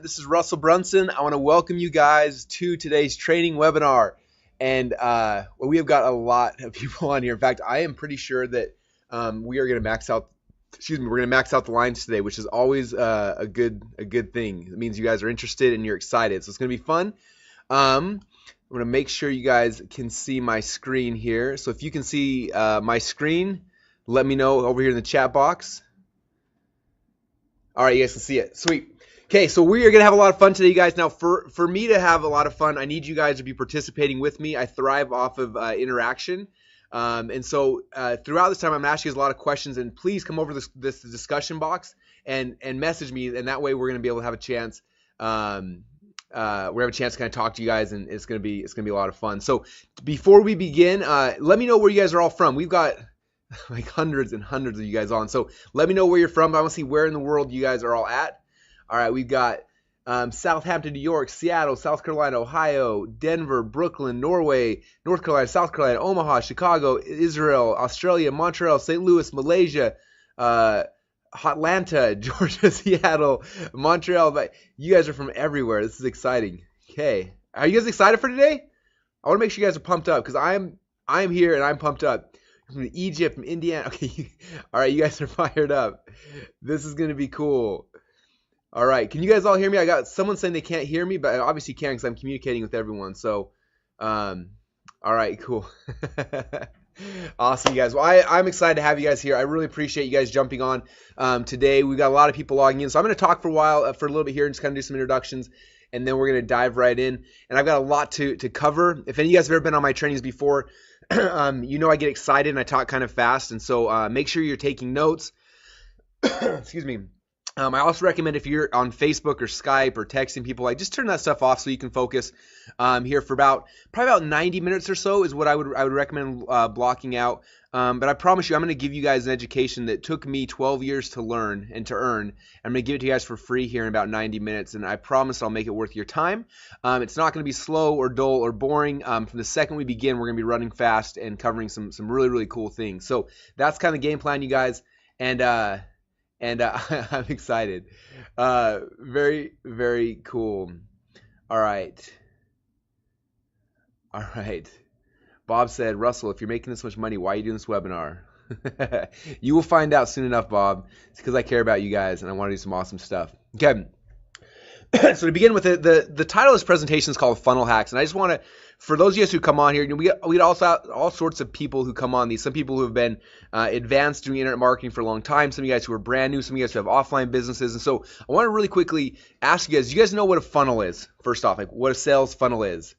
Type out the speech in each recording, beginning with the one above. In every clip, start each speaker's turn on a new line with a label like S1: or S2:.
S1: This is Russell Brunson. I want to welcome you guys to today's training webinar. And we have got a lot of people on here. In fact, I am pretty sure that we are going to max out. We're going to max out the lines today, which is always a good thing. It means you guys are interested and you're excited. So it's going to be fun. I'm going to make sure you guys can see my screen here. So if you can see my screen, let me know over here in the chat box. All right, you guys can see it. Sweet. Okay, so we are going to have a lot of fun today, you guys. Now, for me to have a lot of fun, I need you guys to be participating with me. I thrive off of interaction. And so throughout this time, I'm asking you guys a lot of questions. And please come over this discussion box and message me. And that way, we're going to be able to have a chance. We have a chance to kind of talk to you guys, and it's going to be a lot of fun. So before we begin, let me know where you guys are all from. We've got like hundreds and hundreds of you guys on. So let me know where you're from. I want to see where in the world you guys are all at. All right, we've got Southampton, New York, Seattle, South Carolina, Ohio, Denver, Brooklyn, Norway, North Carolina, South Carolina, Omaha, Chicago, Israel, Australia, Montreal, St. Louis, Malaysia, Atlanta, Georgia, Seattle, Montreal. But you guys are from everywhere. This is exciting. Okay, are you guys excited for today? I want to make sure you guys are pumped up because I'm here and I'm pumped up. From Egypt, from Indiana. Okay, all right, you guys are fired up. This is gonna be cool. All right, can you guys all hear me? I got someone saying they can't hear me, but I obviously can because I'm communicating with everyone. So, all right, cool. Awesome, you guys. Well, I'm excited to have you guys here. I really appreciate you guys jumping on today. We've got a lot of people logging in. So I'm going to talk for a while, for a little bit here and just kind of do some introductions, and then we're going to dive right in. And I've got a lot to cover. If any of you guys have ever been on my trainings before, you know I get excited and I talk kind of fast. And so make sure you're taking notes. Excuse me. I also recommend if you're on Facebook or Skype or texting people, like just turn that stuff off so you can focus here for probably about 90 minutes or so is what I would recommend blocking out. But I promise you, I'm going to give you guys an education that took me 12 years to learn and to earn. I'm going to give it to you guys for free here in about 90 minutes, and I promise I'll make it worth your time. It's not going to be slow or dull or boring. From the second we begin, we're going to be running fast and covering some really, really cool things. So that's kind of the game plan, you guys. And I'm excited. Very, very cool. All right. All right. Bob said, Russell, if you're making this much money, why are you doing this webinar? You will find out soon enough, Bob. It's because I care about you guys and I want to do some awesome stuff. Okay. So to begin with, the title of this presentation is called Funnel Hacks. And I just want to, for those of you guys who come on here, we get also all sorts of people who come on these. Some people who have been advanced doing internet marketing for a long time. Some of you guys who are brand new. Some of you guys who have offline businesses. And so I want to really quickly ask you guys, do you guys know what a funnel is? First off, like what a sales funnel is?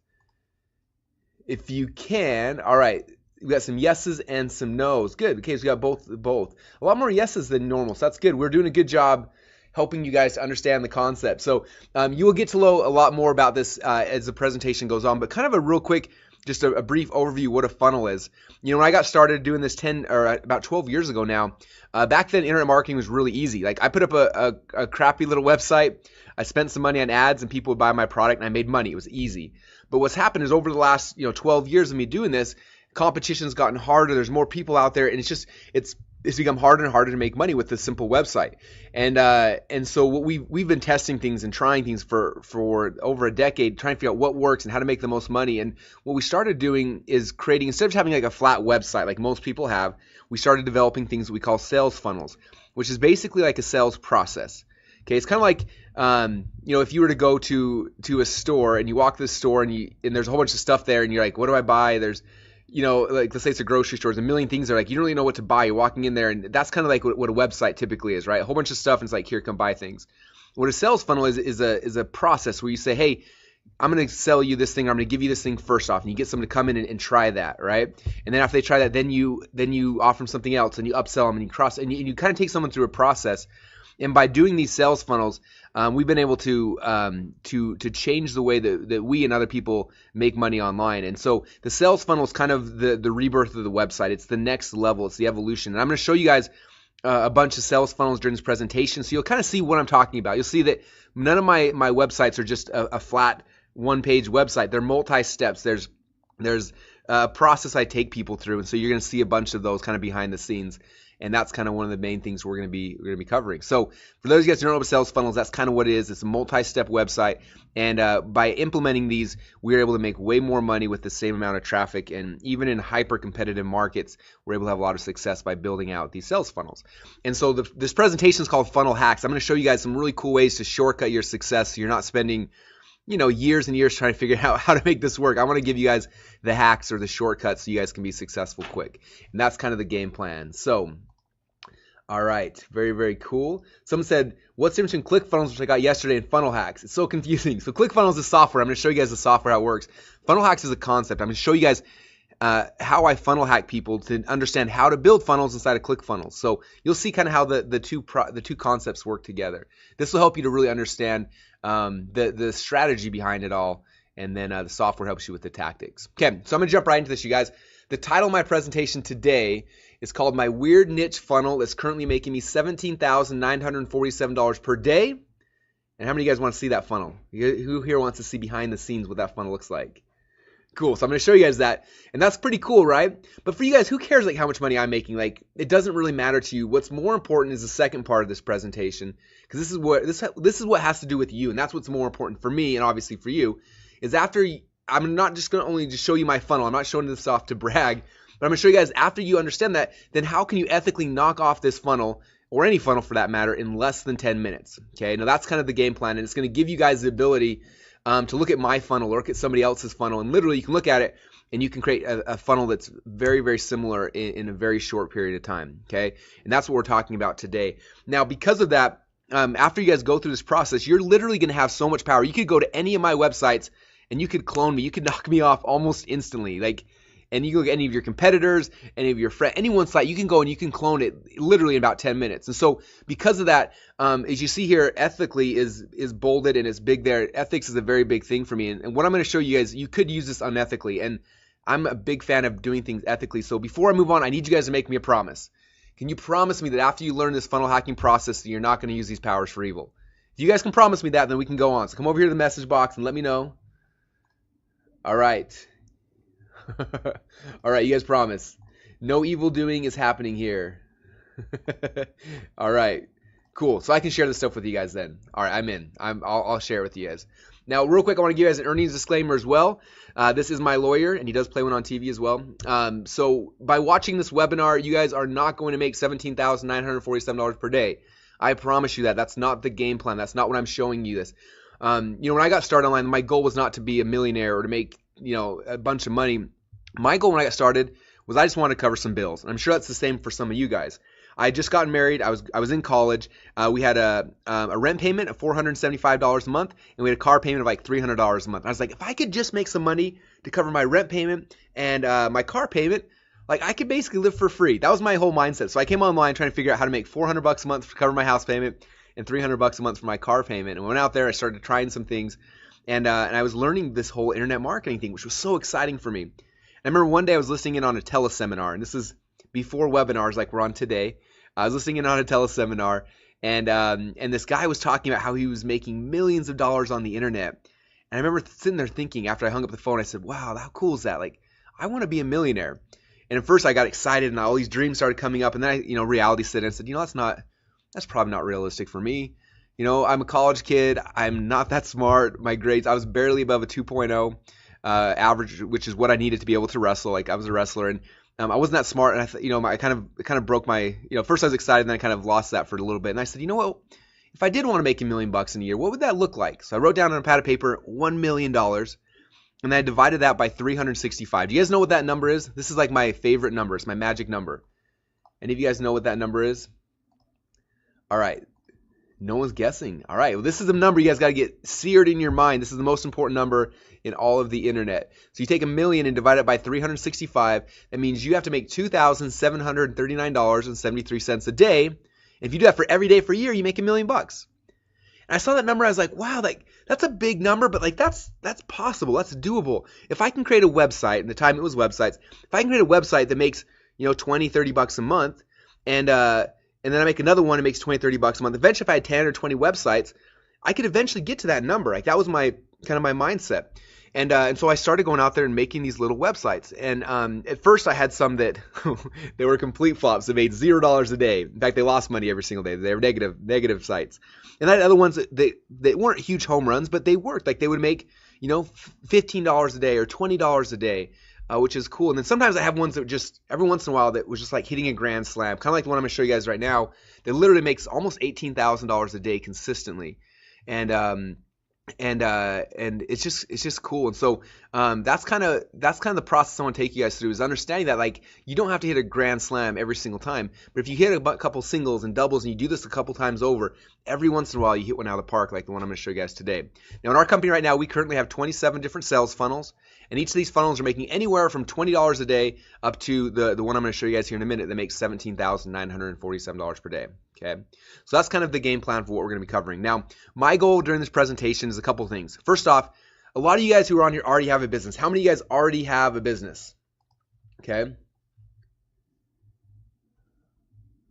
S1: If you can, all right. We got some yeses and some nos. Good. Okay, so we got both. A lot more yeses than normal. So that's good. We're doing a good job helping you guys to understand the concept. So you will get to know a lot more about this as the presentation goes on, but kind of a real quick, just a brief overview what a funnel is. You know, when I got started doing this about 12 years ago now, back then internet marketing was really easy. Like I put up a crappy little website, I spent some money on ads and people would buy my product and I made money. It was easy. But what's happened is over the last 12 years of me doing this, competition's gotten harder. There's more people out there, and it's become harder and harder to make money with this simple website. And so what we've been testing things and trying things for over a decade, trying to figure out what works and how to make the most money. And what we started doing is creating, instead of having like a flat website like most people have, we started developing things that we call sales funnels, which is basically like a sales process. Okay, it's kind of like if you were to go to a store and you walk to the store and there's a whole bunch of stuff there and you're like, what do I buy? There's like let's say it's a grocery store, there's a million things there, like you don't really know what to buy. You're walking in there, and that's kind of like what a website typically is, right? A whole bunch of stuff, and it's like, here, come buy things. What a sales funnel is a process where you say, hey, I'm going to sell you this thing, or I'm going to give you this thing first off, and you get someone to come in and try that, right? And then after they try that, then you offer them something else, and you upsell them, and you kind of take someone through a process. And by doing these sales funnels, we've been able to change the way that we and other people make money online. And so the sales funnel is kind of the rebirth of the website. It's the next level. It's the evolution. And I'm going to show you guys a bunch of sales funnels during this presentation, so you'll kind of see what I'm talking about. You'll see that none of my websites are just a flat one-page website. They're multi-steps. There's a process I take people through, and so you're going to see a bunch of those kind of behind the scenes. And that's kind of one of the main things we're going to be covering. So for those of you guys who don't know about sales funnels, that's kind of what it is. It's a multi-step website. And by implementing these, we're able to make way more money with the same amount of traffic. And even in hyper-competitive markets, we're able to have a lot of success by building out these sales funnels. And so this presentation is called Funnel Hacks. I'm going to show you guys some really cool ways to shortcut your success so you're not spending years and years trying to figure out how to make this work. I want to give you guys the hacks or the shortcuts so you guys can be successful quick. And that's kind of the game plan. So, all right, very, very cool. Someone said, what's the difference between ClickFunnels, which I got yesterday, and Funnel Hacks? It's so confusing. So ClickFunnels is software. I'm going to show you guys the software, how it works. Funnel Hacks is a concept. I'm going to show you guys how I funnel hack people to understand how to build funnels inside of ClickFunnels. So you'll see kind of how the two concepts work together. This will help you to really understand the strategy behind it all, and then the software helps you with the tactics. Okay, so I'm going to jump right into this, you guys. The title of my presentation today is called My Weird Niche Funnel that's currently making me $17,947 per day. And how many of you guys want to see that funnel? Who here wants to see behind the scenes what that funnel looks like? Cool. So I'm going to show you guys that. And that's pretty cool, right? But for you guys, who cares like how much money I'm making? Like, it doesn't really matter to you. What's more important is the second part of this presentation, because this is what has to do with you, and that's what's more important for me and obviously for you. Is I'm not just going to only just show you my funnel. I'm not showing this off to brag, but I'm going to show you guys after you understand that, then how can you ethically knock off this funnel, or any funnel for that matter, in less than 10 minutes. Okay, now that's kind of the game plan, and it's going to give you guys the ability to look at my funnel or look at somebody else's funnel, and literally you can look at it and you can create a funnel that's very, very similar in a very short period of time. Okay, and that's what we're talking about today. Now, because of that, after you guys go through this process, you're literally going to have so much power. You could go to any of my websites and you could clone me. You could knock me off almost instantly. And you can look at any of your competitors, any of your friends, anyone's site, you can go and you can clone it literally in about 10 minutes. And so because of that, as you see here, ethically is bolded and it's big there. Ethics is a very big thing for me. And what I'm going to show you guys, you could use this unethically. And I'm a big fan of doing things ethically. So before I move on, I need you guys to make me a promise. Can you promise me that after you learn this funnel hacking process, that you're not going to use these powers for evil? If you guys can promise me that, then we can go on. So come over here to the message box and let me know. All right. All right, you guys promise. No evil doing is happening here. All right, cool. So I can share this stuff with you guys then. All right, I'm in. I'll share it with you guys. Now, real quick, I want to give you guys an earnings disclaimer as well. This is my lawyer, and he does play one on TV as well. So by watching this webinar, you guys are not going to make $17,947 per day. I promise you that. That's not the game plan. That's not what I'm showing you this. When I got started online, my goal was not to be a millionaire or to make a bunch of money. My goal when I got started was I just wanted to cover some bills. And I'm sure that's the same for some of you guys. I had just gotten married. I was in college. We had a rent payment of $475 a month, and we had a car payment of like $300 a month. And I was like, if I could just make some money to cover my rent payment and my car payment, like I could basically live for free. That was my whole mindset. So I came online trying to figure out how to make $400 a month to cover my house payment and $300 a month for my car payment. And I went out there. I started trying some things. And I was learning this whole internet marketing thing, which was so exciting for me. I remember one day I was listening in on a teleseminar, and this is before webinars like we're on today. I was listening in on a teleseminar, and this guy was talking about how he was making millions of dollars on the internet. And I remember sitting there thinking after I hung up the phone, I said, wow, how cool is that? Like, I want to be a millionaire. And at first I got excited, and all these dreams started coming up, and then reality set in and said, that's probably not realistic for me. I'm a college kid. I'm not that smart. My grades, I was barely above a 2.0 average, which is what I needed to be able to wrestle. Like I was a wrestler, and I wasn't that smart. And I kind of broke my, first I was excited, and then I kind of lost that for a little bit. And I said, what? If I did want to make $1 million in a year, what would that look like? So I wrote down on a pad of paper $1 million, and then I divided that by 365. Do you guys know what that number is? This is like my favorite number. It's my magic number. Any of you guys know what that number is? All right. No one's guessing. All right. Well, this is the number you guys got to get seared in your mind. This is the most important number in all of the internet. So you take $1 million and divide it by 365. That means you have to make $2,739.73 a day. And if you do that for every day for a year, you make $1 million. And I saw that number. I was like, wow, that's a big number, but that's possible. That's doable. If I can create a website, in the time it was websites, if I can create a website that makes $20-$30 a month, and then I make another one that makes $20-$30 a month. Eventually, if I had 10 or 20 websites, I could eventually get to that number. Like that was my mindset. And so I started going out there and making these little websites. And at first I had some that they were complete flops. They made $0 a day. In fact, they lost money every single day. They were negative sites. And I had other ones that weren't huge home runs, but they worked. Like they would make, $15 a day or $20 a day, which is cool. And then sometimes I have ones that just every once in a while that was just like hitting a grand slam, kind of like the one I'm going to show you guys right now. That literally makes almost $18,000 a day consistently. And it's just cool. And so that's kind of the process I want to take you guys through, is understanding that like you don't have to hit a grand slam every single time, but if you hit a couple singles and doubles and you do this a couple times over, every once in a while you hit one out of the park, like the one I'm going to show you guys today. Now in our company right now, we currently have 27 different sales funnels, and each of these funnels are making anywhere from $20 a day up to the one I'm going to show you guys here in a minute that makes $17,947 per day. Okay, so that's kind of the game plan for what we're going to be covering. Now, my goal during this presentation is a couple things. First off, a lot of you guys who are on here already have a business. How many of you guys already have a business? Okay.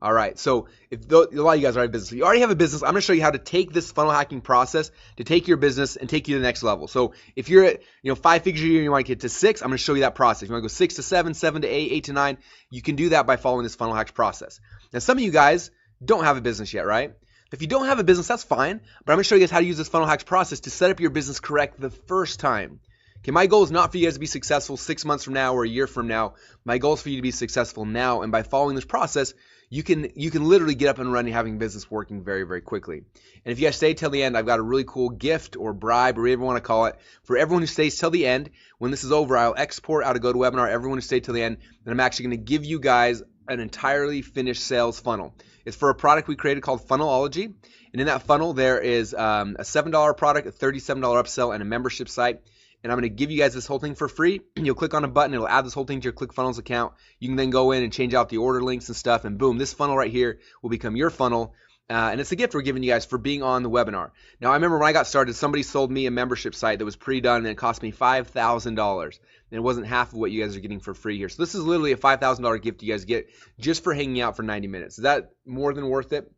S1: All right, so if a lot of you guys already have a business, you already have a business, I'm going to show you how to take this funnel hacking process to take your business and take you to the next level. So if you're at 5 figures a year and you want to get to 6, I'm going to show you that process. If you want to go 6 to 7, 7 to 8, 8 to 9, you can do that by following this funnel hacks process. Now, some of you guys don't have a business yet, right? If you don't have a business, that's fine, but I'm going to show you guys how to use this funnel hacks process to set up your business correct the first time. Okay, my goal is not for you guys to be successful 6 months from now or a year from now. My goal is for you to be successful now, and by following this process, you can literally get up and running, having business working very, very quickly. And if you guys stay till the end, I've got a really cool gift or bribe or whatever you want to call it for everyone who stays till the end. When this is over, I'll export out a GoToWebinar, everyone who stayed till the end, and I'm actually going to give you guys an entirely finished sales funnel. It's for a product we created called Funnelology, and in that funnel there is a $7 product, a $37 upsell, and a membership site. And I'm going to give you guys this whole thing for free. You'll click on a button, it'll add this whole thing to your ClickFunnels account. You can then go in and change out the order links and stuff, and boom, this funnel right here will become your funnel. And it's a gift we're giving you guys for being on the webinar. Now, I remember when I got started, somebody sold me a membership site that was pre-done, and it cost me $5,000. And it wasn't half of what you guys are getting for free here. So this is literally a $5,000 gift you guys get just for hanging out for 90 minutes. Is that more than worth it?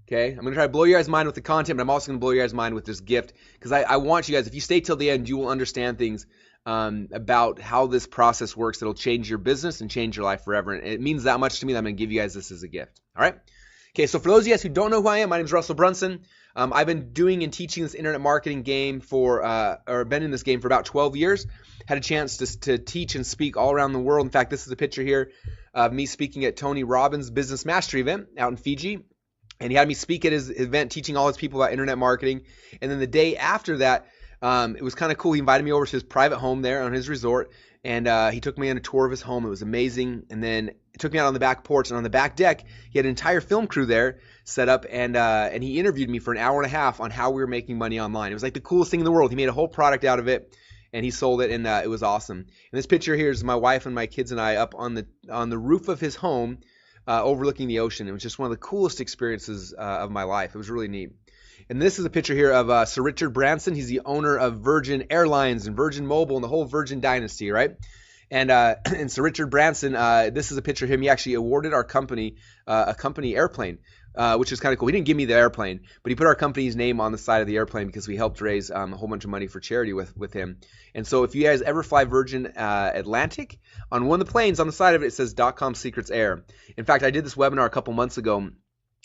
S1: Okay, I'm going to try to blow your guys' mind with the content, but I'm also going to blow your guys' mind with this gift, because I want you guys, if you stay till the end, you will understand things about how this process works that'll change your business and change your life forever. And it means that much to me that I'm going to give you guys this as a gift. All right? Okay, so for those of you guys who don't know who I am, my name is Russell Brunson. I've been doing and teaching this internet marketing game or been in this game for about 12 years. Had a chance to teach and speak all around the world. In fact, this is a picture here of me speaking at Tony Robbins' Business Mastery event out in Fiji. And he had me speak at his event, teaching all his people about internet marketing. And then the day after that, it was kind of cool. He invited me over to his private home there on his resort, and he took me on a tour of his home. It was amazing. And then he took me out on the back porch, and on the back deck, he had an entire film crew there set up, and he interviewed me for an hour and a half on how we were making money online. It was like the coolest thing in the world. He made a whole product out of it, and he sold it, and it was awesome. And this picture here is my wife and my kids and I up on the roof of his home, overlooking the ocean. It was just one of the coolest experiences of my life. It was really neat. And this is a picture here of Sir Richard Branson. He's the owner of Virgin Airlines and Virgin Mobile and the whole Virgin dynasty, right? And Sir Richard Branson, this is a picture of him. He actually awarded our company a company airplane, which is kind of cool. He didn't give me the airplane, but he put our company's name on the side of the airplane because we helped raise a whole bunch of money for charity with him. And so if you guys ever fly Virgin Atlantic, on one of the planes on the side of it, it says .com Secrets Air. In fact, I did this webinar a couple months ago,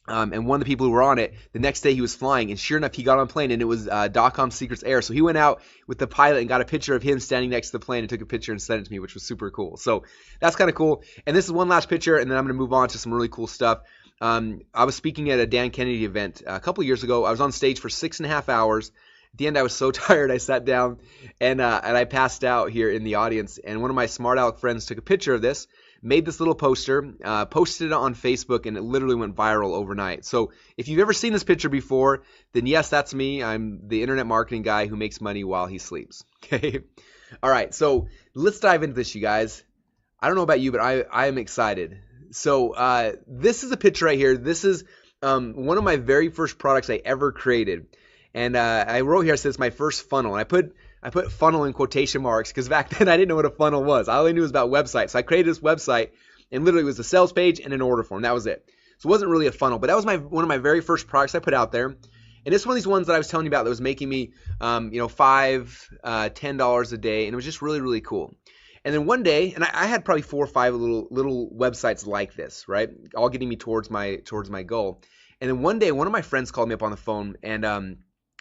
S1: and one of the people who were on it, the next day he was flying, and sure enough, he got on a plane, and it was .com Secrets Air. So he went out with the pilot and got a picture of him standing next to the plane and took a picture and sent it to me, which was super cool. So that's kind of cool. And this is one last picture, and then I'm going to move on to some really cool stuff. I was speaking at a Dan Kennedy event a couple years ago. I was on stage for 6.5 hours. At the end, I was so tired, I sat down and I passed out here in the audience. And one of my smart aleck friends took a picture of this, made this little poster, posted it on Facebook, and it literally went viral overnight. So if you've ever seen this picture before, then yes, that's me. I'm the internet marketing guy who makes money while he sleeps. Okay. All right. So let's dive into this, you guys. I don't know about you, but I am excited. So this is a picture right here. This is one of my very first products I ever created. And I wrote here, it says my first funnel. And I put funnel in quotation marks because back then I didn't know what a funnel was. I only knew it was about websites. So I created this website, and literally it was a sales page and an order form. That was it. So it wasn't really a funnel, but that was one of my very first products I put out there. And it's one of these ones that I was telling you about that was making me, $5, $10 a day, and it was just really, really cool. And then one day, and I had probably 4 or 5 little websites like this, right, all getting me towards my goal. And then one day, one of my friends called me up on the phone, and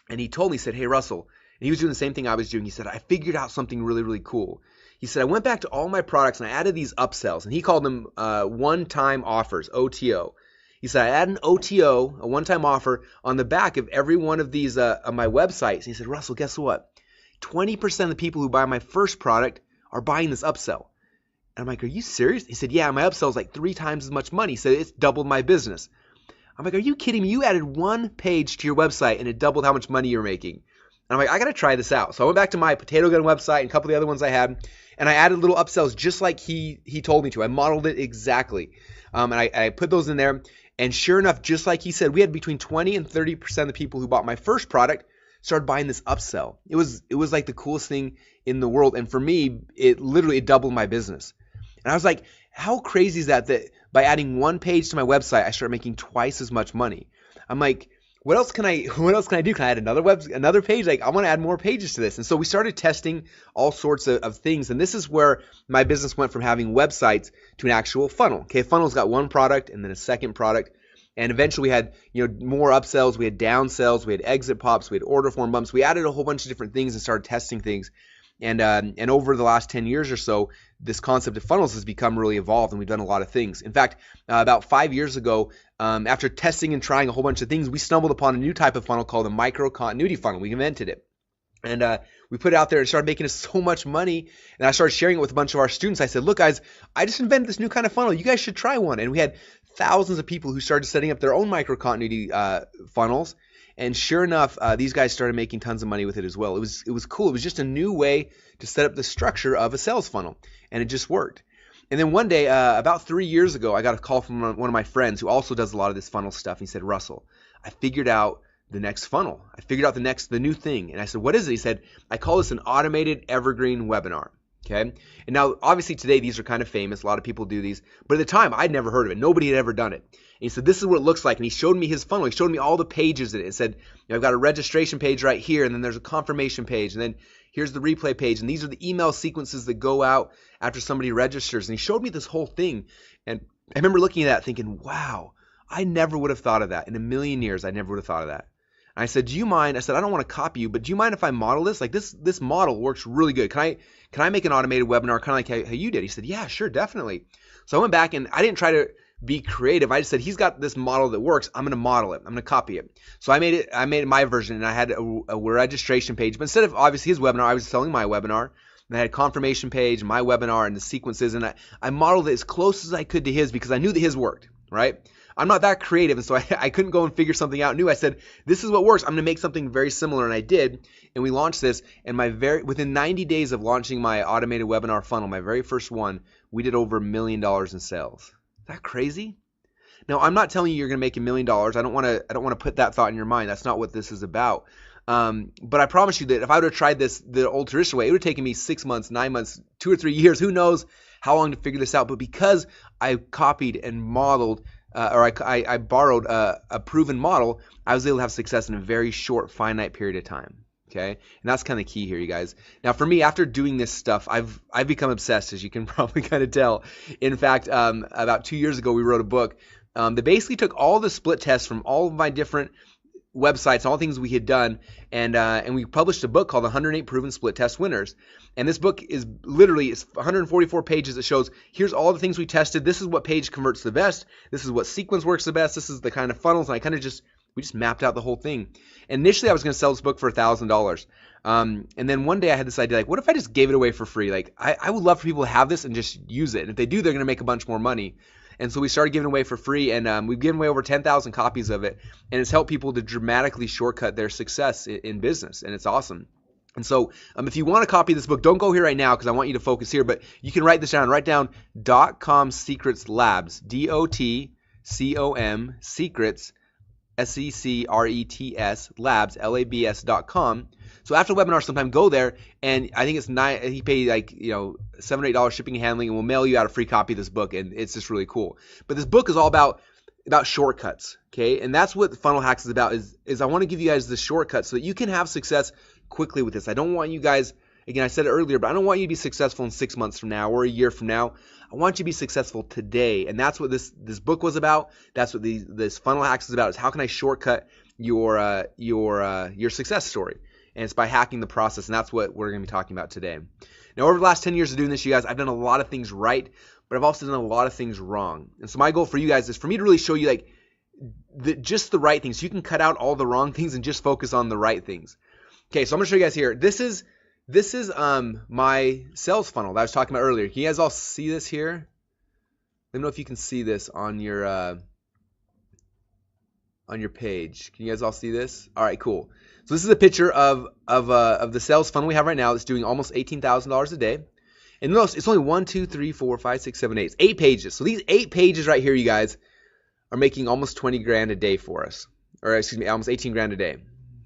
S1: he told me, he said, "Hey, Russell," and he was doing the same thing I was doing. He said, "I figured out something really, really cool." He said, "I went back to all my products and I added these upsells," and he called them one-time offers, OTO. He said, "I added an OTO, a one-time offer, on the back of every one of these of my websites." And he said, "Russell, guess what? 20% of the people who buy my first product are buying this upsell." And I'm like, "Are you serious?" He said, "Yeah, my upsell is like 3 times as much money." He said, "It's doubled my business." I'm like, "Are you kidding me? You added one page to your website and it doubled how much money you're making." And I'm like, "I got to try this out." So I went back to my Potato Gun website and a couple of the other ones I had, and I added little upsells just like he told me to. I modeled it exactly. And I put those in there. And sure enough, just like he said, we had between 20 and 30% of the people who bought my first product started buying this upsell. It was like the coolest thing in the world. And for me, it literally doubled my business. And I was like, how crazy is that by adding one page to my website, I started making twice as much money? I'm like, what else can I do? Can I add another page? Like, I want to add more pages to this. And so we started testing all sorts of things. And this is where my business went from having websites to an actual funnel. Okay, a funnel's got one product and then a second product. And eventually we had, more upsells, we had downsells, we had exit pops, we had order form bumps. We added a whole bunch of different things and started testing things. And over the last 10 years or so, this concept of funnels has become really evolved, and we've done a lot of things. In fact, about 5 years ago, after testing and trying a whole bunch of things, we stumbled upon a new type of funnel called a micro continuity funnel. We invented it. And we put it out there and started making us so much money. And I started sharing it with a bunch of our students. I said, "Look, guys, I just invented this new kind of funnel. You guys should try one." And we had thousands of people who started setting up their own micro continuity funnels. And sure enough, these guys started making tons of money with it as well. It was cool. It was just a new way to set up the structure of a sales funnel, and it just worked. And then one day, about 3 years ago, I got a call from one of my friends who also does a lot of this funnel stuff. He said, "Russell, I figured out the next funnel. I figured out the new thing." And I said, "What is it?" He said, "I call this an automated evergreen webinar." Okay. And now, obviously, today these are kind of famous. A lot of people do these. But at the time, I'd never heard of it. Nobody had ever done it. And he said, "This is what it looks like." And he showed me his funnel. He showed me all the pages in it. It said, "I've got a registration page right here, and then there's a confirmation page, and then here's the replay page, and these are the email sequences that go out after somebody registers." And he showed me this whole thing. And I remember looking at that thinking, wow, I never would have thought of that. In a million years, I never would have thought of that. And I said, "Do you mind?" I said, "I don't want to copy you, but do you mind if I model this? Like this model works really good. Can I make an automated webinar kind of like how you did?" He said, "Yeah, sure, definitely." So I went back and I didn't try to be creative. I just said, he's got this model that works. I'm going to model it. I'm going to copy it. So I made it my version, and I had a registration page. But instead of obviously his webinar, I was selling my webinar. And I had a confirmation page, my webinar, and the sequences. And I modeled it as close as I could to his because I knew that his worked, right? I'm not that creative, and so I couldn't go and figure something out new. I said, this is what works. I'm going to make something very similar, and I did. And we launched this, and within 90 days of launching my automated webinar funnel, my very first one, we did over $1 million in sales. Is that crazy? Now, I'm not telling you you're going to make $1 million. I don't want to put that thought in your mind. That's not what this is about. But I promise you that if I would have tried this the old traditional way, it would have taken me 6 months, 9 months, 2 or 3 years. Who knows how long to figure this out? But because I copied and modeled, I borrowed a proven model, I was able to have success in a very short, finite period of time. Okay, and that's kind of key here, you guys. Now, for me, after doing this stuff, I've become obsessed, as you can probably kind of tell. In fact, about 2 years ago, we wrote a book that basically took all the split tests from all of my different websites, all things we had done, and we published a book called 108 Proven Split Test Winners. And this book is literally 144 pages that shows here's all the things we tested. This is what page converts the best. This is what sequence works the best. This is the kind of funnels. And we just mapped out the whole thing. And initially, I was going to sell this book for $1,000. And then one day I had this idea, like, what if I just gave it away for free? Like, I would love for people to have this and just use it. And if they do, they're going to make a bunch more money. And so we started giving away for free, and we've given away over 10,000 copies of it. And it's helped people to dramatically shortcut their success in business, and it's awesome. And so if you want to copy this book, don't go here right now because I want you to focus here, but you can write this down. Write down .com Secrets Labs, DOTCOM Secrets, SECRETS Labs, LABS.com. So after the webinar sometime, go there, and I think it's he paid like $7 or $8 shipping and handling, and we'll mail you out a free copy of this book, and it's just really cool. But this book is all about about shortcuts, okay? And that's what Funnel Hacks is about, is I want to give you guys the shortcuts so that you can have success quickly with this. I don't want you guys, again, I said it earlier, but I don't want you to be successful in 6 months from now or a year from now. I want you to be successful today. And that's what this book was about. That's what this Funnel Hacks is about, is how can I shortcut your success story? And it's by hacking the process, and that's what we're going to be talking about today. Now, over the last 10 years of doing this, you guys, I've done a lot of things right, but I've also done a lot of things wrong. And so my goal for you guys is for me to really show you like just the right things. So you can cut out all the wrong things and just focus on the right things. Okay, so I'm going to show you guys here. This is my sales funnel that I was talking about earlier. Can you guys all see this here? Let me know if you can see this on your page. Can you guys all see this? All right, cool. So this is a picture of the sales funnel we have right now that's doing almost $18,000 a day. And notice it's only 1, 2, 3, 4, 5, 6, 7, 8. It's 8 pages. So these 8 pages right here, you guys, are making almost 20 grand a day for us. Or excuse me, almost 18 grand a day.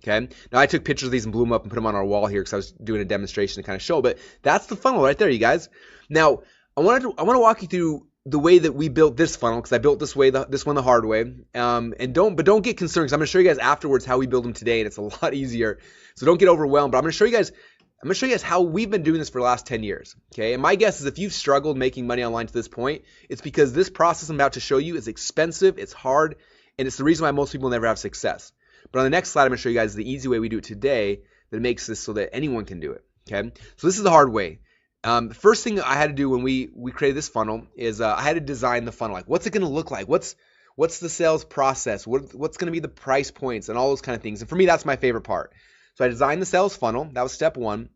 S1: Okay. Now I took pictures of these and blew them up and put them on our wall here because I was doing a demonstration to kind of show. But that's the funnel right there, you guys. Now I want to walk you through the way that we built this funnel, because I built this one the hard way. And don't get concerned, because I'm going to show you guys afterwards how we build them today, and it's a lot easier. So don't get overwhelmed. But I'm going to show you guys how we've been doing this for the last 10 years. Okay. And my guess is if you've struggled making money online to this point, it's because this process I'm about to show you is expensive, it's hard, and it's the reason why most people never have success. But on the next slide, I'm going to show you guys the easy way we do it today that makes this so that anyone can do it. Okay. So this is the hard way. The first thing I had to do when we created this funnel is I had to design the funnel. Like, what's it going to look like? What's the sales process? What's going to be the price points and all those kind of things? And for me, that's my favorite part. So I designed the sales funnel. That was step one.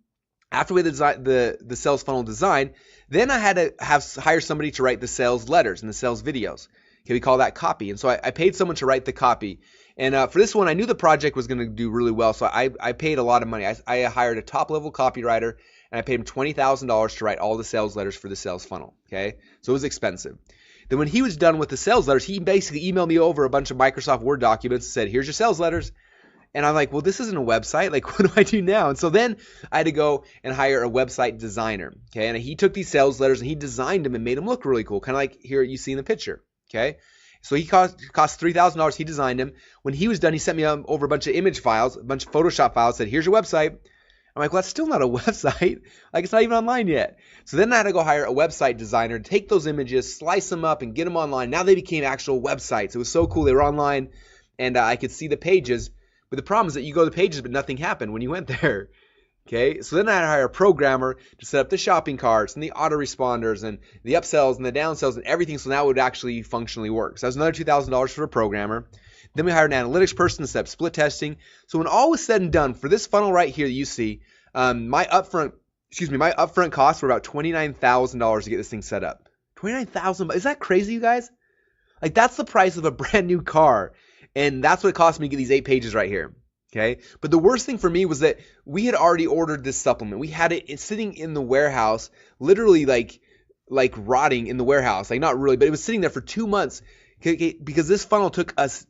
S1: After we had the sales funnel design, then I had to hire somebody to write the sales letters and the sales videos. Okay, we call that copy. And so I paid someone to write the copy. And for this one, I knew the project was going to do really well, so I paid a lot of money. I hired a top-level copywriter, and I paid him $20,000 to write all the sales letters for the sales funnel. Okay, so it was expensive. Then when he was done with the sales letters, he basically emailed me over a bunch of Microsoft Word documents and said, "Here's your sales letters." And I'm like, well, this isn't a website. Like, what do I do now? And so then I had to go and hire a website designer. Okay, and he took these sales letters and he designed them and made them look really cool, kind of like here you see in the picture. Okay, so he cost $3,000. He designed them. When he was done, he sent me over a bunch of image files, a bunch of Photoshop files. Said, "Here's your website." I'm like, well, that's still not a website. Like, it's not even online yet. So then I had to go hire a website designer to take those images, slice them up, and get them online. Now they became actual websites. It was so cool. They were online, and I could see the pages. But the problem is that you go to the pages, but nothing happened when you went there. Okay, so then I had to hire a programmer to set up the shopping carts and the autoresponders and the upsells and the downsells and everything, so now it would actually functionally work. So that was another $2,000 for a programmer. Then we hired an analytics person to set up split testing. So when all was said and done, for this funnel right here that you see, my upfront costs were about $29,000 to get this thing set up. $29,000, is that crazy, you guys? Like, that's the price of a brand new car, and that's what it cost me to get these 8 pages right here. Okay, but the worst thing for me was that we had already ordered this supplement. We had it sitting in the warehouse, literally like rotting in the warehouse. Like, not really, but it was sitting there for 2 months, because this funnel took us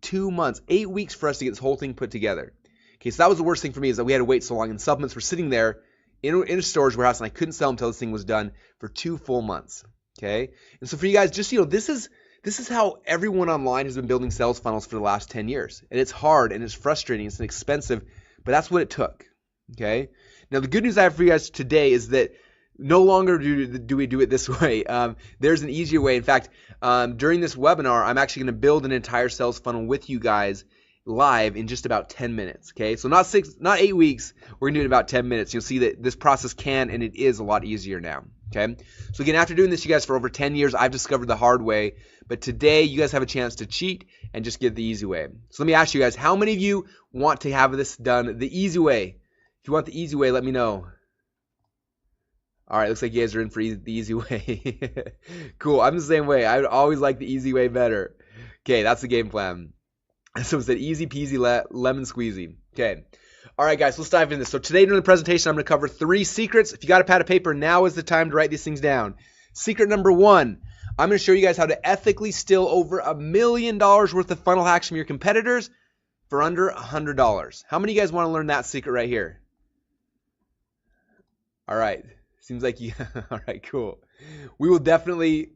S1: 2 months, 8 weeks for us to get this whole thing put together. Okay, so that was the worst thing for me, is that we had to wait so long, and supplements were sitting there in a storage warehouse, and I couldn't sell them until this thing was done for 2 full months. Okay, and so for you guys, just this is how everyone online has been building sales funnels for the last 10 years. And it's hard and it's frustrating, it's expensive, but that's what it took. Okay? Now the good news I have for you guys today is that no longer do we do it this way. There's an easier way. In fact, during this webinar, I'm actually going to build an entire sales funnel with you guys live in just about 10 minutes. Okay? So not 8 weeks, we're going to do it in about 10 minutes. You'll see that this process can and it is a lot easier now. Okay, so again, after doing this, you guys, for over 10 years, I've discovered the hard way. But today, you guys have a chance to cheat and just get the easy way. So let me ask you guys, how many of you want to have this done the easy way? If you want the easy way, let me know. All right, looks like you guys are in for the easy way. Cool, I'm the same way. I would always like the easy way better. Okay, that's the game plan. So it's an easy peasy lemon squeezy. Okay. All right, guys, let's dive into this. So today during the presentation, I'm going to cover 3 secrets. If you got a pad of paper, now is the time to write these things down. Secret number 1, I'm going to show you guys how to ethically steal over $1 million worth of funnel hacks from your competitors for under $100. How many of you guys want to learn that secret right here? All right, Seems like you. All right, cool. We'll definitely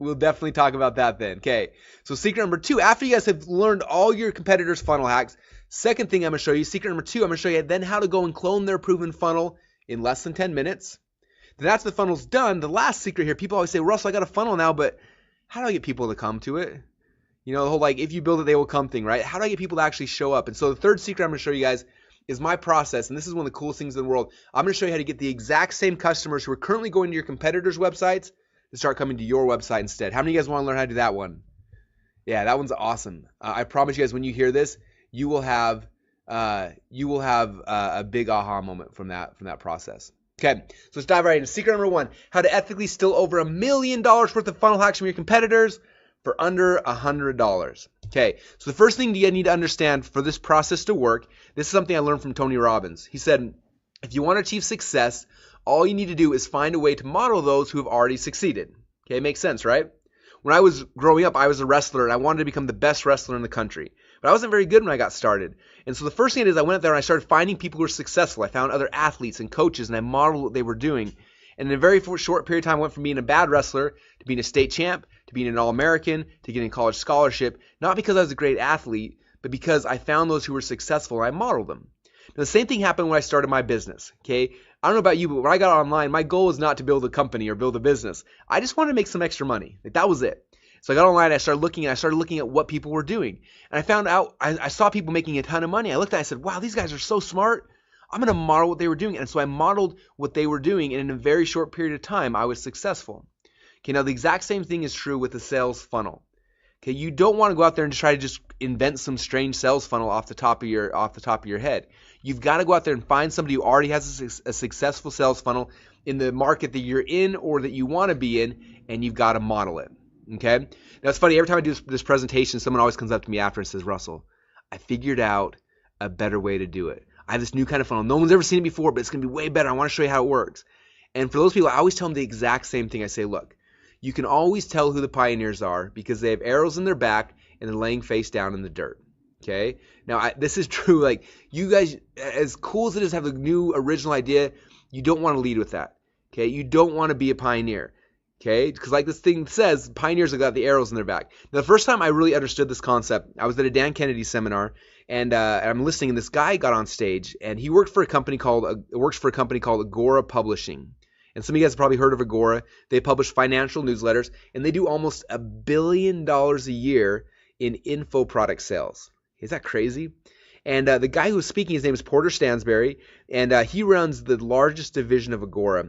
S1: talk about that then. Okay. So secret number 2, after you guys have learned all your competitors' funnel hacks, second thing I'm going to show you, secret number 2, I'm going to show you then how to go and clone their proven funnel in less than 10 minutes. Then after the funnel's done, the last secret here, people always say, Russell, I got a funnel now, but how do I get people to come to it? You know, the whole like, if you build it, they will come thing, right? How do I get people to actually show up? And so the third secret I'm going to show you guys is my process, and this is one of the coolest things in the world. I'm going to show you how to get the exact same customers who are currently going to your competitors' websites to start coming to your website instead. How many of you guys want to learn how to do that one? Yeah, that one's awesome. I promise you guys, when you hear this, you will have a big aha moment from that process. Okay, so let's dive right into secret number 1: how to ethically steal over $1 million worth of funnel hacks from your competitors for under $100. Okay, so the first thing you need to understand for this process to work, this is something I learned from Tony Robbins. He said, if you want to achieve success, all you need to do is find a way to model those who have already succeeded. Okay, makes sense, right? When I was growing up, I was a wrestler, and I wanted to become the best wrestler in the country. But I wasn't very good when I got started. And so the first thing I did is I went up there and I started finding people who were successful. I found other athletes and coaches, and I modeled what they were doing. And in a very short period of time, I went from being a bad wrestler to being a state champ, to being an All-American, to getting a college scholarship, not because I was a great athlete, but because I found those who were successful and I modeled them. Now, the same thing happened when I started my business, okay? I don't know about you, but when I got online, my goal was not to build a company or build a business. I just wanted to make some extra money. Like, that was it. So I got online, I started looking at what people were doing. And I found out, I saw people making a ton of money. I looked at it, I said, wow, these guys are so smart. I'm going to model what they were doing. And so I modeled what they were doing, and in a very short period of time, I was successful. Okay, now the exact same thing is true with the sales funnel. Okay, you don't want to go out there and try to just invent some strange sales funnel off the top of your head. You've got to go out there and find somebody who already has a successful sales funnel in the market that you're in or that you want to be in, and you've got to model it. Okay? Now it's funny, every time I do this presentation, someone always comes up to me after and says, Russell, I figured out a better way to do it. I have this new kind of funnel. No one's ever seen it before, but it's going to be way better. I want to show you how it works. And for those people, I always tell them the exact same thing. I say, look, you can always tell who the pioneers are because they have arrows in their back and they're laying face down in the dirt. Okay? Now, this is true. Like, you guys, as cool as it is to have the new original idea, you don't want to lead with that. Okay? You don't want to be a pioneer. Okay? Because like this thing says, pioneers have got the arrows in their back. Now, the first time I really understood this concept, I was at a Dan Kennedy seminar, and I'm listening, and this guy got on stage, and he works for a company called Agora Publishing. And some of you guys have probably heard of Agora. They publish financial newsletters, and they do almost $1 billion a year in info product sales. Is that crazy? And the guy who was speaking, his name is Porter Stansberry, and he runs the largest division of Agora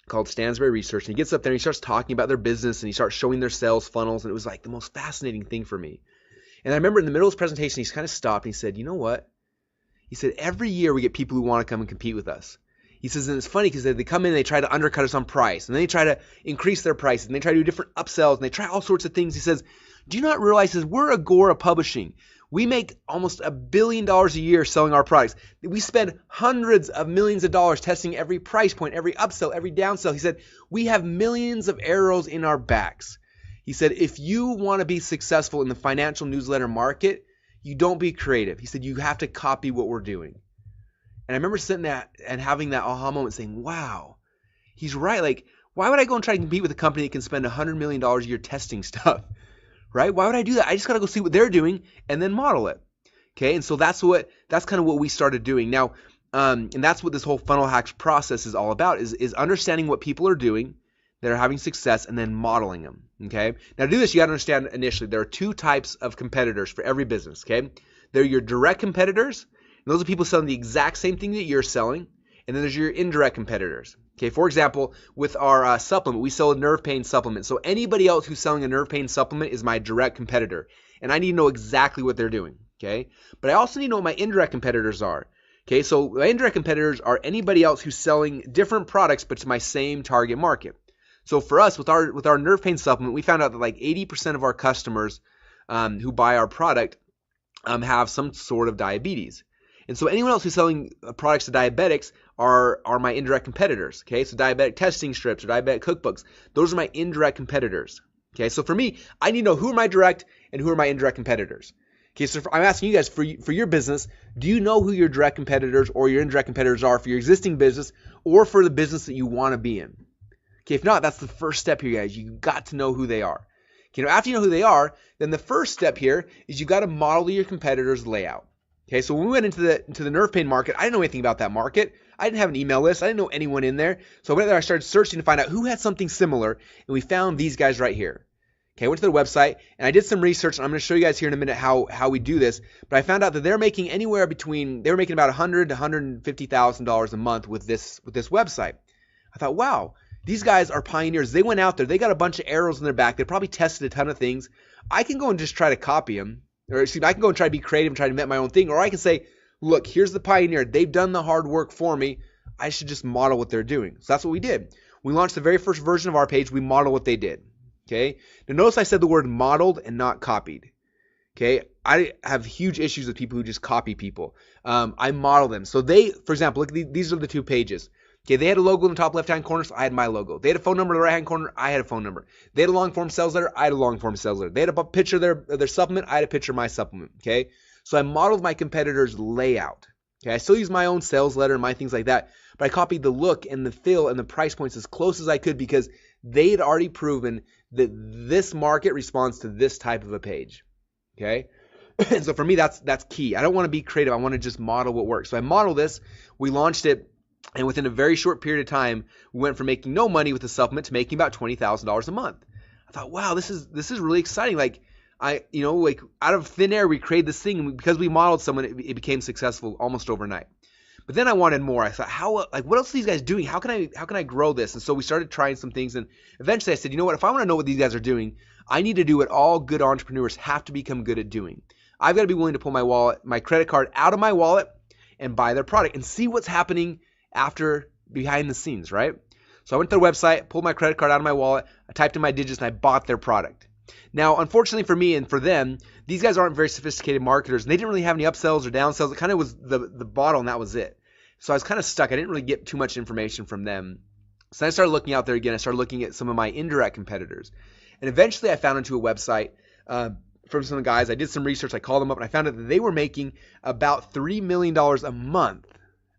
S1: called Stansberry Research. And he gets up there and he starts talking about their business, and he starts showing their sales funnels, and it was like the most fascinating thing for me. And I remember in the middle of his presentation, he's kind of stopped and he said, you know what? He said, every year we get people who want to come and compete with us. He says, and it's funny because they come in and they try to undercut us on price, and then they try to increase their prices, and they try to do different upsells, and they try all sorts of things. He says, do you not realize that we're Agora Publishing? We make almost $1 billion a year selling our products. We spend hundreds of millions of dollars testing every price point, every upsell, every downsell. He said, we have millions of arrows in our backs. He said, if you want to be successful in the financial newsletter market, you don't be creative. He said, you have to copy what we're doing. And I remember sitting there and having that aha moment saying, wow, he's right. Like, why would I go and try to compete with a company that can spend $100 million a year testing stuff? Right? Why would I do that? I just got to go see what they're doing and then model it. Okay. And so that's kind of what we started doing. Now, and that's what this whole funnel hacks process is all about, is understanding what people are doing that are having success and then modeling them. Okay. Now to do this, you got to understand initially there are two types of competitors for every business. Okay. They're your direct competitors. And those are people selling the exact same thing that you're selling. And then there's your indirect competitors. Okay, for example, with our supplement, we sell a nerve pain supplement. So anybody else who's selling a nerve pain supplement is my direct competitor. And I need to know exactly what they're doing. Okay, but I also need to know what my indirect competitors are. Okay, so my indirect competitors are anybody else who's selling different products but to my same target market. So for us, with our nerve pain supplement, we found out that like 80% of our customers who buy our product have some sort of diabetes. And so anyone else who's selling products to diabetics are my indirect competitors. Okay, so diabetic testing strips or diabetic cookbooks, those are my indirect competitors. Okay, so for me, I need to know who are my direct and who are my indirect competitors. Okay, so I'm asking you guys, for your business, do you know who your direct competitors or your indirect competitors are for your existing business or for the business that you want to be in? Okay, if not, that's the first step here, guys. You got to know who they are. Okay, now after you know who they are, then the first step here is you got to model your competitor's layout. Okay, so when we went into the nerve pain market, I didn't know anything about that market. I didn't have an email list. I didn't know anyone in there. So I went there, I started searching to find out who had something similar, and we found these guys right here. Okay, I went to their website, and I did some research, and I'm going to show you guys here in a minute how we do this. But I found out that they're making anywhere between, they were making about $100,000 to $150,000 a month with this website. I thought, wow, these guys are pioneers. They went out there. They got a bunch of arrows in their back. They probably tested a ton of things. I can go and just try to copy them. Or excuse me, I can go and try to be creative and try to invent my own thing. Or I can say, look, here's the pioneer. They've done the hard work for me. I should just model what they're doing. So that's what we did. We launched the very first version of our page. We modeled what they did. Okay. Now notice I said the word modeled and not copied. Okay. I have huge issues with people who just copy people. I model them. So they, for example, look, these are the two pages. Okay, they had a logo in the top left-hand corner, so I had my logo. They had a phone number in the right-hand corner, I had a phone number. They had a long-form sales letter, I had a long-form sales letter. They had a picture of their supplement, I had a picture of my supplement, okay? So I modeled my competitor's layout. Okay, I still use my own sales letter and my things like that, but I copied the look and the feel and the price points as close as I could because they had already proven that this market responds to this type of a page, okay? And so for me, that's key. I don't want to be creative. I want to just model what works. So I modeled this, we launched it, and within a very short period of time, we went from making no money with the supplement to making about $20,000 a month. I thought, wow, this is really exciting. Like like out of thin air, we created this thing, and because we modeled someone, it became successful almost overnight. But then I wanted more. I thought, what else are these guys doing? How can I grow this? And so we started trying some things, and eventually I said, you know what? If I want to know what these guys are doing, I need to do what all good entrepreneurs have to become good at doing. I've got to be willing to pull my credit card out of my wallet and buy their product and see what's happening after behind the scenes, right? So I went to their website, pulled my credit card out of my wallet, I typed in my digits, and I bought their product. Now, unfortunately for me and for them, these guys aren't very sophisticated marketers, and they didn't really have any upsells or downsells. It kind of was the bottle, and that was it. So I was kind of stuck. I didn't really get too much information from them. So I started looking out there again. I started looking at some of my indirect competitors. And eventually I found into a website from some guys. I did some research. I called them up, and I found out that they were making about $3 million a month.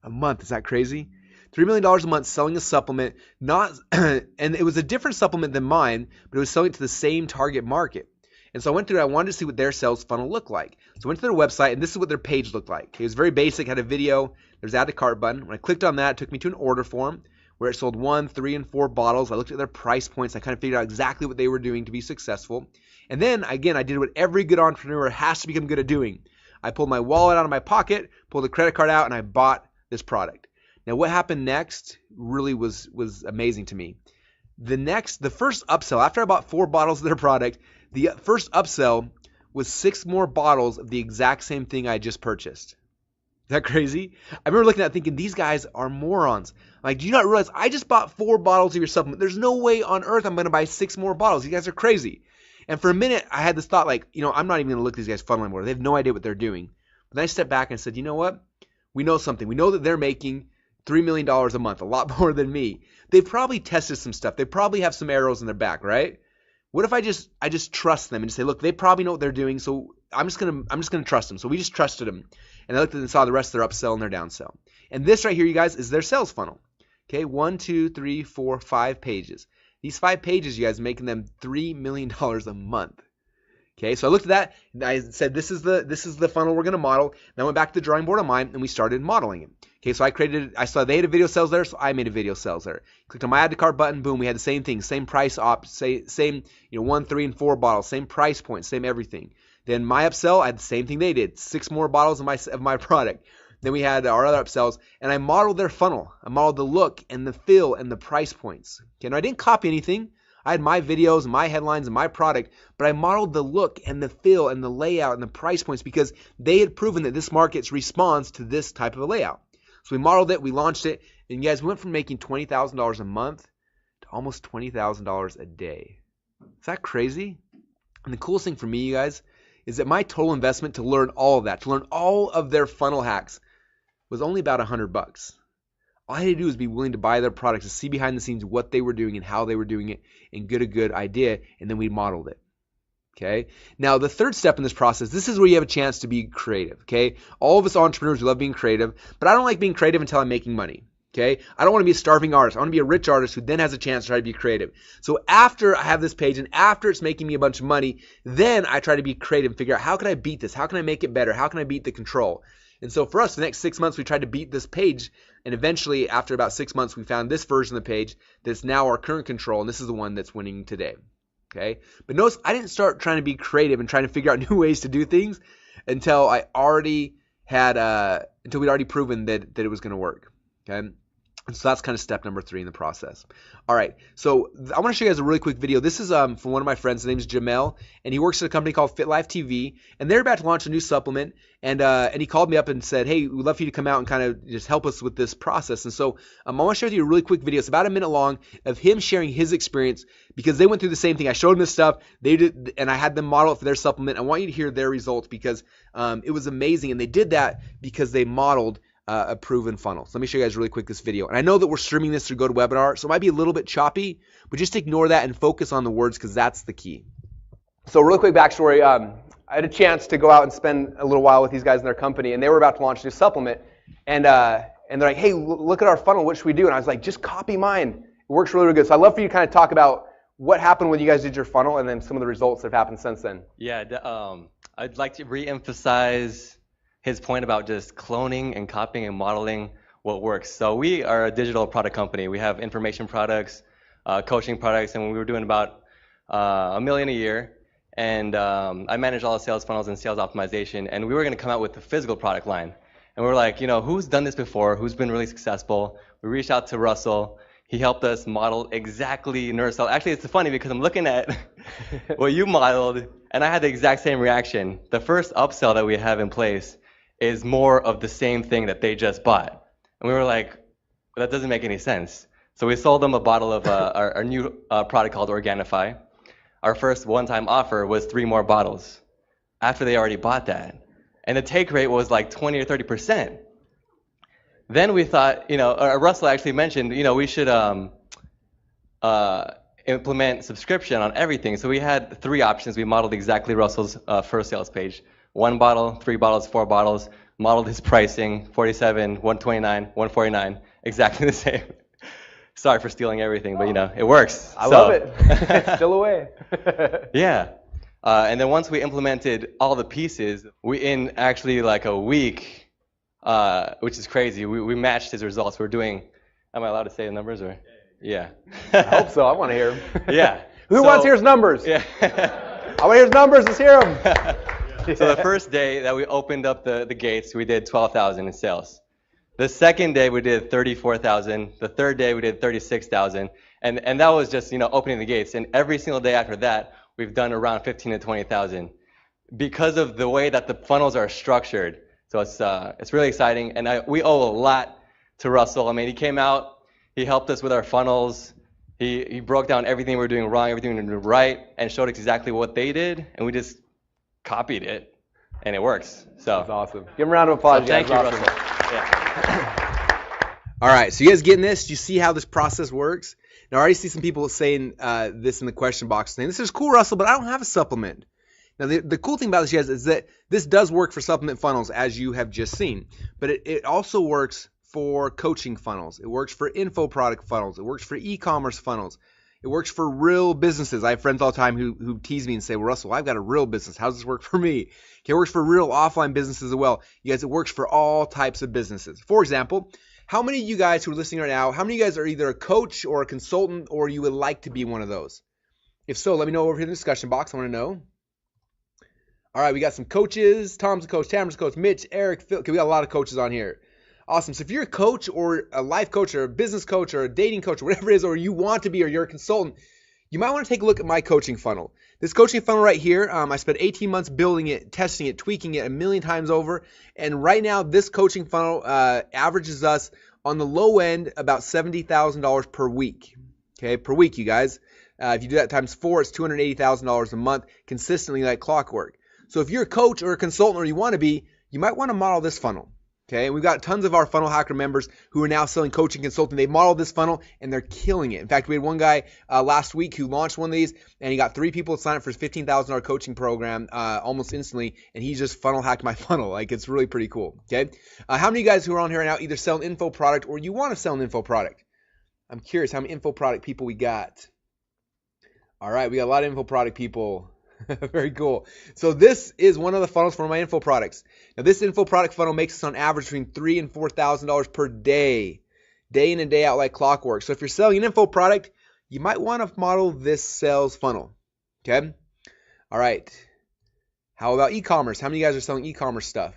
S1: A month, is that crazy? $3 million a month selling a supplement, and it was a different supplement than mine, but it was selling to the same target market. And so I went through it. I wanted to see what their sales funnel looked like. So I went to their website, and this is what their page looked like. It was very basic, had a video. There's add to cart button. When I clicked on that, it took me to an order form where it sold 1, 3, and 4 bottles. I looked at their price points. I kind of figured out exactly what they were doing to be successful. And then, again, I did what every good entrepreneur has to become good at doing. I pulled my wallet out of my pocket, pulled the credit card out, and I bought this product. Now, what happened next really was amazing to me. The first upsell, after I bought 4 bottles of their product, the first upsell was 6 more bottles of the exact same thing I just purchased. Is that crazy? I remember looking at it thinking, these guys are morons. Like, do you not realize I just bought 4 bottles of your supplement? There's no way on earth I'm going to buy 6 more bottles. You guys are crazy. And for a minute, I had this thought like, I'm not even going to look at these guys' funnel anymore. They have no idea what they're doing. But then I stepped back and said, you know what? We know something. We know that they're making $3 million a month, a lot more than me. They've probably tested some stuff. They probably have some arrows in their back, right? What if I just trust them and just say, look, they probably know what they're doing, so I'm just gonna trust them. So we just trusted them, and I looked at and saw the rest of their upsell and their downsell. And this right here, you guys, is their sales funnel. Okay, 1, 2, 3, 4, 5 pages. These 5 pages, you guys, making them $3 million a month. Okay, so I looked at that and I said, this is the funnel we're going to model. And I went back to the drawing board on mine and we started modeling it. Okay, so I saw they had a video sales there, so I made a video sales there. Clicked on my add to cart button, boom, we had the same thing, same price same 1, 3, and 4 bottles, same price point, same everything. Then my upsell, I had the same thing they did, 6 more bottles of my product. Then we had our other upsells, and I modeled their funnel. I modeled the look and the feel and the price points. Okay, now I didn't copy anything. I had my videos and my headlines and my product, but I modeled the look and the feel and the layout and the price points because they had proven that this market responds to this type of a layout. So we modeled it, we launched it, and you guys, we went from making $20,000 a month to almost $20,000 a day. Is that crazy? And the coolest thing for me, you guys, is that my total investment to learn all of that, to learn all of their funnel hacks, was only about $100. All I had to do was be willing to buy their products, to see behind the scenes what they were doing and how they were doing it, and get a good idea, and then we modeled it. Okay. Now, the third step in this process, this is where you have a chance to be creative. Okay. All of us entrepreneurs, we love being creative, but I don't like being creative until I'm making money. Okay, I don't want to be a starving artist. I want to be a rich artist who then has a chance to try to be creative. So after I have this page and after it's making me a bunch of money, then I try to be creative and figure out how can I beat this? How can I make it better? How can I beat the control? And so for us, the next 6 months, we tried to beat this page. And eventually, after about 6 months, we found this version of the page that's now our current control. And this is the one that's winning today. Okay, but notice I didn't start trying to be creative and trying to figure out new ways to do things until I already had, until we'd already proven that it was going to work. Okay. And so that's kind of step number 3 in the process. All right, so I want to show you guys a really quick video. This is from one of my friends. His name is Jamel, and he works at a company called Fit Life TV, and they're about to launch a new supplement. And he called me up and said, hey, we'd love for you to come out and kind of just help us with this process. And so I want to share with you a really quick video. It's about a minute long of him sharing his experience because they went through the same thing. I showed them this stuff, they did, and I had them model it for their supplement. I want you to hear their results because it was amazing, and they did that because they modeled a proven funnel. So let me show you guys really quick this video. And I know that we're streaming this through GoToWebinar, so it might be a little bit choppy, but just ignore that and focus on the words because that's the key. So really quick backstory. I had a chance to go out and spend a little while with these guys in their company, and they were about to launch a new supplement. And they're like, hey, look at our funnel. What should we do? And I was like, just copy mine. It works really, really good. So I'd love for you to kind of talk about what happened when you guys did your funnel and then some of the results that have happened since then.
S2: Yeah, I'd like to re-emphasize his point about just cloning and copying and modeling what works. So we are a digital product company. We have information products, coaching products, and we were doing about $1 million a year. And I manage all the sales funnels and sales optimization. And we were going to come out with a physical product line. And we were like, you know, who's done this before? Who's been really successful? We reached out to Russell. He helped us model exactly NerdSell. Actually, it's funny because I'm looking at what you modeled, and I had the exact same reaction. The first upsell that we have in place is more of the same thing that they just bought. And we were like, well, that doesn't make any sense. So we sold them a bottle of our new product called Organifi. Our first one-time offer was 3 more bottles after they already bought that. And the take rate was like 20 or 30%. Then we thought, you know, Russell actually mentioned, you know, we should implement subscription on everything. So we had 3 options. We modeled exactly Russell's first sales page. 1 bottle, 3 bottles, 4 bottles, modeled his pricing, 47, 129, 149, exactly the same. Sorry for stealing everything, but you know, it works.
S1: I love it. It's still away.
S2: Yeah. And then once we implemented all the pieces, in actually like a week, which is crazy, we matched his results. We're doing, am I allowed to say the numbers or? Yeah.
S1: I hope so. I want to hear them.
S2: Yeah.
S1: Who wants to hear his numbers?
S2: Yeah.
S1: I want to hear his numbers. Let's hear them.
S2: So the first day that we opened up the gates, we did 12,000 in sales. The second day we did 34,000. The third day we did 36,000. And that was just, you know, opening the gates. And every single day after that, we've done around 15 to 20,000 because of the way that the funnels are structured. So it's really exciting. And we owe a lot to Russell. I mean, he came out, he helped us with our funnels. He broke down everything we were doing wrong, everything we were doing right, and showed us exactly what they did. And we just copied it, and it works. So
S1: that's awesome. Give him a round of applause.
S2: So thank you, Russell. Yeah.
S1: All right, so you guys getting this? Do you see how this process works? Now, I already see some people saying this in the question box, saying, this is cool, Russell, but I don't have a supplement. Now, the cool thing about this, guys, is that this does work for supplement funnels, as you have just seen. But it also works for coaching funnels. It works for info product funnels. It works for e-commerce funnels. It works for real businesses. I have friends all the time who tease me and say, well, Russell, I've got a real business. How does this work for me? Okay, it works for real offline businesses as well. You guys, it works for all types of businesses. For example, how many of you guys who are listening right now, how many of you guys are either a coach or a consultant or you would like to be one of those? If so, let me know over here in the discussion box. I want to know. All right, we got some coaches. Tom's a coach, Tamara's a coach, Mitch, Eric, Phil. Okay, we got a lot of coaches on here. Awesome. So if you're a coach or a life coach or a business coach or a dating coach or whatever it is, or you want to be, or you're a consultant, you might want to take a look at my coaching funnel. This coaching funnel right here, I spent 18 months building it, testing it, tweaking it 1,000,000 times over. And right now, this coaching funnel averages us on the low end about $70,000 per week. Okay, per week, you guys. If you do that times 4, it's $280,000 a month, consistently like clockwork. So if you're a coach or a consultant or you want to be, you might want to model this funnel. Okay, and we've got tons of our Funnel Hacker members who are now selling coaching consulting. They modeled this funnel and they're killing it. In fact, we had one guy last week who launched one of these and he got 3 people to sign up for his $15,000 coaching program almost instantly, and he just funnel hacked my funnel. Like, it's really pretty cool. Okay, how many of you guys who are on here right now either sell an info product or you want to sell an info product? I'm curious how many info product people we got. All right, we got a lot of info product people. Very cool. So this is one of the funnels for my info products. Now this info product funnel makes us on average between $3,000 and $4,000 per day in and day out like clockwork. So if you're selling an info product, you might want to model this sales funnel. Okay. All right. How about e-commerce? How many of you guys are selling e-commerce stuff?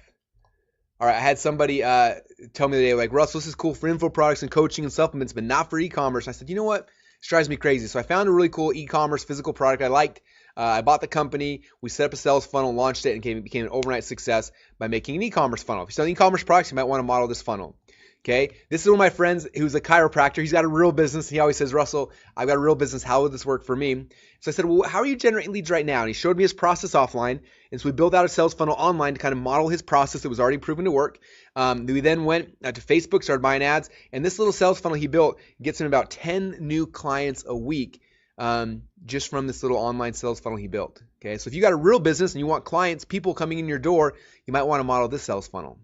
S1: All right. I had somebody tell me the other day, like, Russell, this is cool for info products and coaching and supplements, but not for e-commerce. I said, you know what? This drives me crazy. So I found a really cool e-commerce physical product I liked. I bought the company, we set up a sales funnel, launched it, and it became an overnight success by making an e-commerce funnel. If you're selling e-commerce products, you might want to model this funnel. Okay, this is one of my friends who's a chiropractor. He's got a real business. He always says, Russell, I've got a real business. How would this work for me? So I said, well, how are you generating leads right now? And he showed me his process offline. And so we built out a sales funnel online to kind of model his process that was already proven to work. We then went to Facebook, started buying ads. And this little sales funnel he built gets him about 10 new clients a week. Just from this little online sales funnel he built. Okay, so if you got a real business and you want clients, people coming in your door, you might want to model this sales funnel.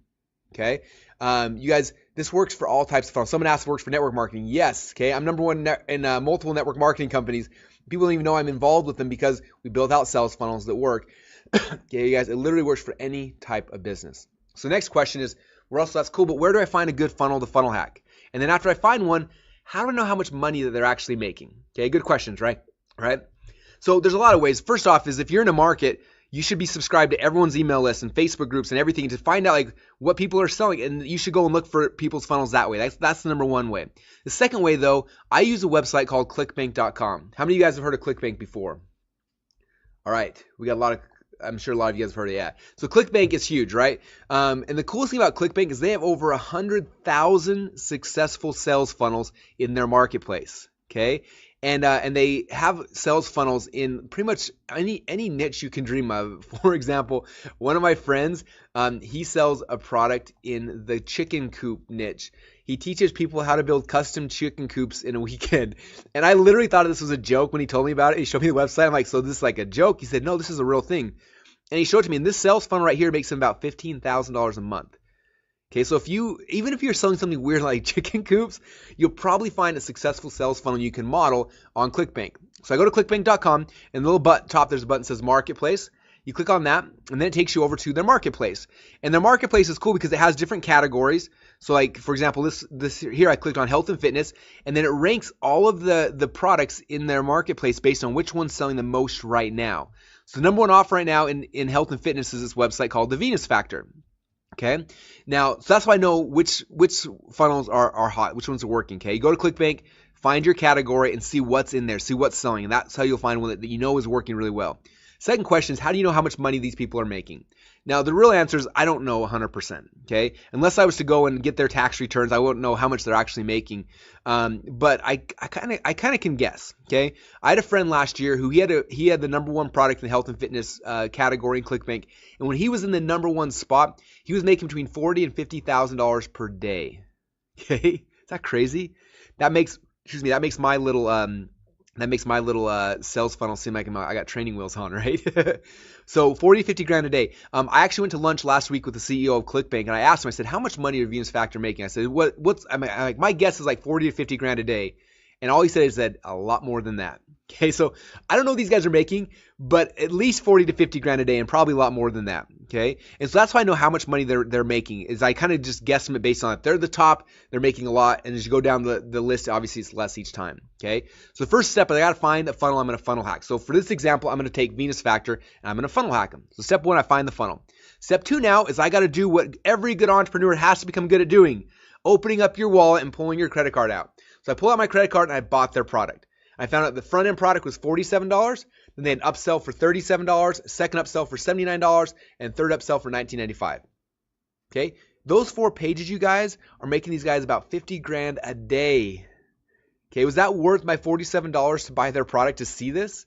S1: Okay, you guys, this works for all types of funnels. Someone asked, works for network marketing. Yes. Okay, I'm number one in multiple network marketing companies. People don't even know I'm involved with them because we built out sales funnels that work. Okay, you guys, it literally works for any type of business. So next question is, Russell, that's cool, but where do I find a good funnel to funnel hack? And then after I find one, how do I know how much money that they're actually making? Okay, good questions, right? Right. So there's a lot of ways. First off is if you're in a market, you should be subscribed to everyone's email list and Facebook groups and everything to find out like what people are selling, and you should go and look for people's funnels that way. That's the number one way. The second way though, I use a website called clickbank.com. How many of you guys have heard of ClickBank before? All right, we got a lot of, I'm sure a lot of you guys have heard of that. So ClickBank is huge, right? And the coolest thing about ClickBank is they have over 100,000 successful sales funnels in their marketplace. Okay, and they have sales funnels in pretty much any niche you can dream of. For example, one of my friends, he sells a product in the chicken coop niche. He teaches people how to build custom chicken coops in a weekend. And I literally thought this was a joke when he told me about it. He showed me the website. I'm like, so this is like a joke? He said, no, this is a real thing. And he showed it to me. And this sales funnel right here makes him about $15,000 a month. Okay, so even if you're selling something weird like chicken coops, you'll probably find a successful sales funnel you can model on ClickBank. So I go to clickbank.com, and the little top, there's a button that says Marketplace. You click on that, and then it takes you over to their marketplace. And their marketplace is cool because it has different categories. So like, for example, this here, I clicked on health and fitness, and then it ranks all of the products in their marketplace based on which one's selling the most right now. So the number one offer right now in health and fitness is this website called the Venus Factor. Okay, now so that's why I know which funnels are hot, which ones are working. Okay, you go to ClickBank, find your category, and see what's in there, see what's selling, and that's how you'll find one that you know is working really well. Second question is, how do you know how much money these people are making? Now, the real answer is I don't know 100%, okay? Unless I was to go and get their tax returns, I wouldn't know how much they're actually making. But I kind of can guess, okay? I had a friend last year who he had the number one product in the health and fitness category in ClickBank, and when he was in the number one spot, he was making between $40,000 and $50,000 per day. Okay, is that crazy? That makes my little sales funnel seem like I got training wheels on, right? So 40 to 50 grand a day. I actually went to lunch last week with the CEO of ClickBank, and I asked him, I said, how much money are Venus Factor making? I said, my guess is like 40 to 50 grand a day. And all he said is that a lot more than that. Okay, so I don't know what these guys are making, but at least 40 to 50 grand a day and probably a lot more than that. Okay, and so that's why I know how much money they're making, is I kind of just guesstimate based on it. They're the top, they're making a lot, and as you go down the list, obviously it's less each time. Okay, so the first step is I got to find the funnel I'm going to funnel hack. So for this example, I'm going to take Venus Factor and I'm going to funnel hack them. So step one, I find the funnel. Step two now is I got to do what every good entrepreneur has to become good at doing: opening up your wallet and pulling your credit card out. So I pull out my credit card and I bought their product. I found out the front end product was $47. Then they had an upsell for $37, second upsell for $79, and third upsell for $19.95. Okay, those 4 pages, you guys, are making these guys about 50 grand a day. Okay, was that worth my $47 to buy their product to see this?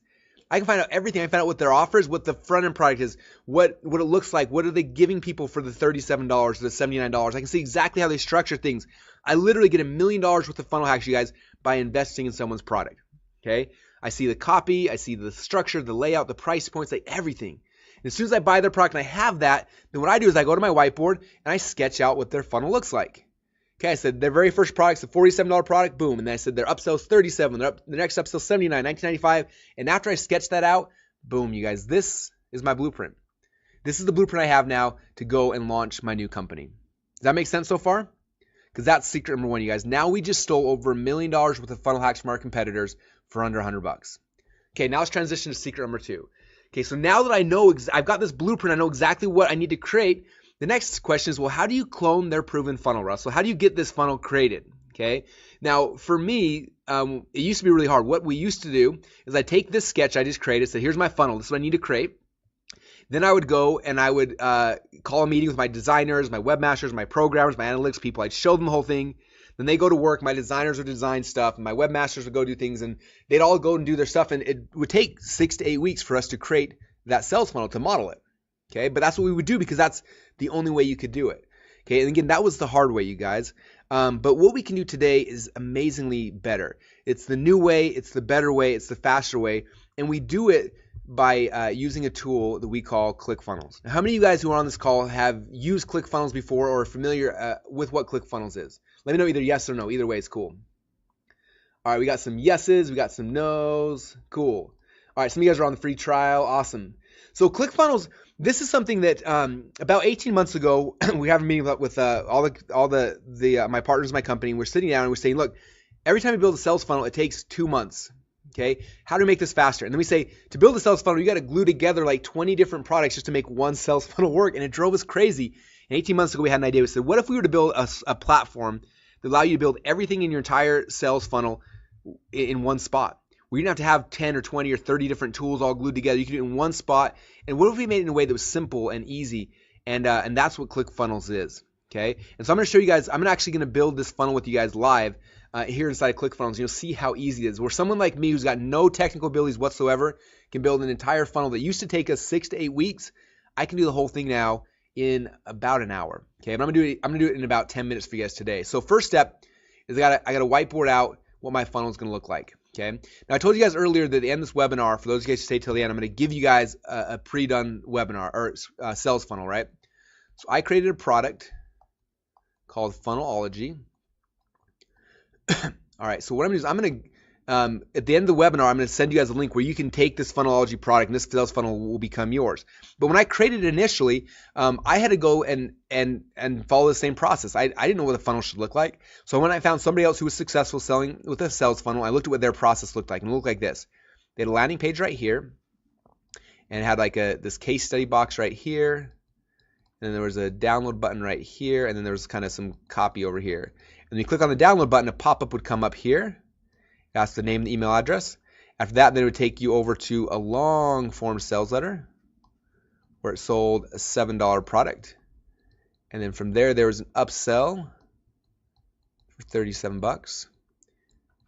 S1: I can find out everything. I can find out what their offers, what the front end product is, what it looks like, what are they giving people for the $37 or the $79. I can see exactly how they structure things. I literally get $1 million worth of funnel hacks, you guys, by investing in someone's product. Okay, I see the copy, I see the structure, the layout, the price points, like everything. And as soon as I buy their product and I have that, then what I do is I go to my whiteboard and I sketch out what their funnel looks like. Okay, I said their very first product's a $47 product, boom. And then I said their upsell's $37, the next upsell's $79, $19.95. And after I sketch that out, boom, you guys, this is my blueprint. This is the blueprint I have now to go and launch my new company. Does that make sense so far? Because that's secret number one, you guys. Now we just stole over $1 million worth of funnel hacks from our competitors for under $100. Okay, now let's transition to secret number two. Okay, so now that I know, I've got this blueprint, I know exactly what I need to create. The next question is, well, how do you clone their proven funnel, Russell? How do you get this funnel created? Okay. Now, for me, it used to be really hard. What we used to do is I take this sketch I just created, say, here's my funnel. This is what I need to create. Then I would go and I would call a meeting with my designers, my webmasters, my programmers, my analytics people. I'd show them the whole thing. Then they go to work. My designers would design stuff, and my webmasters would go do things, and they'd all go and do their stuff. And it would take 6 to 8 weeks for us to create that sales funnel, to model it. Okay, but that's what we would do because that's the only way you could do it. Okay, and again, that was the hard way, you guys. But what we can do today is amazingly better. It's the new way, it's the better way, it's the faster way, and we do it by using a tool that we call ClickFunnels. Now, how many of you guys who are on this call have used ClickFunnels before or are familiar with what ClickFunnels is? Let me know either yes or no. Either way is cool. All right, we got some yeses, we got some nos. Cool. All right, some of you guys are on the free trial. Awesome. So ClickFunnels, this is something that about 18 months ago, we have a meeting with all the my partners in my company. And we're sitting down and we're saying, look, every time you build a sales funnel, it takes 2 months. Okay, how do we make this faster? And then we say, to build a sales funnel, you got to glue together like 20 different products just to make one sales funnel work. And it drove us crazy. And 18 months ago, we had an idea. We said, what if we were to build a platform that allow you to build everything in your entire sales funnel in one spot? We didn't have to have 10 or 20 or 30 different tools all glued together. You could do it in one spot. And what if we made it in a way that was simple and easy? And that's what ClickFunnels is. Okay. And so I'm going to show you guys, I'm actually going to build this funnel with you guys live here inside of ClickFunnels. You'll see how easy it is. Where someone like me who's got no technical abilities whatsoever can build an entire funnel that used to take us 6 to 8 weeks. I can do the whole thing now in about an hour. Okay. But I'm going to do it in about 10 minutes for you guys today. So first step is I got to whiteboard out what my funnel is going to look like. Okay. Now I told you guys earlier that at the end of this webinar, for those of you guys who stay till the end, I'm going to give you guys a pre-done webinar or sales funnel, right? So I created a product called Funnelology. All right. So what I'm going to do is I'm going to, at the end of the webinar, I'm going to send you guys a link where you can take this Funnelology product and this sales funnel will become yours. But when I created it initially, I had to go and follow the same process. I didn't know what the funnel should look like. So when I found somebody else who was successful selling with a sales funnel, I looked at what their process looked like, and it looked like this. They had a landing page right here, and it had like this case study box right here, and then there was a download button right here, and then there was kind of some copy over here. And when you click on the download button, a pop-up would come up here. Ask the name and the email address. After that, then it would take you over to a long form sales letter where it sold a $7 product. And then from there was an upsell for 37 bucks.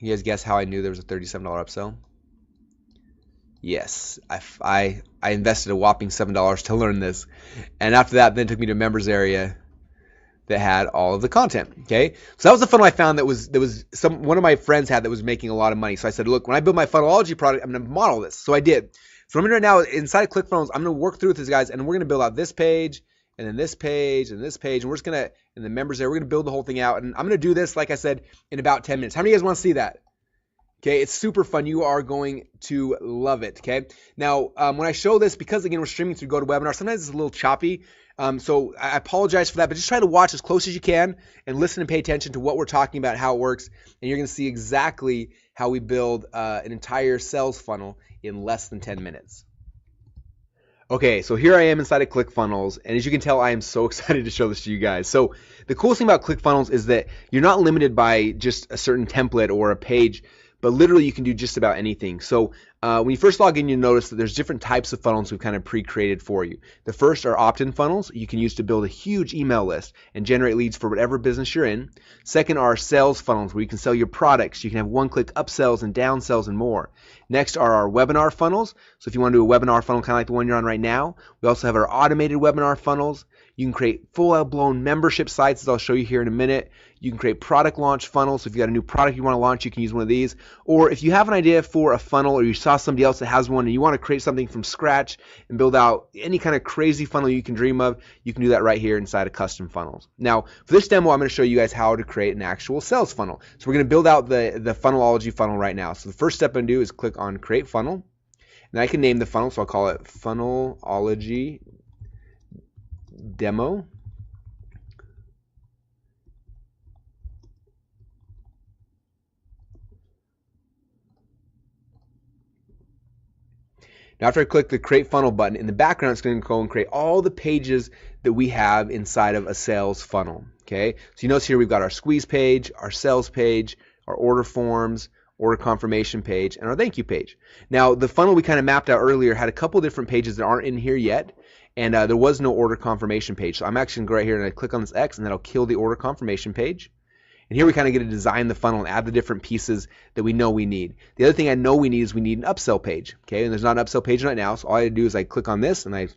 S1: You guys guess how I knew there was a $37 upsell? Yes, I invested a whopping $7 to learn this. And after that, then it took me to a members area that had all of the content. Okay, so that was the funnel I found that was one of my friends had that was making a lot of money. So I said, look, when I build my Funnelology product, I'm going to model this. So I did. So I'm going to right now inside of ClickFunnels, I'm going to work through with these guys, and we're going to build out this page, and then this page, and this page, and we're just going to, in the members there, we're going to build the whole thing out. And I'm going to do this, like I said, in about 10 minutes. How many of you guys want to see that? Okay, it's super fun. You are going to love it. Okay, now when I show this, because again we're streaming through GoToWebinar, sometimes it's a little choppy. So I apologize for that, but just try to watch as close as you can and listen and pay attention to what we're talking about, how it works, and you're going to see exactly how we build an entire sales funnel in less than 10 minutes. Okay, so here I am inside of ClickFunnels, and as you can tell, I am so excited to show this to you guys. So the coolest thing about ClickFunnels is that you're not limited by just a certain template or a page, but literally you can do just about anything. So when you first log in, you'll notice that there's different types of funnels we've kind of pre-created for you. The first are opt-in funnels you can use to build a huge email list and generate leads for whatever business you're in. Second are sales funnels where you can sell your products. You can have one-click upsells and downsells and more. Next are our webinar funnels. So if you want to do a webinar funnel kind of like the one you're on right now, we also have our automated webinar funnels. You can create full-blown membership sites, as I'll show you here in a minute. You can create product launch funnels. So if you've got a new product you want to launch, you can use one of these. Or if you have an idea for a funnel or you saw somebody else that has one and you want to create something from scratch and build out any kind of crazy funnel you can dream of, you can do that right here inside of custom funnels. Now, for this demo, I'm going to show you guys how to create an actual sales funnel. So we're going to build out the funnelology funnel right now. So the first step I'm going to do is click on Create Funnel. And I can name the funnel, so I'll call it Funnelology Demo. Now after I click the Create Funnel button, in the background it's going to go and create all the pages that we have inside of a sales funnel. Okay, so you notice here we've got our squeeze page, our sales page, our order forms, order confirmation page, and our thank you page. Now the funnel we kind of mapped out earlier had a couple different pages that aren't in here yet, and there was no order confirmation page. So I'm actually going to go right here and I click on this X and that'll kill the order confirmation page. And here we kind of get to design the funnel and add the different pieces that we know we need. The other thing I know we need is we need an upsell page. Okay, and there's not an upsell page right now, so all I do is I click on this and I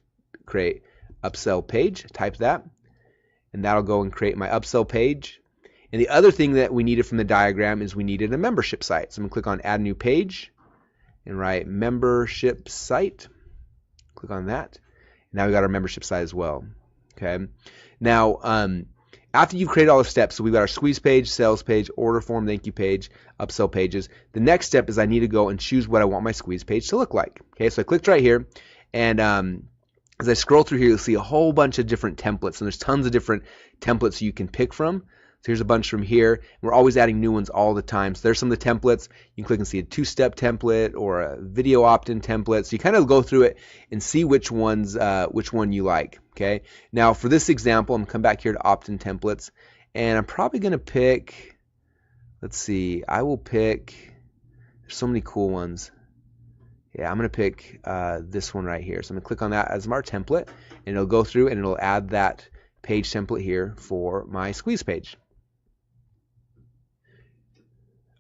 S1: create upsell page, type that, and that'll go and create my upsell page. And the other thing that we needed from the diagram is we needed a membership site. So I'm going to click on Add New Page and write membership site. Click on that. Now we got our membership site as well. Okay. Now, after you've created all the steps, so we've got our squeeze page, sales page, order form, thank you page, upsell pages. The next step is I need to go and choose what I want my squeeze page to look like. Okay, so I clicked right here, and as I scroll through here, you'll see a whole bunch of different templates, and there's tons of different templates you can pick from. So here's a bunch from here. We're always adding new ones all the time. So there's some of the templates. You can click and see a two-step template or a video opt-in template. So you kind of go through it and see which one you like. Okay. Now for this example, I'm gonna come back here to opt-in templates, and I'm probably gonna pick. Let's see. I will pick. There's so many cool ones. Yeah, I'm gonna pick this one right here. So I'm gonna click on that as my template, and it'll go through and it'll add that page template here for my squeeze page.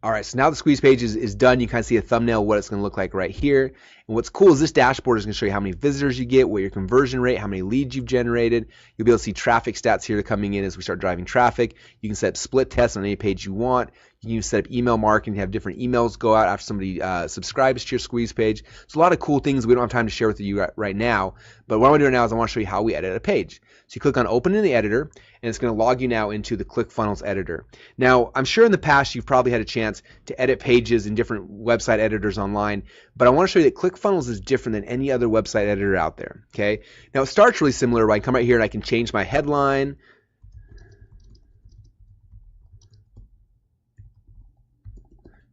S1: All right, so now the squeeze page is done. You kind of see a thumbnail of what it's going to look like right here. And what's cool is this dashboard is going to show you how many visitors you get, what your conversion rate, how many leads you've generated. You'll be able to see traffic stats here coming in as we start driving traffic. You can set up split tests on any page you want. You can set up email marketing, have different emails go out after somebody subscribes to your squeeze page. So a lot of cool things we don't have time to share with you right now. But what I want to do now is I want to show you how we edit a page. So you click on Open in the Editor, and it's going to log you now into the ClickFunnels editor. Now, I'm sure in the past you've probably had a chance to edit pages in different website editors online, but I want to show you that ClickFunnels is different than any other website editor out there. Okay. Now it starts really similar. I come right here and I can change my headline.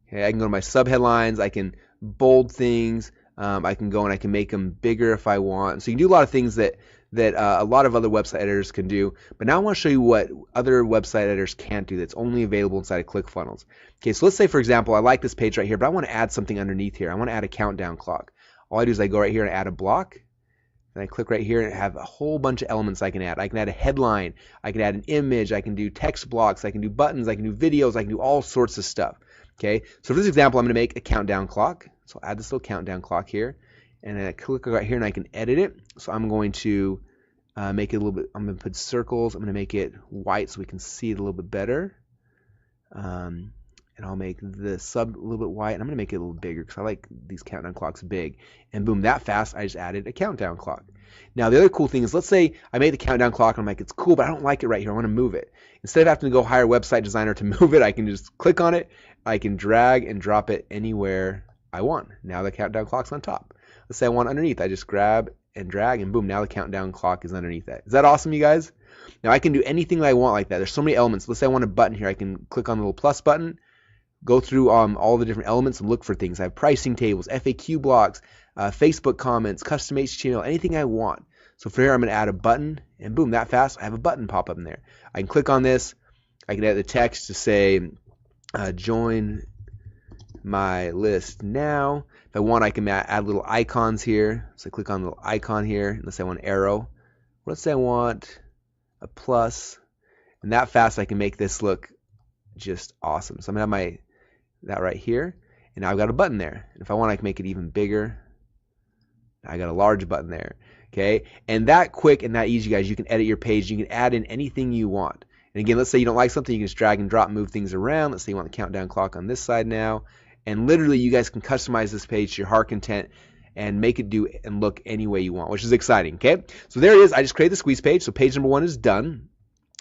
S1: Okay, I can go to my subheadlines. I can bold things. I can go and I can make them bigger if I want. So you can do a lot of things that a lot of other website editors can do. But now I want to show you what other website editors can't do that's only available inside of ClickFunnels. Okay, so let's say, for example, I like this page right here, but I want to add something underneath here. I want to add a countdown clock. All I do is I go right here and add a block. And I click right here and have a whole bunch of elements I can add. I can add a headline. I can add an image. I can do text blocks. I can do buttons. I can do videos. I can do all sorts of stuff. Okay, so for this example, I'm going to make a countdown clock. So I'll add this little countdown clock here. And then I click right here and I can edit it. So I'm going to make it a little bit, I'm going to put circles. I'm going to make it white so we can see it a little bit better. And I'll make the sub a little bit white. And I'm going to make it a little bigger because I like these countdown clocks big. And boom, that fast, I just added a countdown clock. Now, the other cool thing is, let's say I made the countdown clock and I'm like, it's cool, but I don't like it right here. I want to move it. Instead of having to go hire a website designer to move it, I can just click on it. I can drag and drop it anywhere I want. Now the countdown clock's on top. Let's say I want underneath. I just grab and drag, and boom, now the countdown clock is underneath that. Is that awesome, you guys? Now I can do anything that I want like that. There's so many elements. Let's say I want a button here. I can click on the little plus button, go through all the different elements and look for things. I have pricing tables, FAQ blocks, Facebook comments, custom HTML, anything I want. So for here, I'm going to add a button, and boom, that fast, I have a button pop up in there. I can click on this. I can add the text to say, join my list now. If I want, I can add little icons here. So I click on the little icon here. Let's say I want an arrow. Let's say I want a plus. And that fast I can make this look just awesome. So I'm going to have that right here. And now I've got a button there. And if I want, I can make it even bigger. I got a large button there. Okay. And that quick and that easy, guys, you can edit your page. You can add in anything you want. And again, let's say you don't like something, you can just drag and drop, move things around. Let's say you want the countdown clock on this side now. And literally, you guys can customize this page to your heart content and make it do and look any way you want, which is exciting, okay? So there it is. I just created the squeeze page. So page number 1 is done.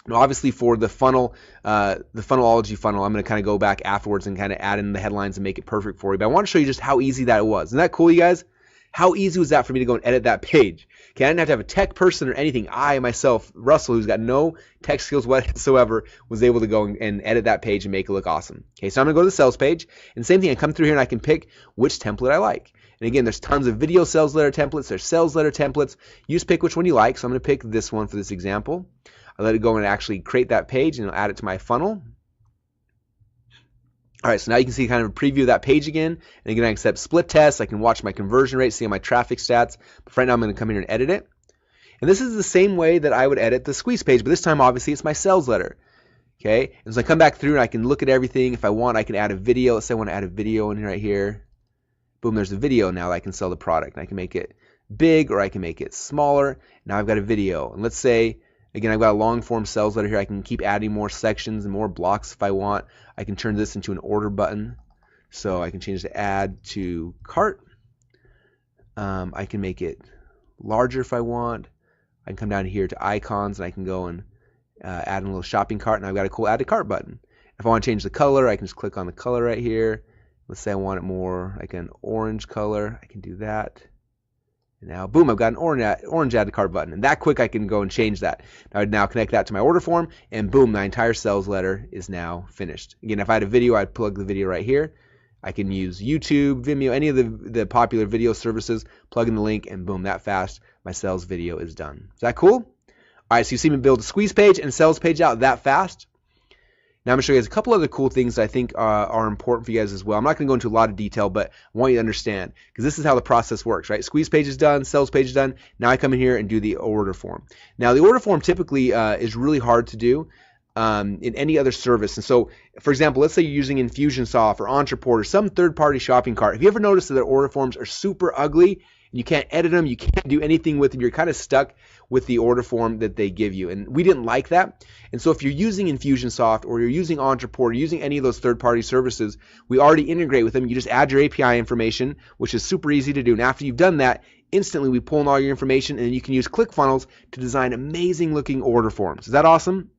S1: Now, obviously, for the funnel, the funnelology funnel, I'm going to kind of go back afterwards and kind of add in the headlines and make it perfect for you. But I want to show you just how easy that was. Isn't that cool, you guys? How easy was that for me to go and edit that page? Okay, I didn't have to have a tech person or anything. I myself, Russell, who's got no tech skills whatsoever, was able to go and edit that page and make it look awesome. Okay, so I'm going to go to the sales page. And same thing, I come through here and I can pick which template I like. And again, there's tons of video sales letter templates. There's sales letter templates. You just pick which one you like. So I'm going to pick this one for this example. I let it go and actually create that page and I'll add it to my funnel. All right, so now you can see kind of a preview of that page again. And again, I can set split tests. I can watch my conversion rate, see my traffic stats. But right now, I'm going to come here and edit it. And this is the same way that I would edit the squeeze page, but this time, obviously, it's my sales letter. Okay, and so I come back through and I can look at everything. If I want, I can add a video. Let's say I want to add a video in right here. Boom, there's a video now that I can sell the product. And I can make it big or I can make it smaller. Now I've got a video. And let's say, again, I've got a long form sales letter here. I can keep adding more sections and more blocks if I want. I can turn this into an order button. So I can change the add to cart. I can make it larger if I want. I can come down here to icons and I can go and add a little shopping cart. And I've got a cool add to cart button. If I want to change the color, I can just click on the color right here. Let's say I want it more like an orange color. I can do that. And now, boom, I've got an orange add to cart button. And that quick, I can go and change that. I would now connect that to my order form, and boom, my entire sales letter is now finished. Again, if I had a video, I'd plug the video right here. I can use YouTube, Vimeo, any of the popular video services, plug in the link, and boom, that fast, my sales video is done. Is that cool? All right, so you see me build a squeeze page and sales page out that fast. Now I'm going to show you guys a couple other cool things that I think are important for you guys as well. I'm not going to go into a lot of detail, but I want you to understand because this is how the process works, right? Squeeze page is done, sales page is done. Now I come in here and do the order form. Now the order form typically is really hard to do in any other service. And so, for example, let's say you're using Infusionsoft or Entreport or some third-party shopping cart. Have you ever noticed that their order forms are super ugly? You can't edit them. You can't do anything with them. You're kind of stuck with the order form that they give you. And we didn't like that. And so if you're using Infusionsoft or you're using Entreport or using any of those third-party services, we already integrate with them. You just add your API information, which is super easy to do. And after you've done that, instantly we pull in all your information and then you can use ClickFunnels to design amazing looking order forms. Is that awesome?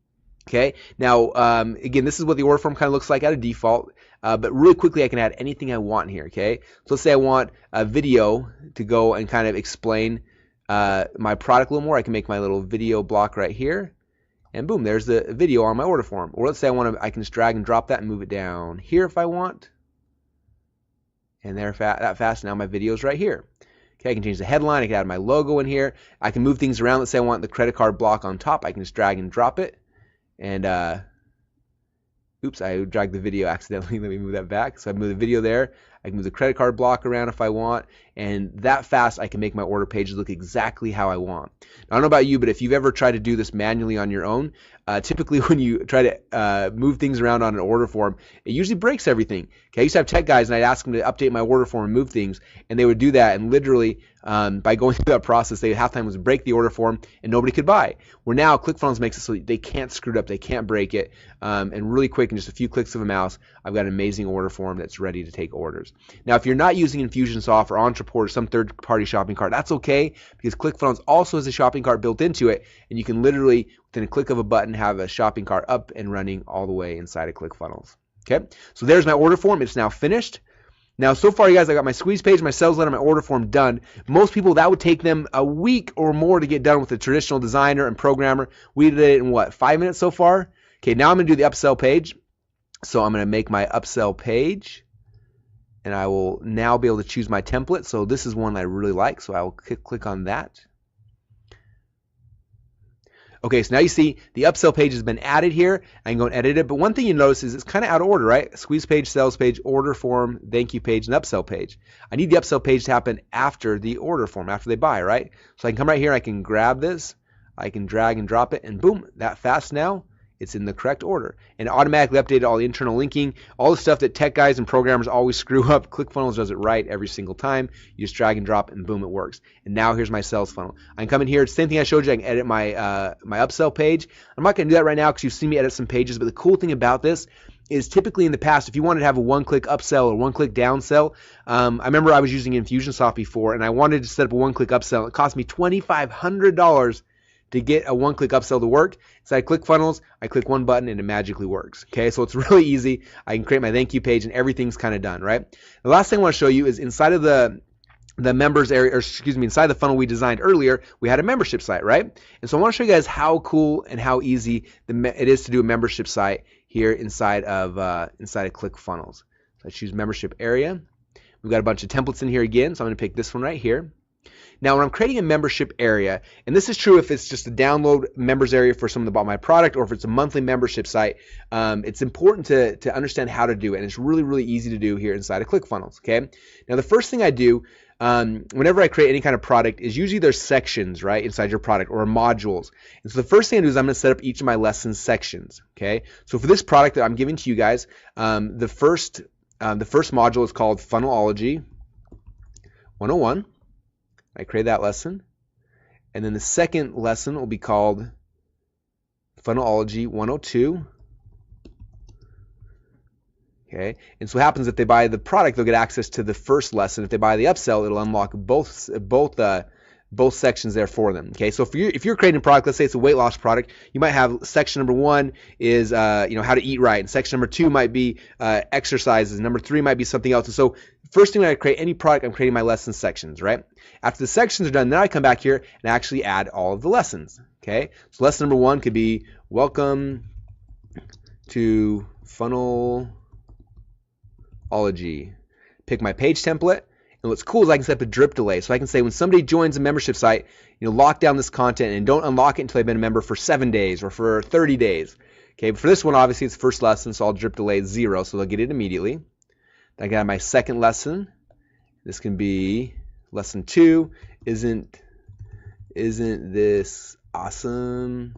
S1: Okay. Now, again, this is what the order form kind of looks like at a default. But really quickly, I can add anything I want here, okay? So let's say I want a video to go and kind of explain my product a little more. I can make my little video block right here. And boom, there's the video on my order form. Or let's say I can just drag and drop that and move it down here if I want. And there, that fast, now my video is right here. Okay, I can change the headline. I can add my logo in here. I can move things around. Let's say I want the credit card block on top. I can just drag and drop it. And oops, I dragged the video accidentally. Let me move that back. So I move the video there. I can move the credit card block around if I want. And that fast, I can make my order pages look exactly how I want. Now, I don't know about you, but if you've ever tried to do this manually on your own, typically when you try to move things around on an order form, it usually breaks everything. Okay, I used to have tech guys, and I'd ask them to update my order form and move things, and they would do that. And literally, by going through that process, they half the time was break the order form, and nobody could buy. Where now ClickFunnels makes it so they can't screw it up, they can't break it, and really quick, in just a few clicks of a mouse, I've got an amazing order form that's ready to take orders. Now, if you're not using Infusionsoft or Entreport or some third-party shopping cart, that's okay, because ClickFunnels also has a shopping cart built into it, and you can literally, within a click of a button, have a shopping cart up and running all the way inside of ClickFunnels. Okay, so there's my order form. It's now finished. Now, so far, you guys, I got my squeeze page, my sales letter, my order form done. Most people, that would take them a week or more to get done with a traditional designer and programmer. We did it in, what, 5 minutes so far? Okay, now I'm going to do the upsell page. So I'm going to make my upsell page, and I will now be able to choose my template. So this is one I really like, so I will click on that. Okay, so now you see the upsell page has been added here. I can go and edit it. But one thing you notice is it's kind of out of order, right? Squeeze page, sales page, order form, thank you page, and upsell page. I need the upsell page to happen after the order form, after they buy, right? So I can come right here, I can grab this, I can drag and drop it, and boom, that fast now, it's in the correct order. And automatically updated all the internal linking, all the stuff that tech guys and programmers always screw up. ClickFunnels does it right every single time. You just drag and drop and boom, it works. And now here's my sales funnel. I can come in here, same thing I showed you, I can edit my my upsell page. I'm not gonna do that right now because you've seen me edit some pages, but the cool thing about this is typically in the past, if you wanted to have a one-click upsell or one-click downsell, I remember I was using Infusionsoft before and I wanted to set up a one-click upsell. It cost me $2,500 to get a one-click upsell to work. So I click ClickFunnels, I click one button, and it magically works. Okay, so it's really easy. I can create my thank you page, and everything's kind of done, right? The last thing I want to show you is inside of the members area, or excuse me, inside the funnel we designed earlier, we had a membership site, right? And so I want to show you guys how cool and how easy it is to do a membership site here inside of ClickFunnels. So I choose membership area. We've got a bunch of templates in here again, so I'm going to pick this one right here. Now, when I'm creating a membership area, and this is true if it's just a download members area for someone that bought my product or if it's a monthly membership site, it's important to understand how to do it. And it's really, really easy to do here inside of ClickFunnels, okay? Now, the first thing I do whenever I create any kind of product is usually there's sections, right, inside your product or modules. And so the first thing I do is I'm going to set up each of my lesson sections, okay? So for this product that I'm giving to you guys, the first module is called Funnelology 101. I create that lesson. And then the second lesson will be called Funnelology 102. Okay, and so what happens if they buy the product, they'll get access to the first lesson. If they buy the upsell, it'll unlock both sections there for them. Okay, so if you're creating a product, let's say it's a weight loss product, you might have section number 1 is how to eat right, and section number 2 might be exercises, number 3 might be something else. And so first thing when I create any product, I'm creating my lesson sections, right? After the sections are done, then I come back here and actually add all of the lessons. Okay, so lesson number 1 could be welcome to Funnelology. Pick my page template. And what's cool is I can set up a drip delay. So I can say when somebody joins a membership site, lock down this content and don't unlock it until they've been a member for 7 days or for 30 days. Okay, but for this one, obviously it's first lesson, so I'll drip delay 0, so they'll get it immediately. Then I can have my second lesson. This can be lesson 2. Isn't this awesome?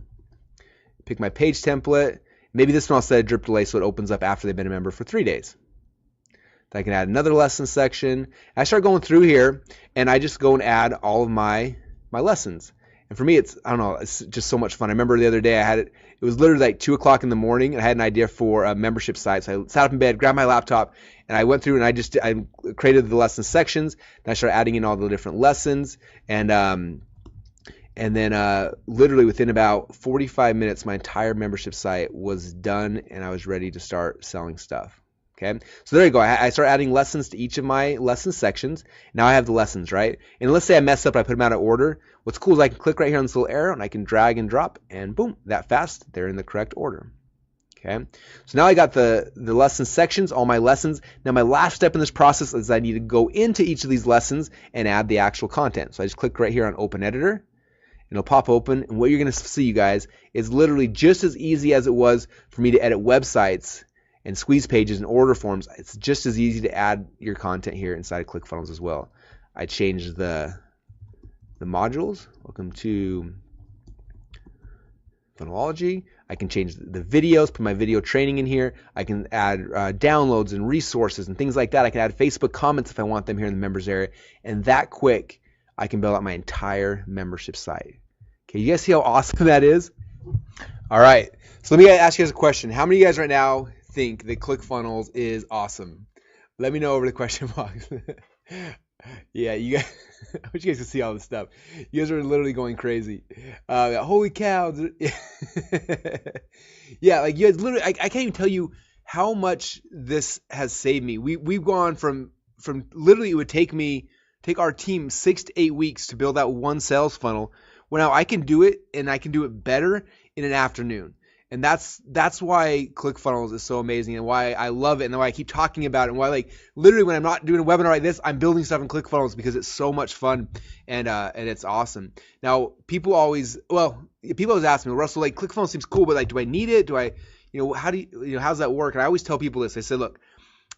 S1: Pick my page template. Maybe this one I'll set a drip delay so it opens up after they've been a member for 3 days. I can add another lesson section. I start going through here and I just go and add all of my lessons. And for me, it's just so much fun. I remember the other day it was literally like 2 o'clock in the morning and I had an idea for a membership site. So I sat up in bed, grabbed my laptop, and I went through and I created the lesson sections. And I started adding in all the different lessons. And then literally within about 45 minutes, my entire membership site was done and I was ready to start selling stuff. Okay, so there you go. I start adding lessons to each of my lesson sections. Now I have the lessons, right? And let's say I mess up, I put them out of order. What's cool is I can click right here on this little arrow and I can drag and drop and boom, that fast, they're in the correct order. Okay, so now I got the lesson sections, all my lessons. Now my last step in this process is I need to go into each of these lessons and add the actual content. So I just click right here on Open Editor and it'll pop open. And what you're going to see, you guys, is literally just as easy as it was for me to edit websites and squeeze pages and order forms. It's just as easy to add your content here inside of ClickFunnels as well. I changed the modules. Welcome to Funnelology. I can change the videos, put my video training in here. I can add downloads and resources and things like that. I can add Facebook comments if I want them here in the members area. And that quick, I can build out my entire membership site. Okay, you guys see how awesome that is? All right, so let me ask you guys a question. How many of you guys right now think that ClickFunnels is awesome? Let me know over the question box. Yeah, you guys, I wish you guys could see all this stuff. You guys are literally going crazy. Holy cow. Yeah, like you guys literally, I can't even tell you how much this has saved me. We've gone from literally it would take our team 6 to 8 weeks to build out one sales funnel. Well, now I can do it and I can do it better in an afternoon. And that's why ClickFunnels is so amazing and why I love it and why I keep talking about it and why, like, literally when I'm not doing a webinar like this, I'm building stuff in ClickFunnels because it's so much fun and it's awesome. Now, people always ask me, well, Russell, like, ClickFunnels seems cool, but like, do I need it? Do I, how's that work? And I always tell people this. I say, look,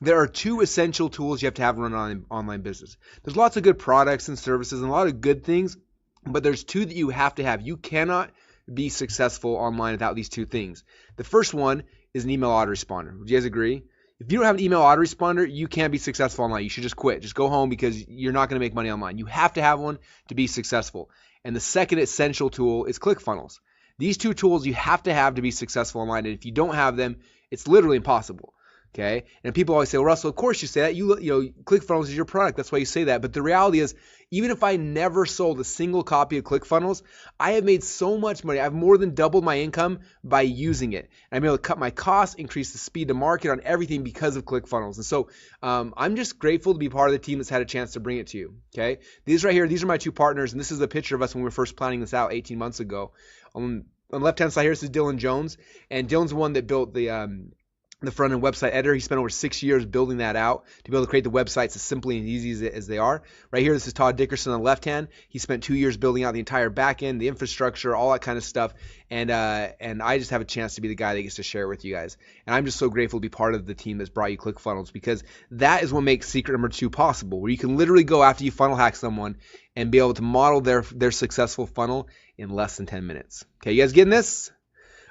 S1: there are two essential tools you have to have to run an online business. There's lots of good products and services and a lot of good things, but there's two that you have to have. You cannot be successful online without these two things. The first one is an email autoresponder. Would you guys agree? If you don't have an email autoresponder, you can't be successful online. You should just quit. Just go home because you're not going to make money online. You have to have one to be successful. And the second essential tool is ClickFunnels. These two tools you have to be successful online. And if you don't have them, it's literally impossible. Okay. And people always say, well, Russell, of course you say that. You know, ClickFunnels is your product. That's why you say that. But the reality is, even if I never sold a single copy of ClickFunnels, I have made so much money. I've more than doubled my income by using it. And I'm able to cut my costs, increase the speed to market on everything because of ClickFunnels. And so I'm just grateful to be part of the team that's had a chance to bring it to you. Okay. These right here, these are my two partners. And this is a picture of us when we were first planning this out 18 months ago. On the left-hand side here, this is Dylan Jones. And Dylan's the one that built the front-end website editor. He spent over 6 years building that out to be able to create the websites as simply and easy as they are. Right here, this is Todd Dickerson on the left hand. He spent 2 years building out the entire back end, the infrastructure, all that kind of stuff. And I just have a chance to be the guy that gets to share it with you guys. And I'm just so grateful to be part of the team that's brought you ClickFunnels, because that is what makes secret number 2 possible, where you can literally go after you funnel hack someone and be able to model their successful funnel in less than 10 minutes. Okay, you guys getting this?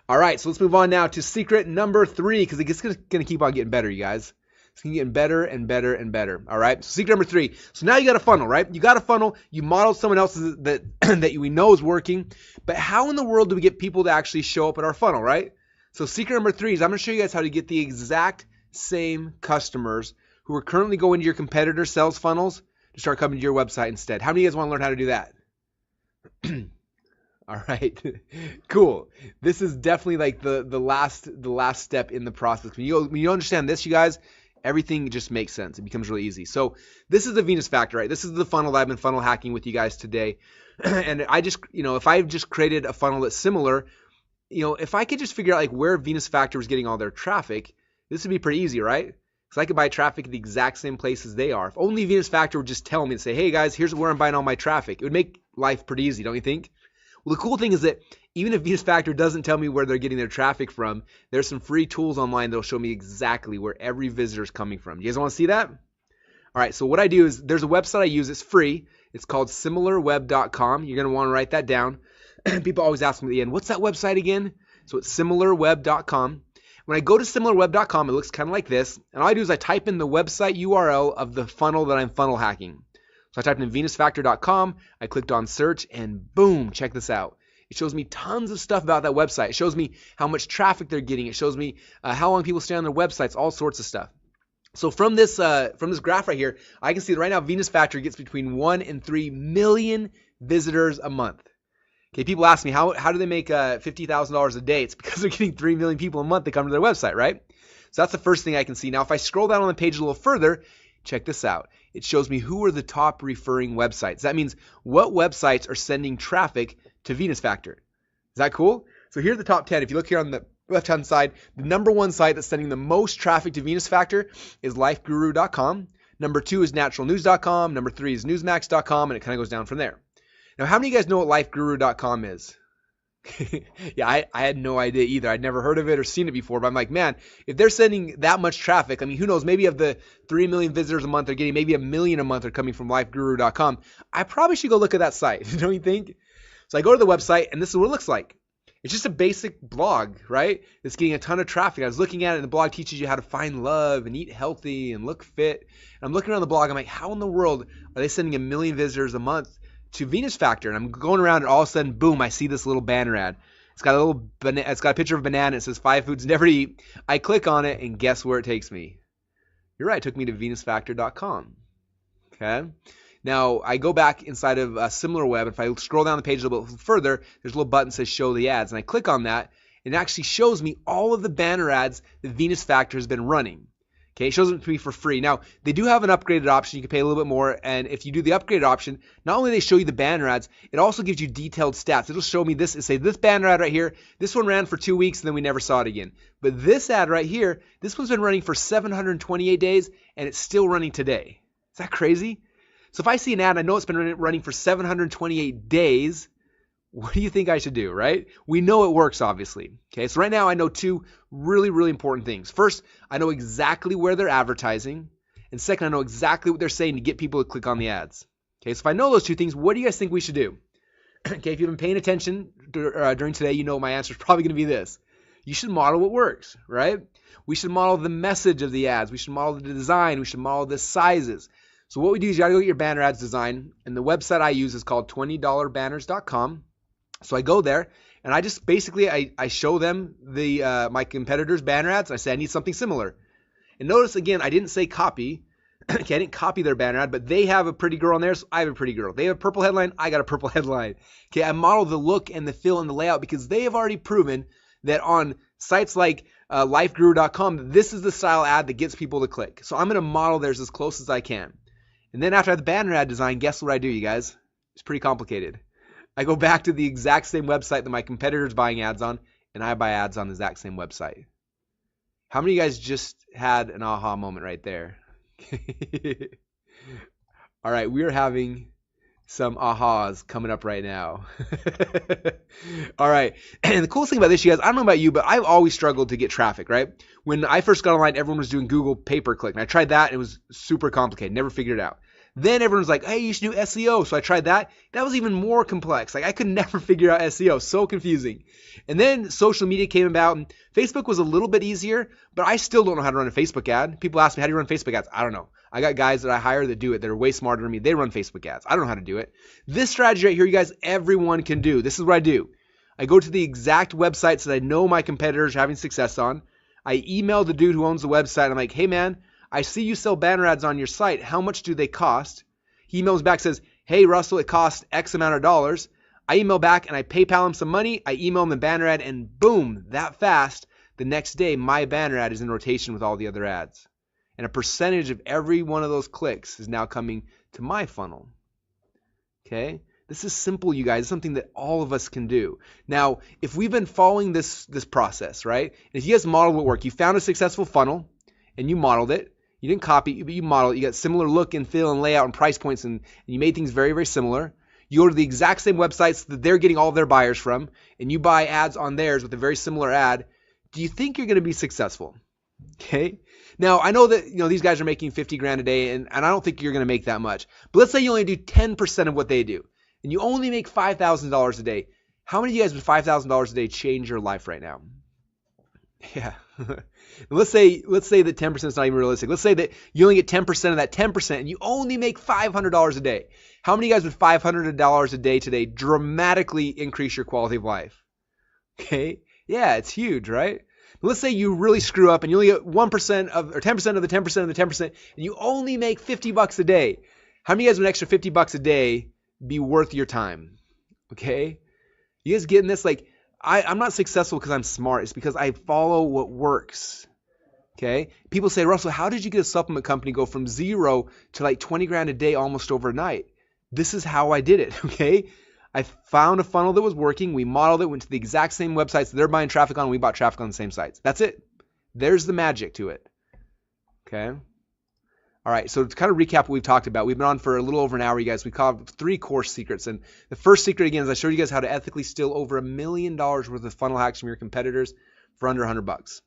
S1: All right, so let's move on now to secret number 3, because it's going to keep on getting better, you guys. It's going to get better and better and better. All right, so secret number 3. So now you got a funnel, right? You got a funnel. You modeled someone else's that we know is working. But how in the world do we get people to actually show up at our funnel, right? So secret number 3 is I'm going to show you guys how to get the exact same customers who are currently going to your competitor sales funnels to start coming to your website instead. How many of you guys want to learn how to do that? All right, cool. This is definitely like the last step in the process. When you understand this, you guys, everything just makes sense. It becomes really easy. So this is the Venus Factor, right? This is the funnel that I've been funnel hacking with you guys today. And I just, if I've just created a funnel that's similar, if I could just figure out like where Venus Factor was getting all their traffic, this would be pretty easy, right? Because I could buy traffic at the exact same places they are. If only Venus Factor would just tell me and say, hey guys, here's where I'm buying all my traffic. It would make life pretty easy, don't you think? Well, the cool thing is that even if Venus Factor doesn't tell me where they're getting their traffic from, there's some free tools online that'll show me exactly where every visitor is coming from. You guys want to see that? All right, so what I do is there's a website I use. It's free. It's called similarweb.com. You're going to want to write that down. People always ask me at the end, what's that website again? So it's similarweb.com. When I go to similarweb.com, it looks kind of like this. And all I do is I type in the website URL of the funnel that I'm funnel hacking. So I typed in venusfactor.com, I clicked on search, and boom, check this out. It shows me tons of stuff about that website. It shows me how much traffic they're getting. It shows me how long people stay on their websites, all sorts of stuff. So from this graph right here, I can see that right now Venus Factor gets between 1 and 3 million visitors a month. Okay, people ask me, how do they make $50,000 a day? It's because they're getting 3 million people a month that come to their website, right? So that's the first thing I can see. Now, if I scroll down on the page a little further, check this out. It shows me who are the top referring websites. That means what websites are sending traffic to Venus Factor. Is that cool? So here are the top 10. If you look here on the left-hand side, the number 1 site that's sending the most traffic to Venus Factor is lifeguru.com. Number 2 is naturalnews.com. Number 3 is newsmax.com, and it kind of goes down from there. Now, how many of you guys know what lifeguru.com is? Yeah, I had no idea either. I'd never heard of it or seen it before, but I'm like, man, if they're sending that much traffic, I mean, who knows, maybe of the 3 million visitors a month they're getting, maybe 1 million a month are coming from lifeguru.com. I probably should go look at that site, don't you think? So I go to the website, and this is what it looks like. It's just a basic blog, right? It's getting a ton of traffic. I was looking at it, and the blog teaches you how to find love and eat healthy and look fit. And I'm looking around the blog, I'm like, how in the world are they sending 1 million visitors a month to Venus Factor? And I'm going around, and all of a sudden, boom, I see this little banner ad. It's got a picture of a banana. It says 5 foods never to eat. I click on it, and guess where it takes me? You're right, it took me to venusfactor.com. Okay. Now I go back inside of SimilarWeb. If I scroll down the page a little bit further, there's a little button that says Show the Ads, and I click on that. And it actually shows me all of the banner ads that Venus Factor has been running. Okay, it shows them to me for free. Now, they do have an upgraded option. You can pay a little bit more. And if you do the upgraded option, not only do they show you the banner ads, it also gives you detailed stats. It'll show me this, say this banner ad right here, this one ran for 2 weeks and then we never saw it again. But this ad right here, this one's been running for 728 days and it's still running today. Is that crazy? So if I see an ad, I know it's been running for 728 days. What do you think I should do, right? We know it works, obviously. Okay, so right now I know two really, really important things. First, I know exactly where they're advertising. And second, I know exactly what they're saying to get people to click on the ads. Okay, so if I know those two things, what do you guys think we should do? Okay, if you've been paying attention during today, you know my answer is probably going to be this. You should model what works, right? We should model the message of the ads. We should model the design. We should model the sizes. So what we do is you got to go get your banner ads design. And the website I use is called $20banners.com. So I go there and I just basically I show them the my competitors' banner ads. I say I need something similar. And notice again, I didn't say copy. Okay, I didn't copy their banner ad, but they have a pretty girl on there, so I have a pretty girl. They have a purple headline, I got a purple headline. Okay, I model the look and the feel and the layout because they have already proven that on sites like lifeguru.com, this is the style ad that gets people to click. So I'm going to model theirs as close as I can. And then after I have the banner ad design, guess what I do, you guys? It's pretty complicated. I go back to the exact same website that my competitor's buying ads on, and I buy ads on the exact same website. How many of you guys just had an aha moment right there? All right, we are having some ahas coming up right now. All right, and the coolest thing about this, you guys, I don't know about you, but I've always struggled to get traffic, right? When I first got online, everyone was doing Google pay-per-click, and I tried that, and it was super complicated. Never figured it out. Then everyone's like, hey, you should do SEO. So I tried that. That was even more complex. Like I could never figure out SEO. So confusing. And then social media came about and Facebook was a little bit easier, but I still don't know how to run a Facebook ad. People ask me, how do you run Facebook ads? I don't know. I got guys that I hire that do it. They're way smarter than me. They run Facebook ads. I don't know how to do it. This strategy right here, you guys, everyone can do. This is what I do. I go to the exact websites that I know my competitors are having success on. I email the dude who owns the website. I'm like, hey man, I see you sell banner ads on your site. How much do they cost? He emails back, says, hey, Russell, it costs X amount of dollars. I email back and I PayPal him some money. I email him the banner ad and boom, that fast, the next day, my banner ad is in rotation with all the other ads. And a percentage of every one of those clicks is now coming to my funnel. Okay? This is simple, you guys. It's something that all of us can do. Now, if we've been following this process, right? If you guys model what work, you found a successful funnel and you modeled it. You didn't copy, but you modeled it. You got similar look and feel and layout and price points, and you made things very, very similar. You go to the exact same websites that they're getting all of their buyers from, and you buy ads on theirs with a very similar ad. Do you think you're going to be successful? Okay. Now, I know that these guys are making 50 grand a day, and I don't think you're going to make that much. But let's say you only do 10% of what they do, and you only make $5,000 a day. How many of you guys with $5,000 a day change your life right now? Yeah. let's say that 10% is not even realistic. Let's say that you only get 10% of that 10% and you only make $500 a day. How many of you guys with $500 a day today dramatically increase your quality of life? Okay. Yeah, it's huge, right? Let's say you really screw up and you only get 1% of, or 10% of the 10% of the 10%, and you only make $50 a day. How many of you guys with an extra $50 a day be worth your time? Okay. You guys getting this? Like, I'm not successful because I'm smart. It's because I follow what works. Okay. People say, Russell, how did you get a supplement company go from 0 to like 20 grand a day almost overnight? This is how I did it. Okay. I found a funnel that was working. We modeled it, went to the exact same websites that they're buying traffic on. And we bought traffic on the same sites. That's it. There's the magic to it. Okay. All right, so to kind of recap what we've talked about, we've been on for a little over an hour, you guys. We covered 3 core secrets. And the first secret, again, is I showed you guys how to ethically steal over $1 million worth of funnel hacks from your competitors for under $100.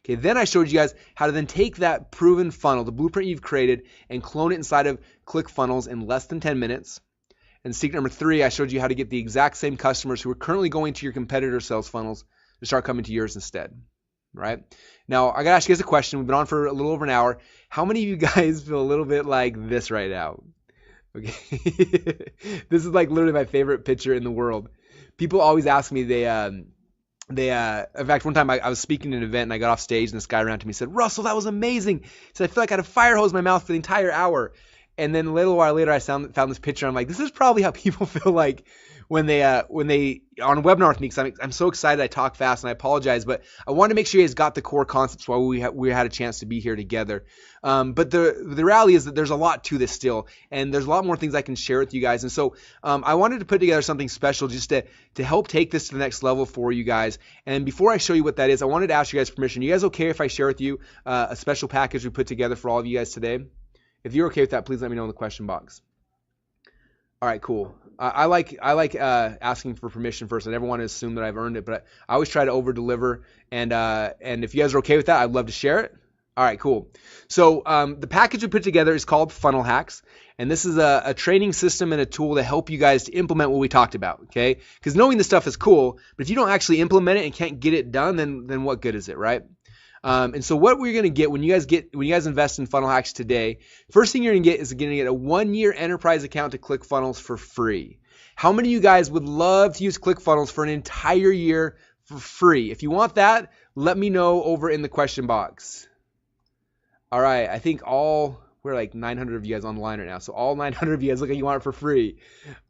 S1: Okay, then I showed you guys how to then take that proven funnel, the blueprint you've created, and clone it inside of ClickFunnels in less than 10 minutes. And secret number 3, I showed you how to get the exact same customers who are currently going to your competitor sales funnels to start coming to yours instead. Right? Now, I got to ask you guys a question. We've been on for a little over an hour. How many of you guys feel a little bit like this right now? Okay. This is like literally my favorite picture in the world. People always ask me, in fact, one time I was speaking at an event and I got off stage and this guy ran to me and said, Russell, that was amazing. He said, I feel like I had a fire hose in my mouth for the entire hour. And then a little while later, I found this picture. I'm like, this is probably how people feel like when they on webinar with me, because I'm so excited. I talk fast and I apologize, but I wanted to make sure you guys got the core concepts while we had a chance to be here together. But the reality is that there's a lot to this still, and there's a lot more things I can share with you guys. And so I wanted to put together something special just to help take this to the next level for you guys. And before I show you what that is, I wanted to ask you guys permission. You guys okay if I share with you a special package we put together for all of you guys today? If you're okay with that, please let me know in the question box. All right, cool. I like asking for permission first. I never want to assume that I've earned it, but I always try to over deliver. And if you guys are okay with that, I'd love to share it. All right, cool. So the package we put together is called Funnel Hacks, and this is a training system and a tool to help you guys to implement what we talked about. Okay? Because knowing this stuff is cool, but if you don't actually implement it and can't get it done, then what good is it, right? And so what we're going to get when you guys invest in Funnel Hacks today, first thing you're going to get is a 1-year enterprise account to ClickFunnels for free. How many of you guys would love to use ClickFunnels for an entire year for free? If you want that, let me know over in the question box. All right, I think we're like 900 of you guys online right now. So all 900 of you guys look like you want it for free.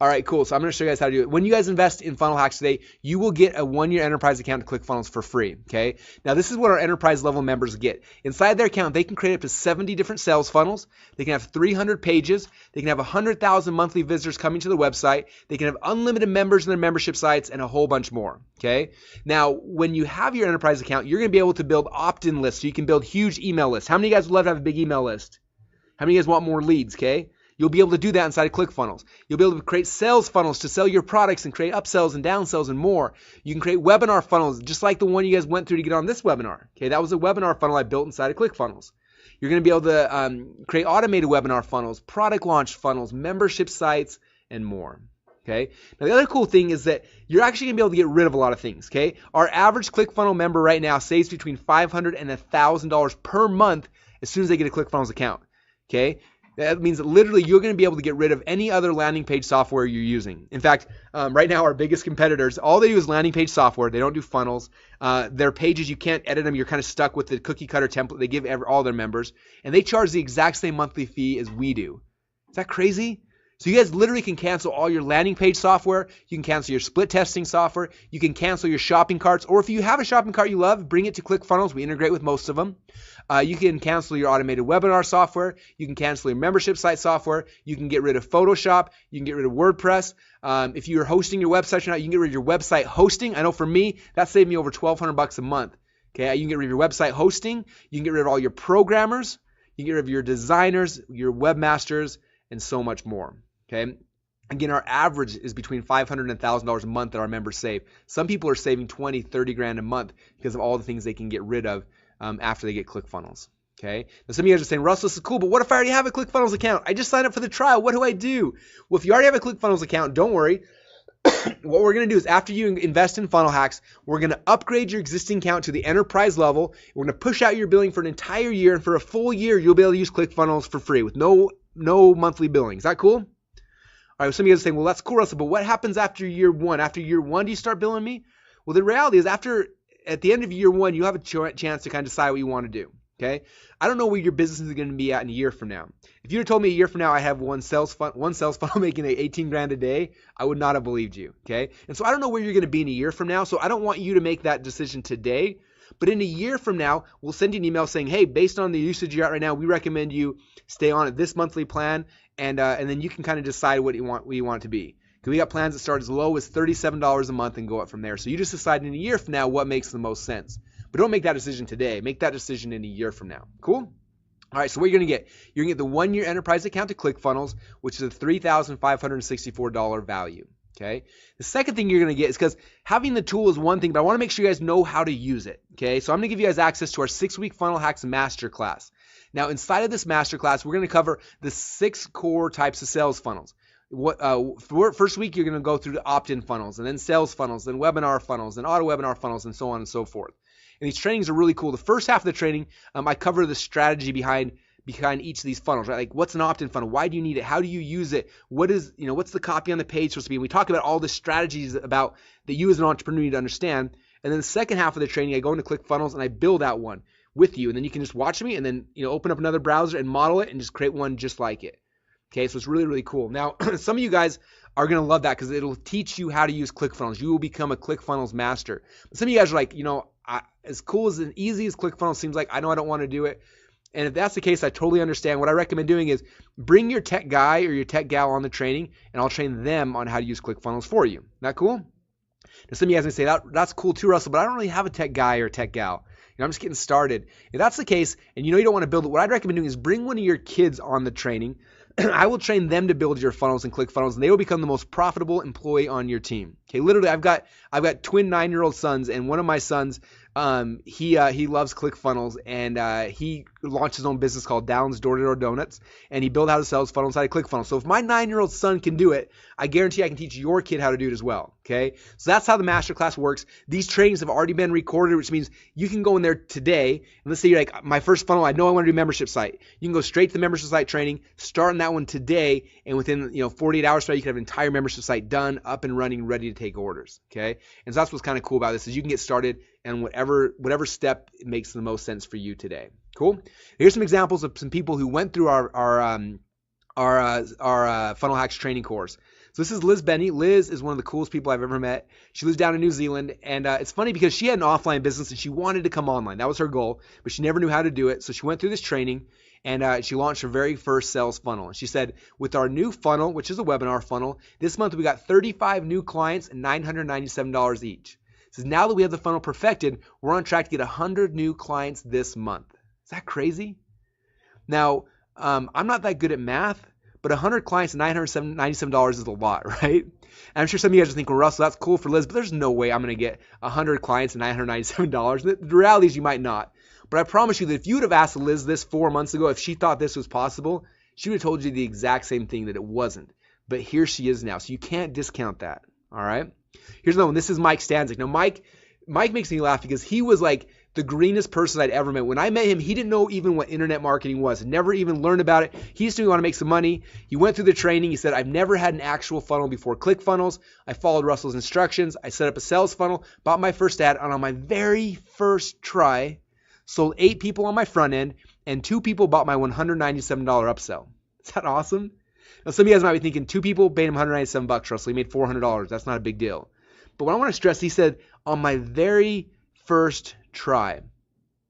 S1: All right, cool. So I'm going to show you guys how to do it. When you guys invest in Funnel Hacks today, you will get a 1-year enterprise account to ClickFunnels for free. Okay. Now this is what our enterprise level members get. Inside their account, they can create up to 70 different sales funnels. They can have 300 pages. They can have 100,000 monthly visitors coming to the website. They can have unlimited members in their membership sites and a whole bunch more. Okay. Now, when you have your enterprise account, you're going to be able to build opt-in lists. So you can build huge email lists. How many of you guys would love to have a big email list? How many of you guys want more leads, okay? You'll be able to do that inside of ClickFunnels. You'll be able to create sales funnels to sell your products and create upsells and downsells and more. You can create webinar funnels just like the one you guys went through to get on this webinar. Okay, that was a webinar funnel I built inside of ClickFunnels. You're going to be able to create automated webinar funnels, product launch funnels, membership sites, and more. Okay. Now the other cool thing is that you're actually going to be able to get rid of a lot of things. Okay. Our average ClickFunnels member right now saves between $500 and $1,000 per month as soon as they get a ClickFunnels account. Okay, that means that literally you're going to be able to get rid of any other landing page software you're using. In fact, right now our biggest competitors, all they do is landing page software. They don't do funnels. Their pages, you can't edit them. You're kind of stuck with the cookie cutter template they give all their members. And they charge the exact same monthly fee as we do. Is that crazy? So you guys literally can cancel all your landing page software. You can cancel your split testing software. You can cancel your shopping carts. Or if you have a shopping cart you love, bring it to ClickFunnels. We integrate with most of them. You can cancel your automated webinar software. You can cancel your membership site software. You can get rid of Photoshop. You can get rid of WordPress. If you're hosting your website or not, you can get rid of your website hosting. I know for me, that saved me over $1,200 a month. Okay, you can get rid of your website hosting. You can get rid of all your programmers. You can get rid of your designers, your webmasters, and so much more. Okay. Again, our average is between $500 and $1,000 a month that our members save. Some people are saving 20, 30 grand a month because of all the things they can get rid of after they get ClickFunnels. Okay. Now some of you guys are saying, Russell, this is cool, but what if I already have a ClickFunnels account? I just signed up for the trial. What do I do? Well, if you already have a ClickFunnels account, don't worry. What we're going to do is after you invest in Funnel Hacks, we're going to upgrade your existing account to the enterprise level. We're going to push out your billing for an entire year, and for a full year, you'll be able to use ClickFunnels for free with no monthly billing. Is that cool? All right, some of you guys are saying, well, that's cool, Russell, but what happens after year one? After year one, do you start billing me? Well, the reality is at the end of year one, you have a chance to kind of decide what you want to do, okay? I don't know where your business is going to be at in a year from now. If you had told me a year from now I have one sales funnel making 18 grand a day, I would not have believed you, okay? And so I don't know where you're going to be in a year from now, so I don't want you to make that decision today. But in a year from now, we'll send you an email saying, hey, based on the usage you're at right now, we recommend you stay on at this monthly plan, and then you can kind of decide what you want it to be. Because we got plans that start as low as $37 a month and go up from there. So you just decide in a year from now what makes the most sense. But don't make that decision today. Make that decision in a year from now. Cool? All right, so what you're going to get? You're going to get the 1-year enterprise account to ClickFunnels, which is a $3,564 value. Okay. The second thing you're going to get is because having the tool is one thing, but I want to make sure you guys know how to use it. Okay. So I'm going to give you guys access to our 6-week Funnel Hacks Masterclass. Now, inside of this masterclass, we're going to cover the 6 core types of sales funnels. First week, you're going to go through the opt-in funnels, and then sales funnels, then webinar funnels, then auto webinar funnels, and so on and so forth. And these trainings are really cool. The first half of the training, I cover the strategy behind each of these funnels, right? Like, what's an opt-in funnel? Why do you need it? How do you use it? What's the copy on the page supposed to be? And we talk about all the strategies that you as an entrepreneur need to understand. And then the second half of the training, I go into ClickFunnels and I build out one with you. And then you can just watch me and then, open up another browser and model it and just create one just like it. Okay, so it's really, really cool. Now, some of you guys are going to love that because it'll teach you how to use ClickFunnels. You will become a ClickFunnels master. But some of you guys are like, as cool as and easy as ClickFunnels seems like, I know I don't want to do it. And if that's the case, I totally understand. What I recommend doing is bring your tech guy or your tech gal on the training, and I'll train them on how to use ClickFunnels for you. Isn't that cool? Now, some of you guys may say, that's cool too, Russell, but I don't really have a tech guy or a tech gal. I'm just getting started. If that's the case, and you don't want to build it, what I'd recommend doing is bring one of your kids on the training. I will train them to build your funnels and ClickFunnels, and they will become the most profitable employee on your team. Okay, literally, I've got twin 9-year-old sons, and one of my sons, he loves ClickFunnels, and he launched his own business called Down's Door-to-Door Donuts, and he built how to sell his funnels inside of ClickFunnels. So if my 9-year-old son can do it, I guarantee I can teach your kid how to do it as well. Okay, so that's how the masterclass works. These trainings have already been recorded, which means you can go in there today, and let's say you're like, my first funnel, I know I want to do membership site. You can go straight to the membership site training, start on that one today, and within 48 hours, you can have an entire membership site done, up and running, ready to take orders. Okay, and so that's what's kind of cool about this is you can get started and whatever step makes the most sense for you today. Cool. Here's some examples of some people who went through our Funnel Hacks training course. So this is Liz Benny. Liz is one of the coolest people I've ever met. She lives down in New Zealand, and it's funny because she had an offline business and she wanted to come online. That was her goal, but she never knew how to do it. So she went through this training, and she launched her very first sales funnel. And she said, with our new funnel, which is a webinar funnel, this month we got 35 new clients and $997 each. So now that we have the funnel perfected, we're on track to get 100 new clients this month. Is that crazy? Now, I'm not that good at math, but 100 clients and $997 is a lot, right? And I'm sure some of you guys are thinking, well, Russell, that's cool for Liz, but there's no way I'm going to get 100 clients and $997. The reality is you might not. But I promise you that if you would have asked Liz this 4 months ago, if she thought this was possible, she would have told you the exact same thing, that it wasn't. But here she is now, so you can't discount that, all right? Here's another one. This is Mike Stanzik. Now, Mike makes me laugh because he was like the greenest person I'd ever met. When I met him, he didn't know even what internet marketing was, never even learned about it. He used to want to make some money. He went through the training. He said, I've never had an actual funnel before ClickFunnels. I followed Russell's instructions. I set up a sales funnel, bought my first ad, and on my very first try, sold 8 people on my front end, and 2 people bought my $197 upsell. Is that awesome? Now, some of you guys might be thinking, 2 people paid him $197, Russell. He made $400. That's not a big deal. But what I want to stress, he said, on my very first try.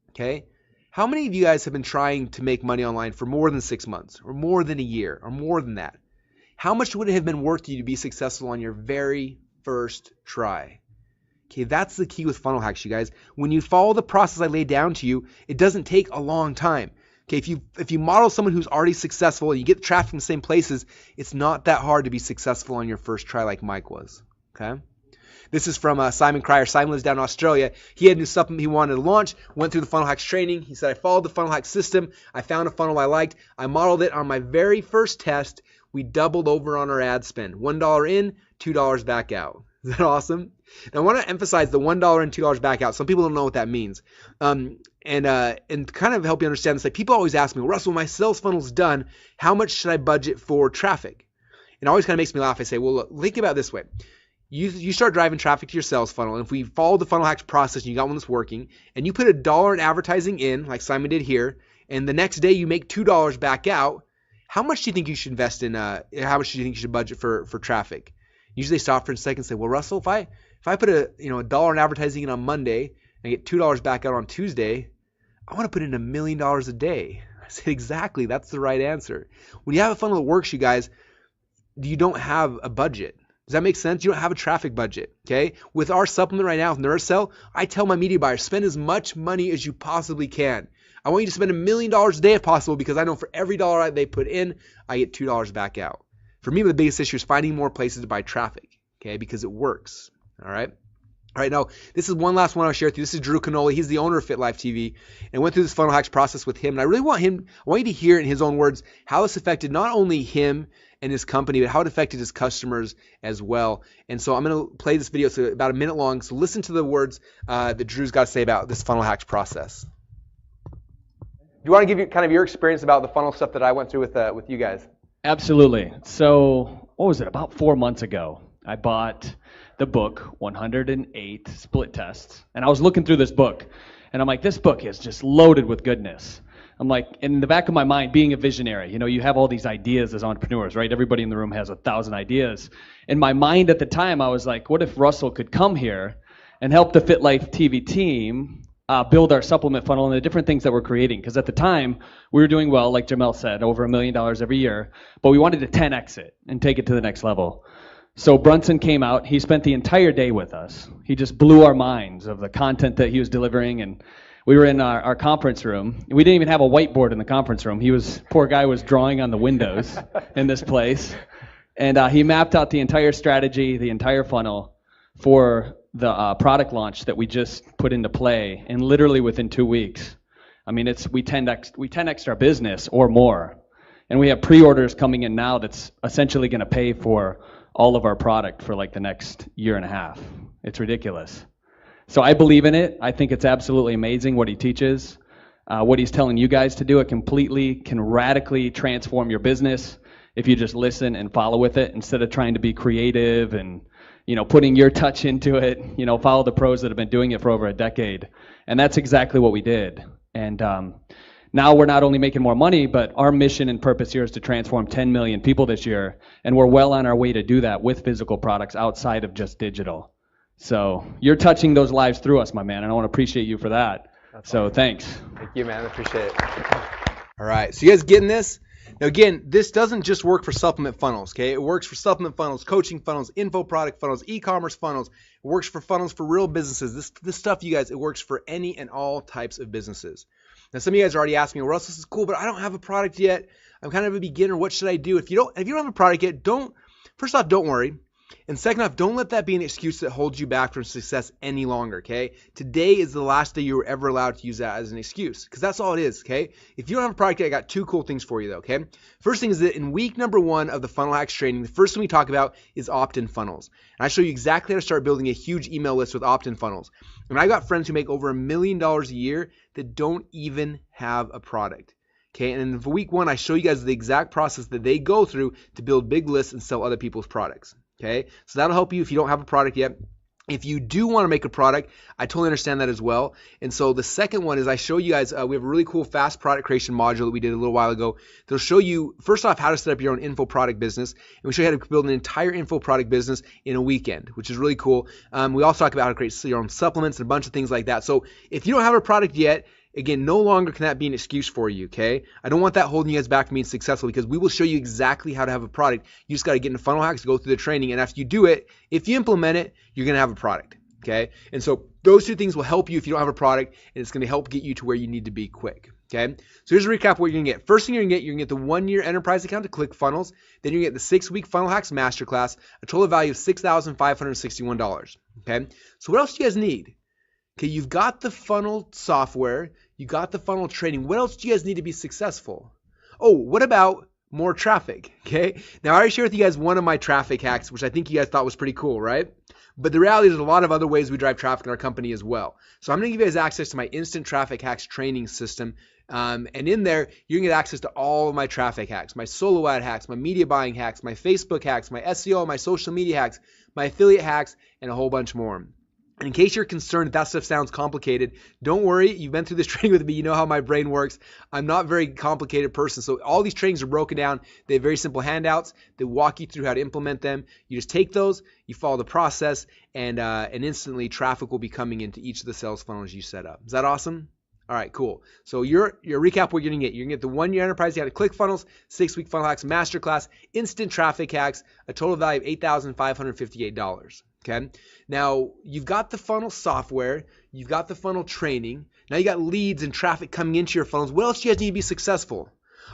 S1: Okay? How many of you guys have been trying to make money online for more than 6 months or more than a year or more than that? How much would it have been worth to you to be successful on your very first try? Okay, that's the key with funnel hacks, you guys. When you follow the process I laid down to you, it doesn't take a long time. Okay, if you model someone who's already successful and you get traffic from the same places, it's not that hard to be successful on your first try like Mike was. Okay? This is from Simon Cryer. Simon lives down in Australia. He had a new supplement he wanted to launch, went through the funnel hacks training. He said, I followed the funnel hack system. I found a funnel I liked. I modeled it on my very first test. We doubled over on our ad spend. $1 in, $2 back out. Is that awesome? Now, I want to emphasize the $1 and $2 back out. Some people don't know what that means. And kind of help you understand this. Like, people always ask me, well, Russell, when my sales funnel's done, how much should I budget for traffic? And it always kind of makes me laugh. I say, well, look, think about it this way. You start driving traffic to your sales funnel, and if we follow the funnel hacks process and you got one that's working, and you put $1 in advertising in, like Simon did here, and the next day you make $2 back out, how much do you think you should invest in, how much do you think you should budget for traffic? Usually they stop for a second and say, well, Russell, if I put $1 in advertising in on Monday and get $2 back out on Tuesday, I want to put in $1 million a day. I said, exactly, that's the right answer. When you have a funnel that works, you guys, you don't have a budget. Does that make sense? You don't have a traffic budget, okay? With our supplement right now, with NeuroSell, I tell my media buyers, spend as much money as you possibly can. I want you to spend $1 million a day if possible, because I know for every dollar they put in, I get $2 back out. For me, the biggest issue is finding more places to buy traffic, okay? Because it works, all right? All right, now, this is one last one I'll share with you. This is Drew Canoli. He's the owner of Fit Life TV, and went through this funnel hacks process with him. And I really want you to hear in his own words how this affected not only him and his company, but how it affected his customers as well. And so I'm going to play this video. It's about 1 minute long. So listen to the words that Drew's got to say about this funnel hacks process. Do you want to give you kind of your experience about the funnel stuff that I went through with you guys?
S3: Absolutely. So what was it? About 4 months ago, I bought the book, 108 Split Tests. And I was looking through this book, and I'm like, this book is just loaded with goodness. I'm like, in the back of my mind, being a visionary, you have all these ideas as entrepreneurs, right? Everybody in the room has 1,000 ideas. In my mind at the time, I was like, what if Russell could come here and help the Fit Life TV team build our supplement funnel and the different things that we're creating? Because at the time, we were doing well, like Jamel said, over $1 million every year, but we wanted to 10x it and take it to the next level. So Brunson came out. He spent the entire day with us. He just blew our minds of the content that he was delivering, and we were in our conference room. We didn't even have a whiteboard in the conference room. Poor guy was drawing on the windows in this place. And he mapped out the entire strategy, the entire funnel for the product launch that we just put into play. And literally within 2 weeks, I mean, we 10x our business or more. And we have pre-orders coming in now that's essentially going to pay for all of our product for like the next year and a half. It's ridiculous. So I believe in it. I think it's absolutely amazing what he teaches. What he's telling you guys to do, it completely can radically transform your business if you just listen and follow with it instead of trying to be creative and putting your touch into it. Follow the pros that have been doing it for over a decade. And that's exactly what we did. And now we're not only making more money, but our mission and purpose here is to transform 10 million people this year. And we're well on our way to do that with physical products outside of just digital. So you're touching those lives through us, my man, and I want to appreciate you for that. That's awesome. Thanks.
S1: Thank you, man. I appreciate it. All right. So you guys getting this? Now, again, this doesn't just work for supplement funnels, okay? It works for supplement funnels, coaching funnels, info product funnels, e-commerce funnels. It works for funnels for real businesses. This stuff, you guys, it works for any and all types of businesses. Now, some of you guys are already asking me, Russ, this is cool, but I don't have a product yet. I'm kind of a beginner. What should I do? If you don't have a product yet, first off, don't worry. And second off, don't let that be an excuse that holds you back from success any longer, okay? Today is the last day you were ever allowed to use that as an excuse, because that's all it is, okay? If you don't have a product yet, I got 2 cool things for you, though, okay? First thing is that in week number 1 of the Funnel Hacks training, the first thing we talk about is opt-in funnels. And I show you exactly how to start building a huge email list with opt-in funnels. And I got friends who make over $1 million a year that don't even have a product. Okay, and in week 1, I show you guys the exact process that they go through to build big lists and sell other people's products. Okay, so that'll help you if you don't have a product yet. If you do want to make a product, I totally understand that as well. And so the second one is I show you guys, we have a really cool fast product creation module that we did a little while ago. They'll show you, first off, how to set up your own info product business. And we show you how to build an entire info product business in a weekend, which is really cool. We also talk about how to create your own supplements and a bunch of things like that. So if you don't have a product yet, again, no longer can that be an excuse for you, okay? I don't want that holding you guys back from being successful because we will show you exactly how to have a product. You just got to get into Funnel Hacks, go through the training, and after you do it, if you implement it, you're going to have a product, okay? And so those 2 things will help you if you don't have a product, and it's going to help get you to where you need to be quick, okay? So here's a recap of what you're going to get. First thing you're going to get the 1-year enterprise account to ClickFunnels. Then you're going to get the 6-week Funnel Hacks Masterclass, a total value of $6,561, okay? So what else do you guys need? Okay, you've got the funnel software, you got the funnel training. What else do you guys need to be successful? Oh, what about more traffic? Okay, now I already shared with you guys one of my traffic hacks, which I think you guys thought was pretty cool, right? But the reality is there's a lot of other ways we drive traffic in our company as well. So I'm going to give you guys access to my instant traffic hacks training system. And in there, you're going to get access to all of my traffic hacks, my solo ad hacks, my media buying hacks, my Facebook hacks, my SEO, my social media hacks, my affiliate hacks, and a whole bunch more. And in case you're concerned that stuff sounds complicated, don't worry. You've been through this training with me. You know how my brain works. I'm not a very complicated person. So all these trainings are broken down. They have very simple handouts. They walk you through how to implement them. You just take those, you follow the process, and instantly traffic will be coming into each of the sales funnels you set up. Is that awesome? All right, cool. So your recap, what you're going to get. You're going to get the 1-year enterprise. You got a ClickFunnels, 6-week Funnel Hacks Masterclass, instant traffic hacks, a total value of $8,558. Okay. Now you've got the funnel software, you've got the funnel training. Now you got leads and traffic coming into your funnels. What else do you guys need to be successful?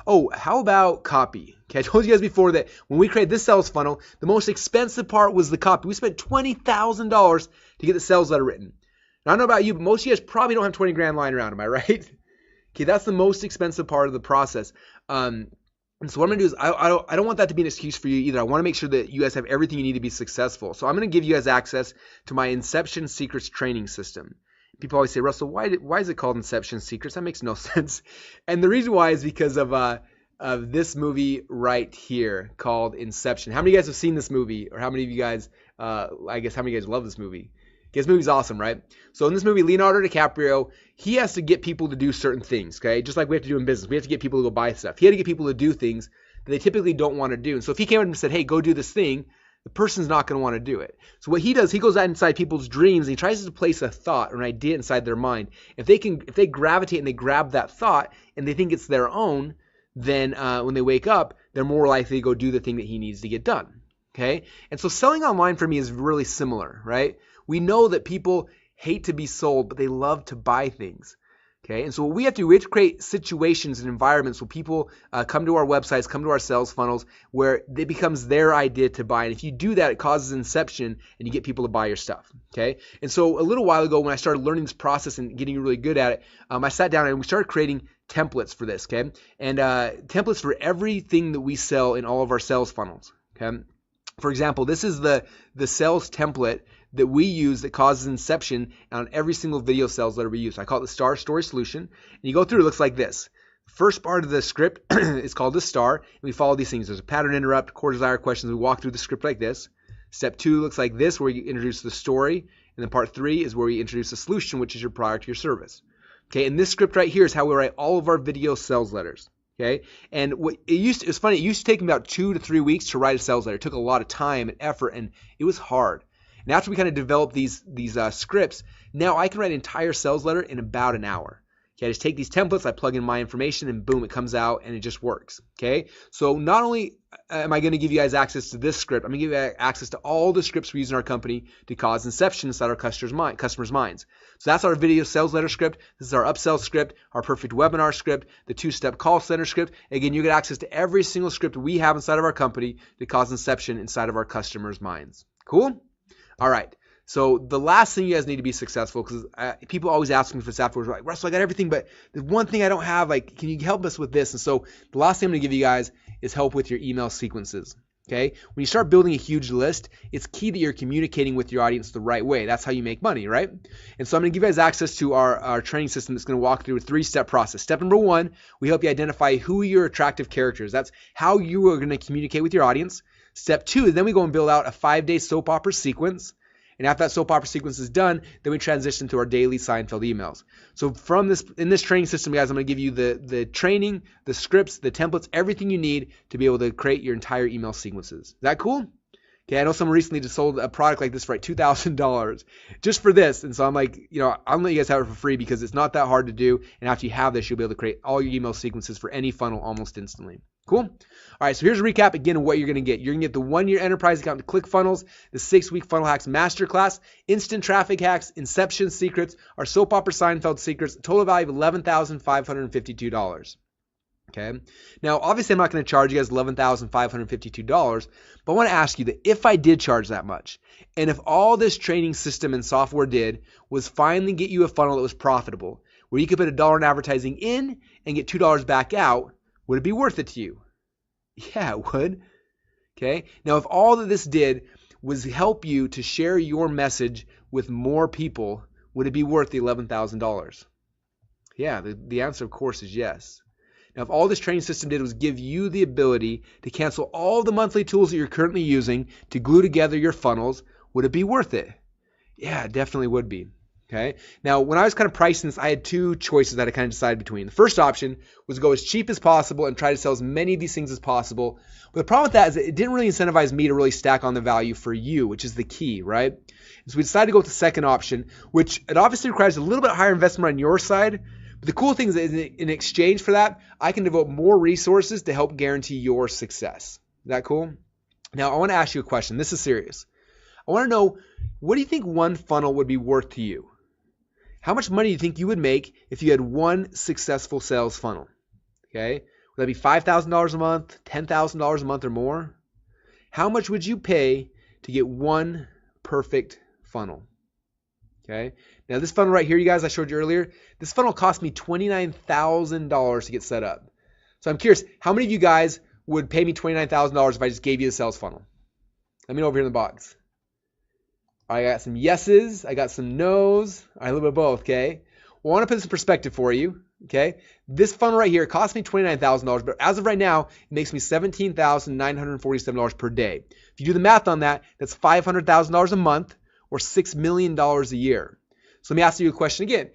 S1: Oh, how about copy? Okay, I told you guys before that when we created this sales funnel, the most expensive part was the copy. We spent $20,000 to get the sales letter written. Now I don't know about you, but most of you guys probably don't have 20 grand lying around. Am I right? Okay, that's the most expensive part of the process. And so what I'm going to do is I don't want that to be an excuse for you either. I want to make sure that you guys have everything you need to be successful. So I'm going to give you guys access to my Inception Secrets training system. People always say, Russell, why is it called Inception Secrets? That makes no sense. And the reason why is because of this movie right here called Inception. How many of you guys have seen this movie? Or how many of you guys, how many of you guys love this movie? This movie's awesome, right? So in this movie, Leonardo DiCaprio, he has to get people to do certain things, okay? Just like we have to do in business. We have to get people to go buy stuff. He had to get people to do things that they typically don't want to do. And so if he came in and said, hey, go do this thing, the person's not going to want to do it. So what he does, he goes out inside people's dreams and he tries to place a thought or an idea inside their mind. If they gravitate and they grab that thought and they think it's their own, then when they wake up, they're more likely to go do the thing that he needs to get done. Okay? And so selling online for me is really similar, right? We know that people hate to be sold, but they love to buy things. Okay, and so what we have to do, we have to create situations and environments where people come to our websites, come to our sales funnels, where it becomes their idea to buy. And if you do that, it causes inception and you get people to buy your stuff. Okay, and so a little while ago when I started learning this process and getting really good at it, I sat down and we started creating templates for this. Okay, and templates for everything that we sell in all of our sales funnels. Okay, for example, this is the sales template that we use that causes inception on every single video sales letter we use. I call it the STAR Story Solution. And you go through, it looks like this. First part of the script is called the STAR, and we follow these things. There's a pattern interrupt, core desire questions. We walk through the script like this. Step 2 looks like this, where you introduce the story. And then part 3 is where we introduce the solution, which is your product, your service. Okay, and this script right here is how we write all of our video sales letters. Okay, and it was funny, it used to take me about 2 to 3 weeks to write a sales letter. It took a lot of time and effort, and it was hard. And after we kind of developed these scripts, now I can write an entire sales letter in about an hour. Okay, I just take these templates, I plug in my information, and boom, it comes out, and it just works. Okay, so not only am I going to give you guys access to this script, I'm going to give you access to all the scripts we use in our company to cause inception inside our customers' minds. So that's our video sales letter script. This is our upsell script, our perfect webinar script, the 2-step call center script. Again, you get access to every single script we have inside of our company to cause inception inside of our customers' minds. Cool? All right, so the last thing you guys need to be successful, because people always ask me for this afterwards, like, Russell, I got everything, but the one thing I don't have, like, can you help us with this? And so the last thing I'm going to give you guys is help with your email sequences. Okay, when you start building a huge list, it's key that you're communicating with your audience the right way. That's how you make money, right? And so I'm going to give you guys access to our training system that's going to walk through a 3-step process. Step number 1, we help you identify who your attractive characters. That's how you are going to communicate with your audience. Step 2 is then we go and build out a 5-day soap opera sequence. And after that soap opera sequence is done, then we transition to our daily Seinfeld emails. So in this training system, guys, I'm going to give you the training, the scripts, the templates, everything you need to be able to create your entire email sequences. Is that cool? Okay, I know someone recently just sold a product like this for like $2,000 just for this. And so I'm like, I'm going to let you guys have it for free because it's not that hard to do. And after you have this, you'll be able to create all your email sequences for any funnel almost instantly. Cool? All right, so here's a recap again of what you're going to get. You're going to get the 1-year enterprise account to ClickFunnels, the 6-week Funnel Hacks Masterclass, instant traffic hacks, inception secrets, our soap opera Seinfeld secrets, a total value of $11,552. Okay. Now, obviously, I'm not going to charge you guys $11,552, but I want to ask you that if I did charge that much, and if all this training system and software did was finally get you a funnel that was profitable, where you could put $1 in advertising in and get $2 back out, would it be worth it to you? Yeah, it would. Okay. Now, if all that this did was help you to share your message with more people, would it be worth the $11,000? Yeah, the answer, of course, is yes. Now, if all this training system did was give you the ability to cancel all the monthly tools that you're currently using to glue together your funnels, would it be worth it? Yeah, it definitely would be. Okay. Now, when I was kind of pricing this, I had 2 choices that I kind of decided between. The first option was to go as cheap as possible and try to sell as many of these things as possible. But the problem with that is it didn't really incentivize me to really stack on the value for you, which is the key, right? So we decided to go with the second option, which it obviously requires a little bit higher investment on your side. But the cool thing is in exchange for that, I can devote more resources to help guarantee your success. Is that cool? Now, I want to ask you a question. This is serious. I want to know, what do you think one funnel would be worth to you? How much money do you think you would make if you had one successful sales funnel? Okay, would that be $5,000 a month, $10,000 a month or more? How much would you pay to get one perfect funnel? Okay, now this funnel right here, you guys, I showed you earlier, this funnel cost me $29,000 to get set up. So I'm curious, how many of you guys would pay me $29,000 if I just gave you the sales funnel? Let me know over here in the box. I got some yeses, I got some nos, a little bit of both, okay? Well, I want to put this in perspective for you, okay? This funnel right here cost me $29,000, but as of right now, it makes me $17,947 per day. If you do the math on that, that's $500,000 a month, or $6 million a year. So let me ask you a question again.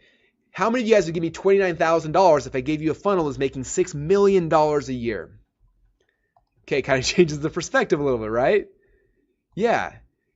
S1: How many of you guys would give me $29,000 if I gave you a funnel that's making $6 million a year? Okay, it kind of changes the perspective a little bit, right? Yeah,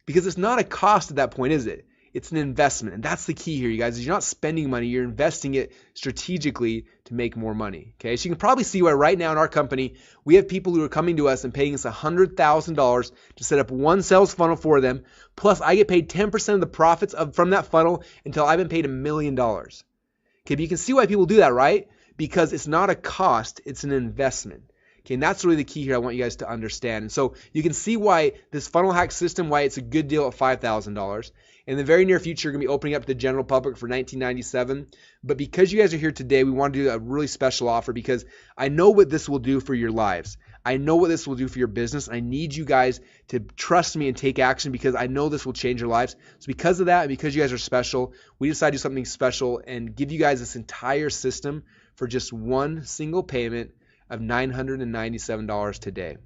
S1: because it's not a cost at that point, is it? It's an investment. And that's the key here, you guys, is you're not spending money, you're investing it strategically to make more money. Okay, so you can probably see why right now in our company, we have people who are coming to us and paying us $100,000 to set up one sales funnel for them. Plus, I get paid 10% of the profits from that funnel until I've been paid $1 million. Okay, but you can see why people do that, right? Because it's not a cost, it's an investment. Okay, and that's really the key here I want you guys to understand. And so you can see why this funnel hack system, why it's a good deal at $5,000. In the very near future, we're going to be opening up to the general public for $19.97. But because you guys are here today, we want to do a really special offer because I know what this will do for your lives. I know what this will do for your business. I need you guys to trust me and take action because I know this will change your lives. So because of that and because you guys are special, we decided to do something special and give you guys this entire system for just one single payment of $997 today.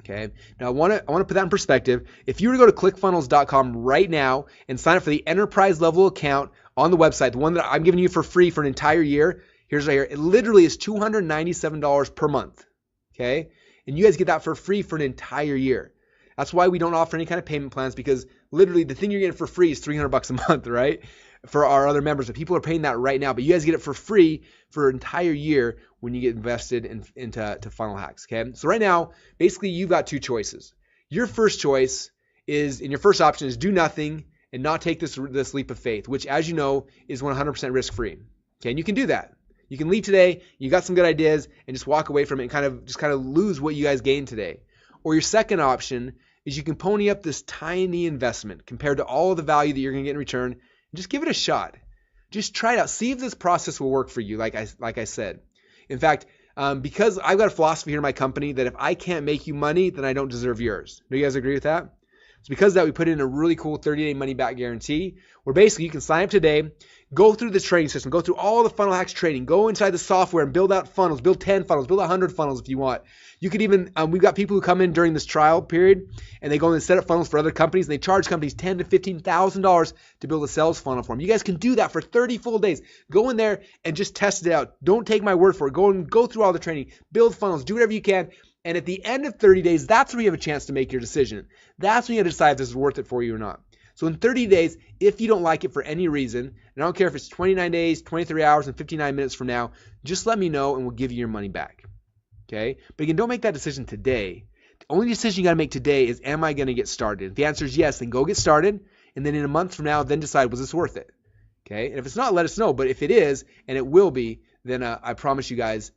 S1: Okay. Now I want to put that in perspective. If you were to go to clickfunnels.com right now and sign up for the enterprise level account on the website, the one that I'm giving you for free for an entire year, here's right here. It literally is $297 per month. Okay. And you guys get that for free for an entire year. That's why we don't offer any kind of payment plans because literally the thing you're getting for free is $300 a month, right? For our other members, but people are paying that right now, but you guys get it for free for an entire year when you get invested into funnel hacks. Okay, so right now, basically, you've got two choices. Your first choice is, and your first option is do nothing and not take this leap of faith, which, as you know, is 100% risk free. Okay, and you can do that. You can leave today. You got some good ideas, and just walk away from it and kind of lose what you guys gained today. Or your second option is you can pony up this tiny investment compared to all of the value that you're going to get in return. Just give it a shot. Just try it out. See if this process will work for you, like I said. In fact, because I've got a philosophy here in my company that if I can't make you money, then I don't deserve yours. Do you guys agree with that? So because of that, we put in a really cool 30-day money-back guarantee where basically you can sign up today, go through this training system, go through all the funnel hacks training, go inside the software and build out funnels, build 10 funnels, build 100 funnels if you want. You could even, we've got people who come in during this trial period and they go and set up funnels for other companies and they charge companies $10,000 to $15,000 to build a sales funnel for them. You guys can do that for 30 full days. Go in there and just test it out. Don't take my word for it. Go through all the training, build funnels, do whatever you can. And at the end of 30 days, that's where you have a chance to make your decision. That's when you decide if this is worth it for you or not. So in 30 days, if you don't like it for any reason, and I don't care if it's 29 days, 23 hours, and 59 minutes from now, just let me know and we'll give you your money back. Okay? But again, don't make that decision today. The only decision you got to make today is, am I going to get started? If the answer is yes, then go get started. And then in a month from now, then decide, was this worth it? Okay? And if it's not, let us know. But if it is, and it will be, then I promise you guys,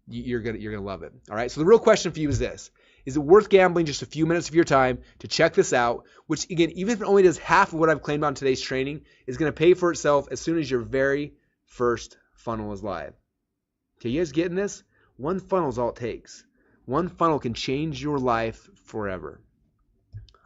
S1: you're gonna love it. All right. So the real question for you is this: is it worth gambling just a few minutes of your time to check this out? Which again, even if it only does half of what I've claimed on today's training, is going to pay for itself as soon as your very first funnel is live. Okay, you guys getting this? One funnel is all it takes. One funnel can change your life forever.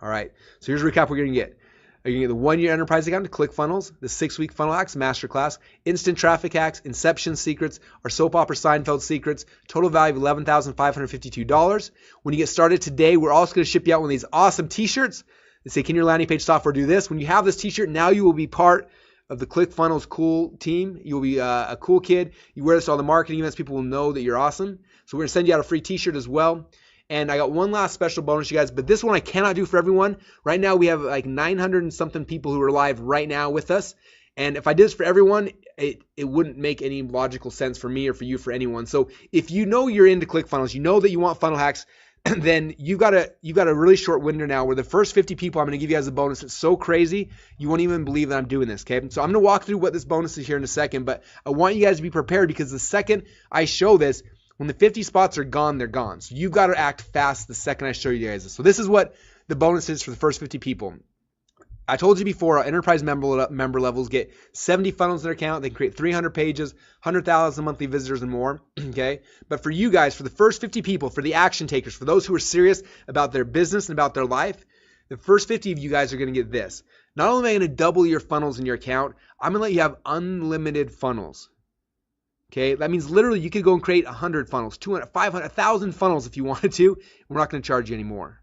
S1: All right. So here's a recap we're going to get. You're going to get the 1-year enterprise account to ClickFunnels, the 6-week funnel hacks masterclass, instant traffic hacks, inception secrets, our soap opera Seinfeld secrets, total value of $11,552. When you get started today, we're also going to ship you out one of these awesome t-shirts that say, can your landing page software do this? When you have this t-shirt, now you will be part of the ClickFunnels cool team. You'll be a cool kid. You wear this to all the marketing events. People will know that you're awesome. So we're going to send you out a free t-shirt as well. And I got one last special bonus, you guys, but this one I cannot do for everyone. Right now we have like 900 and something people who are live right now with us. And if I did this for everyone, it wouldn't make any logical sense for me or for you, for anyone. So if you know you're into ClickFunnels, you know that you want funnel hacks, then you've got a really short window now where the first 50 people, I'm going to give you guys a bonus. It's so crazy, you won't even believe that I'm doing this, okay? So I'm going to walk through what this bonus is here in a second, but I want you guys to be prepared because the second I show this, when the 50 spots are gone, they're gone. So you've got to act fast the second I show you guys this. So this is what the bonus is for the first 50 people. I told you before, our enterprise member levels get 70 funnels in their account. They can create 300 pages, 100,000 monthly visitors and more, okay? But for you guys, for the first 50 people, for the action takers, for those who are serious about their business and about their life, the first 50 of you guys are going to get this. Not only am I going to double your funnels in your account, I'm going to let you have unlimited funnels. Okay, that means literally you could go and create 100 funnels, 200, 500, 1,000 funnels if you wanted to. We're not going to charge you anymore.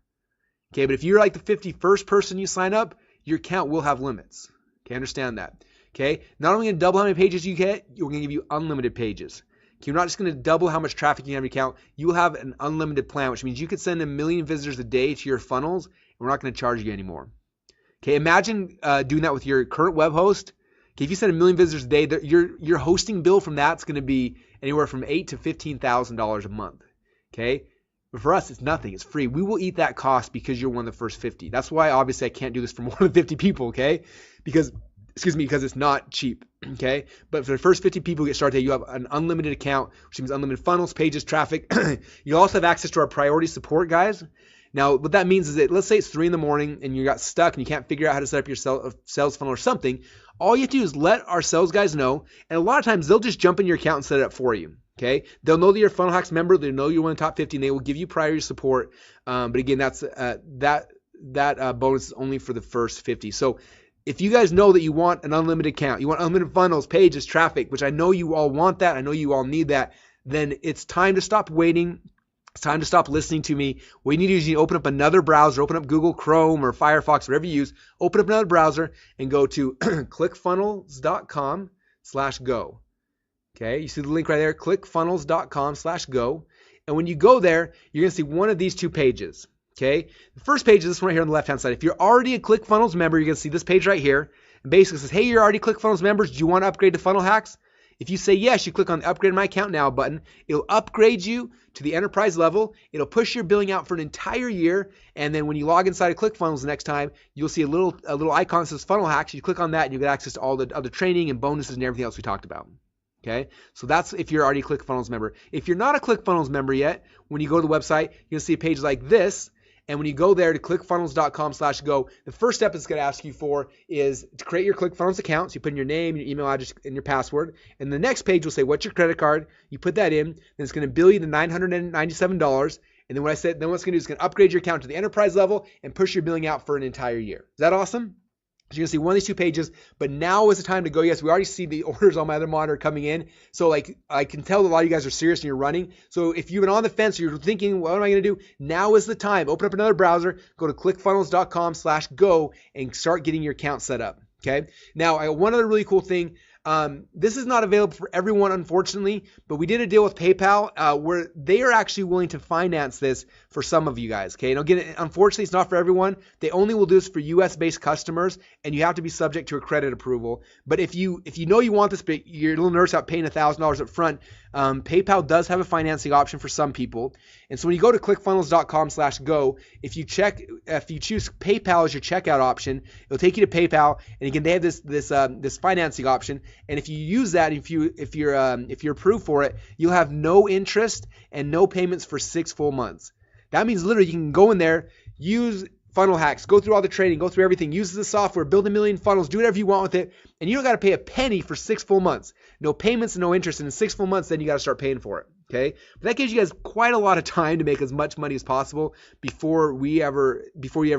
S1: Okay, but if you're like the 51st person you sign up, your account will have limits. Okay, understand that. Okay, not only going to double how many pages you get, we're going to give you unlimited pages. Okay, you're not just going to double how much traffic you have in your account. You will have an unlimited plan, which means you could send 1 million visitors a day to your funnels, and we're not going to charge you anymore. Okay, imagine doing that with your current web host. Okay, if you send 1 million visitors a day, your hosting bill from that's going to be anywhere from $8,000 to $15,000 a month. Okay, but for us, it's nothing. It's free. We will eat that cost because you're one of the first 50. That's why obviously I can't do this for more than 50 people. Okay, because it's not cheap. Okay, but for the first 50 people who get started, you have an unlimited account, which means unlimited funnels, pages, traffic. You also have access to our priority support guys. Now, what that means is that let's say it's 3 a.m. and you got stuck and you can't figure out how to set up your sales funnel or something. All you have to do is let our sales guys know, and a lot of times they'll just jump in your account and set it up for you. Okay, they'll know that you're a Funnel Hacks member. They know you're one of the top 50, and they will give you priority support. But again, that's that bonus is only for the first 50. So if you guys know that you want an unlimited account, you want unlimited funnels, pages, traffic, which I know you all want that, I know you all need that, then it's time to stop waiting. It's time to stop listening to me. What you need to do is you open up another browser, open up Google Chrome or Firefox, whatever you use, open up another browser and go to clickfunnels.com/go. Okay, you see the link right there, clickfunnels.com/go. And when you go there, you're going to see one of these two pages. Okay, the first page is this one right here on the left-hand side. If you're already a ClickFunnels member, you're going to see this page right here. And basically it says, hey, you're already ClickFunnels members. Do you want to upgrade to Funnel Hacks? If you say yes, you click on the Upgrade My Account Now button. It'll upgrade you to the enterprise level. It'll push your billing out for an entire year. And then when you log inside of ClickFunnels the next time, you'll see a little icon that says Funnel Hacks. You click on that and you get access to all the other training and bonuses and everything else we talked about. Okay, so that's if you're already a ClickFunnels member. If you're not a ClickFunnels member yet, when you go to the website, you'll see a page like this. And when you go there to clickfunnels.com/go, the first step it's going to ask you for is to create your ClickFunnels account. So you put in your name, your email address, and your password. And the next page will say, what's your credit card? You put that in, then it's going to bill you the $997. And then what's going to do is it's going to upgrade your account to the enterprise level and push your billing out for an entire year. Is that awesome? So you're going to see one of these two pages, but now is the time to go. Yes, we already see the orders on my other monitor coming in. So like I can tell that a lot of you guys are serious and you're running. So if you've been on the fence or you're thinking, what am I going to do? Now is the time. Open up another browser, go to clickfunnels.com/go and start getting your account set up. Okay. Now, one other really cool thing. This is not available for everyone, unfortunately, but we did a deal with PayPal where they are actually willing to finance this for some of you guys. Okay, and again, unfortunately, it's not for everyone. They only will do this for U.S.-based customers, and you have to be subject to a credit approval. But if you know you want this, but you're a little nervous about paying $1,000 up front, PayPal does have a financing option for some people. And so when you go to clickfunnels.com/go, if you choose PayPal as your checkout option, it'll take you to PayPal. And again, they have this financing option. And if you use that, if you're approved for it, you'll have no interest and no payments for 6 full months. That means literally you can go in there, use Funnel Hacks, go through all the training, go through everything, use the software, build 1 million funnels, do whatever you want with it, and you don't got to pay a penny for 6 full months. No payments and no interest. And in 6 full months, then you got to start paying for it. Okay, but that gives you guys quite a lot of time to make as much money as possible before you ever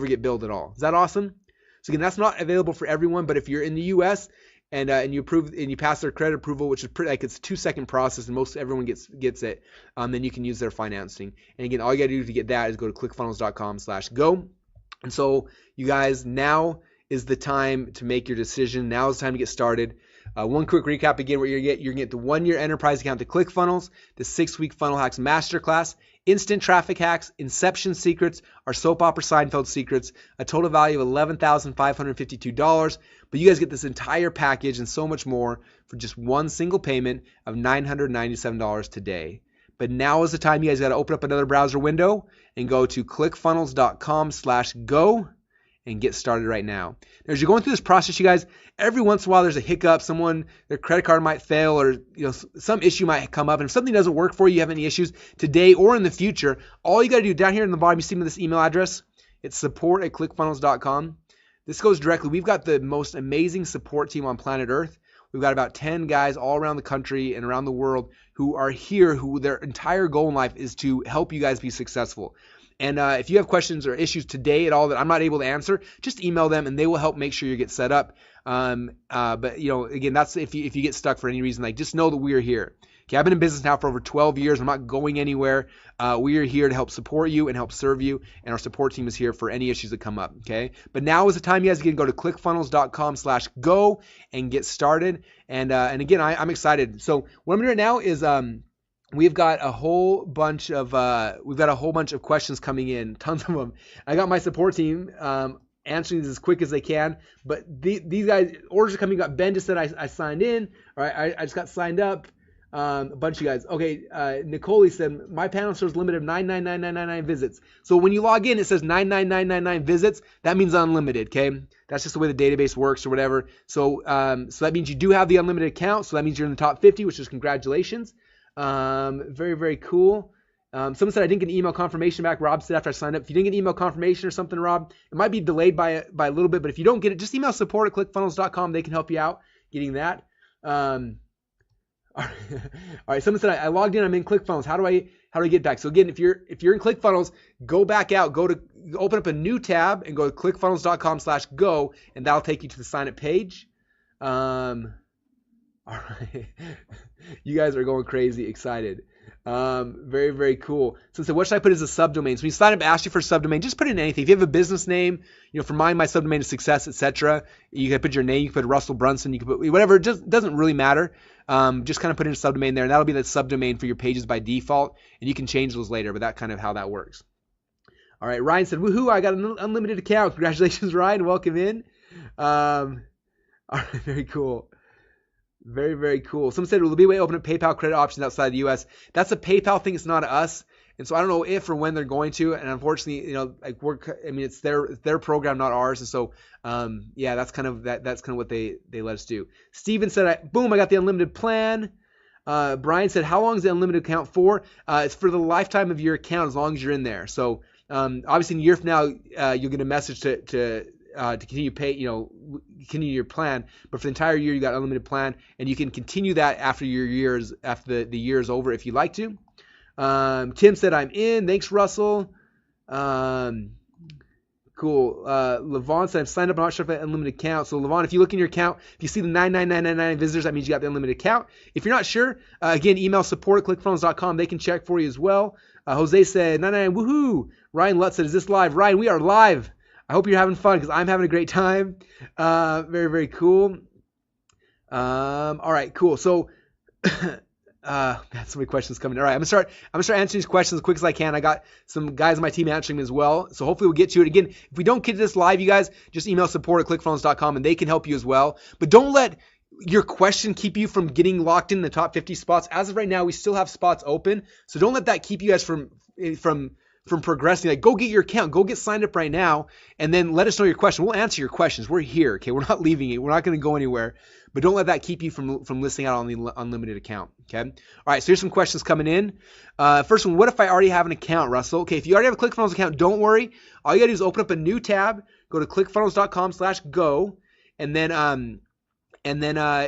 S1: get billed at all. Is that awesome? So again, that's not available for everyone, but if you're in the U.S. and you pass their credit approval, which is pretty like it's a 2-second process, and most everyone gets it, then you can use their financing. And again, all you got to do to get that is go to clickfunnels.com/go. And so you guys, now is the time to make your decision. Now is the time to get started. One quick recap again, what you're going to get the 1-year enterprise account to ClickFunnels, the 6-week Funnel Hacks Masterclass, instant traffic hacks, inception secrets, our soap opera Seinfeld secrets, a total value of $11,552. But you guys get this entire package and so much more for just one single payment of $997 today. But now is the time you guys got to open up another browser window and go to clickfunnels.com/go and get started right now. Now, as you're going through this process, you guys, every once in a while there's a hiccup. Their credit card might fail, or some issue might come up. And if something doesn't work for you, you have any issues today or in the future, all you got to do down here in the bottom, you see this email address. It's support@clickfunnels.com. This goes directly. We've got the most amazing support team on planet Earth. We've got about 10 guys all around the country and around the world who are here, who their entire goal in life is to help you guys be successful. And if you have questions or issues today at all that I'm not able to answer, just email them and they will help make sure you get set up. But again, that's if you get stuck for any reason, like just know that we are here. Okay, I've been in business now for over 12 years. I'm not going anywhere. We are here to help support you and help serve you, and our support team is here for any issues that come up, okay? But now is the time you guys can go to clickfunnels.com/go and get started. And again, I'm excited. So what I'm doing right now is we've got a whole bunch of questions coming in, tons of them. I got my support team answering these as quick as they can, but these guys, orders are coming up. Ben just said I signed in, or I just got signed up. A bunch of you guys. Okay, Nicole said my panel shows limit of 99999 visits. So when you log in, it says 99999 visits. That means unlimited. Okay, that's just the way the database works or whatever. So so that means you do have the unlimited account. So that means you're in the top 50, which is congratulations. Very, very cool. Someone said I didn't get an email confirmation back. Rob said after I signed up. If you didn't get an email confirmation or something, Rob, it might be delayed by a little bit. But if you don't get it, just email support@clickfunnels.com. They can help you out getting that. All right. Someone said I logged in. I'm in ClickFunnels. How do I get back? So again, if you're in ClickFunnels, go back out. Open up a new tab and go to clickfunnels.com/go, and that'll take you to the sign up page. All right. You guys are going crazy, excited. Very, very cool. So what should I put as a subdomain? So when you sign up, ask you for a subdomain, just put in anything. If you have a business name, for mine, my subdomain is Success, etc. You can put your name, you can put Russell Brunson, you can put whatever, it just doesn't really matter. Just kind of put in a subdomain there, and that'll be the subdomain for your pages by default, and you can change those later, but that's kind of how that works. All right, Ryan said, woohoo, I got an unlimited account. Congratulations, Ryan, welcome in. All right, very cool. Very, very cool. Someone said, will there be a way to open up PayPal credit options outside the U.S.? That's a PayPal thing. It's not us. And so I don't know if or when they're going to. And unfortunately, it's their program, not ours. And so, yeah, that's kind of what they let us do. Steven said, boom, I got the unlimited plan. Brian said, how long is the unlimited account for? It's for the lifetime of your account as long as you're in there. So obviously in a year from now, you'll get a message to continue continue your plan, but for the entire year you got unlimited plan, and you can continue that after the year is over if you'd like to. Tim said I'm in. Thanks, Russell. Cool. Levon said I've signed up. I'm not sure if I have an unlimited account. So Levon, if you look in your account, if you see the 99999 visitors, that means you got the unlimited account. If you're not sure, again, email support@clickfunnels.com. They can check for you as well. Jose said 99 woohoo. Ryan Lutz said, is this live? Ryan, we are live. I hope you're having fun because I'm having a great time. Very, very cool. All right, cool. So, got so many questions coming. All right, I'm gonna start answering these questions as quick as I can. I got some guys on my team answering them as well. So hopefully we'll get to it. Again, if we don't get to this live, you guys, just email support@clickfunnels.com and they can help you as well. But don't let your question keep you from getting locked in the top 50 spots. As of right now, we still have spots open. So don't let that keep you guys from progressing. Like, go get your account, go get signed up right now, and then let us know your question. We'll answer your questions. We're here, okay? We're not leaving it. We're not going to go anywhere, but don't let that keep you from listing out on the unlimited account, okay? All right, so here's some questions coming in. First one, what if I already have an account, Russell? Okay, if you already have a ClickFunnels account, don't worry. All you got to do is open up a new tab, go to clickfunnels.com/go, and then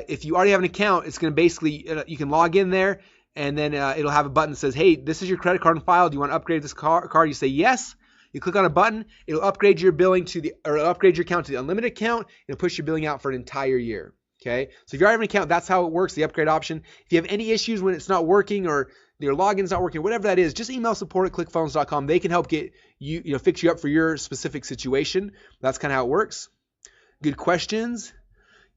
S1: if you already have an account, it's going to basically, you can log in there, and then it'll have a button that says, hey, this is your credit card and file. Do you want to upgrade this card? You say yes. You click on a button. It'll upgrade your account to the unlimited account. It'll push your billing out for an entire year. Okay. So if you already have an account, that's how it works, the upgrade option. If you have any issues when it's not working or your login's not working, whatever that is, just email support@clickfunnels.com. They can help get fix you up for your specific situation. That's kind of how it works. Good questions.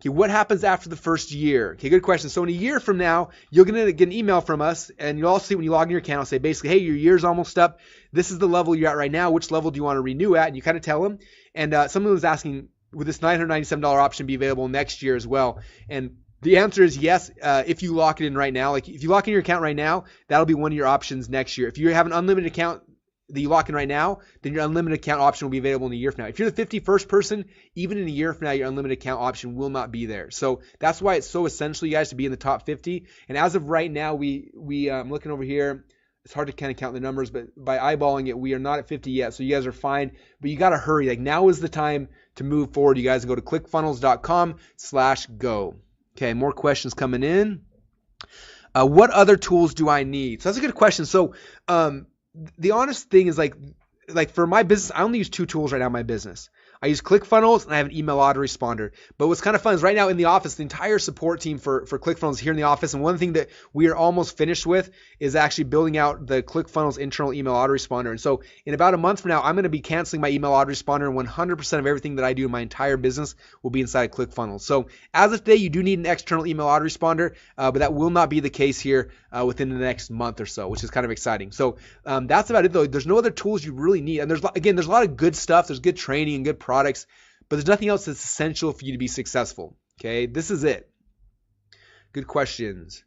S1: Okay, what happens after the first year? Okay, good question. So in a year from now, you're going to get an email from us, and you'll also see when you log in your account, it'll say basically, hey, your year's almost up. This is the level you're at right now. Which level do you want to renew at? And you kind of tell them. And someone was asking, would this $997 option be available next year as well? And the answer is yes, if you lock it in right now. Like if you lock in your account right now, that'll be one of your options next year. If you have an unlimited account that you lock in right now, then your unlimited account option will be available in a year from now. If you're the 51st person, even in a year from now, your unlimited account option will not be there. So that's why it's so essential, you guys, to be in the top 50. And as of right now, I'm looking over here. It's hard to kind of count the numbers, but by eyeballing it, we are not at 50 yet. So you guys are fine, but you got to hurry. Like now is the time to move forward. You guys go to clickfunnels.com/go. Okay, more questions coming in. What other tools do I need? So that's a good question. So, the honest thing is like for my business, I only use 2 tools right now in my business. I use ClickFunnels, and I have an email autoresponder. But what's kind of fun is right now in the office, the entire support team for ClickFunnels is here in the office. And one thing that we are almost finished with is actually building out the ClickFunnels internal email autoresponder. And so in about a month from now, I'm going to be canceling my email autoresponder, and 100% of everything that I do in my entire business will be inside of ClickFunnels. So as of today, you do need an external email autoresponder, but that will not be the case here within the next month or so, which is kind of exciting. So that's about it, though. There's no other tools you really need. And there's a lot of good stuff. There's good training and good products, but there's nothing else that's essential for you to be successful. Okay, this is it. Good questions.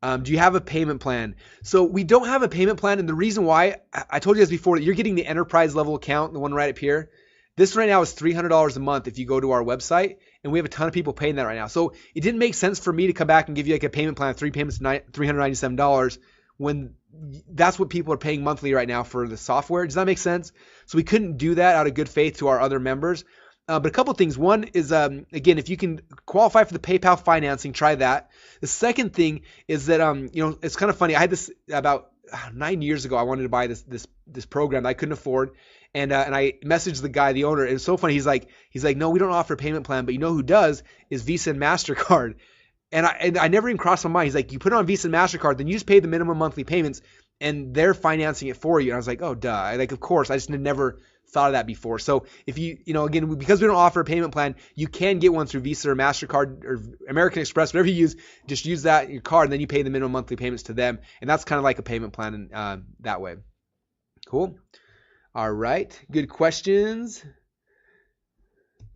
S1: Do you have a payment plan? So we don't have a payment plan, and the reason why, I told you guys before, that you're getting the enterprise level account, the one right up here. This right now is $300 a month if you go to our website, and we have a ton of people paying that right now. So it didn't make sense for me to come back and give you like a payment plan of 3 payments, $397, when that's what people are paying monthly right now for the software. Does that make sense? So we couldn't do that out of good faith to our other members. But a couple things. One is, again, if you can qualify for the PayPal financing, try that. The second thing is that, it's kind of funny. I had this about 9 years ago. I wanted to buy this program that I couldn't afford. And I messaged the guy, the owner. And it's so funny. He's like, no, we don't offer a payment plan, but you know who does is Visa and MasterCard. And I never even crossed my mind. He's like, you put it on Visa and MasterCard, then you just pay the minimum monthly payments, and they're financing it for you. And I was like, oh, duh. Of course. I just had never thought of that before. So if again, because we don't offer a payment plan, you can get one through Visa or MasterCard or American Express, whatever you use. Just use that in your card, and then you pay the minimum monthly payments to them. And that's kind of like a payment plan that way. Cool. All right. Good questions.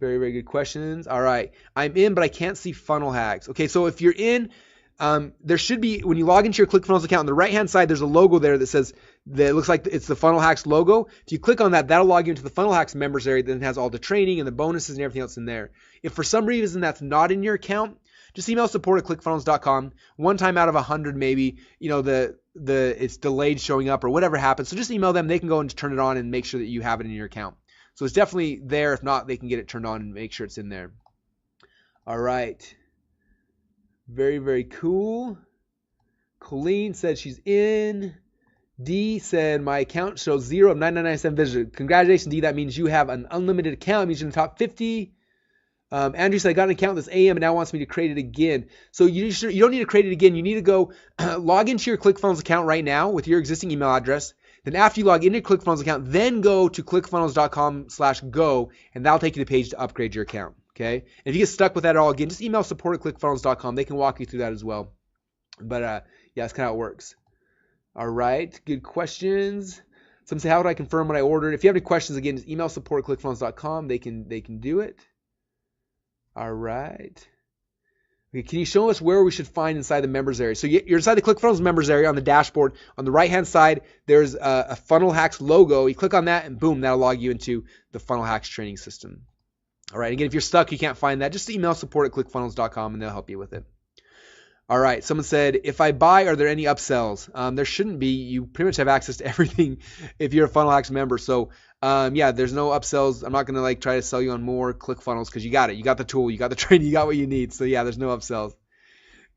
S1: Very, very good questions. All right. I'm in, but I can't see funnel hacks. Okay, so if you're in, there should be, when you log into your ClickFunnels account, on the right-hand side, there's a logo there that says, that it looks like it's the Funnel Hacks logo. If you click on that, that'll log you into the Funnel Hacks members area. Then it has all the training and the bonuses and everything else in there. If for some reason that's not in your account, just email support@clickfunnels.com. One time out of 100, maybe, it's delayed showing up or whatever happens. So just email them. They can go and turn it on and make sure that you have it in your account. So it's definitely there. If not, they can get it turned on and make sure it's in there. All right. Very, very cool. Colleen said she's in. D said, my account shows 0 of 9997 visitors. Congratulations, D. That means you have an unlimited account. It means you're in the top 50. Andrew said, I got an account this AM and now wants me to create it again. So you don't need to create it again. You need to go log into your ClickFunnels account right now with your existing email address. Then after you log into your ClickFunnels account, then go to clickfunnels.com/go, and that'll take you to the page to upgrade your account. Okay. And if you get stuck with that at all, again, just email support@clickfunnels.com. They can walk you through that as well. But yeah, that's kind of how it works. All right. Good questions. Some say, how do I confirm what I ordered? If you have any questions, again, just email support@clickfunnels.com. They can do it. All right. Okay, can you show us where we should find inside the members area? So you're inside the ClickFunnels members area on the dashboard. On the right-hand side, there's a Funnel Hacks logo. You click on that, and boom, that'll log you into the Funnel Hacks training system. All right. Again, if you're stuck, you can't find that, just email support@clickfunnels.com, and they'll help you with it. All right. Someone said, if I buy, are there any upsells? There shouldn't be. You pretty much have access to everything if you're a Funnel Hacks member. So yeah, there's no upsells. I'm not going to try to sell you on more ClickFunnels because you got it. You got the tool. You got the training. You got what you need. So yeah, there's no upsells.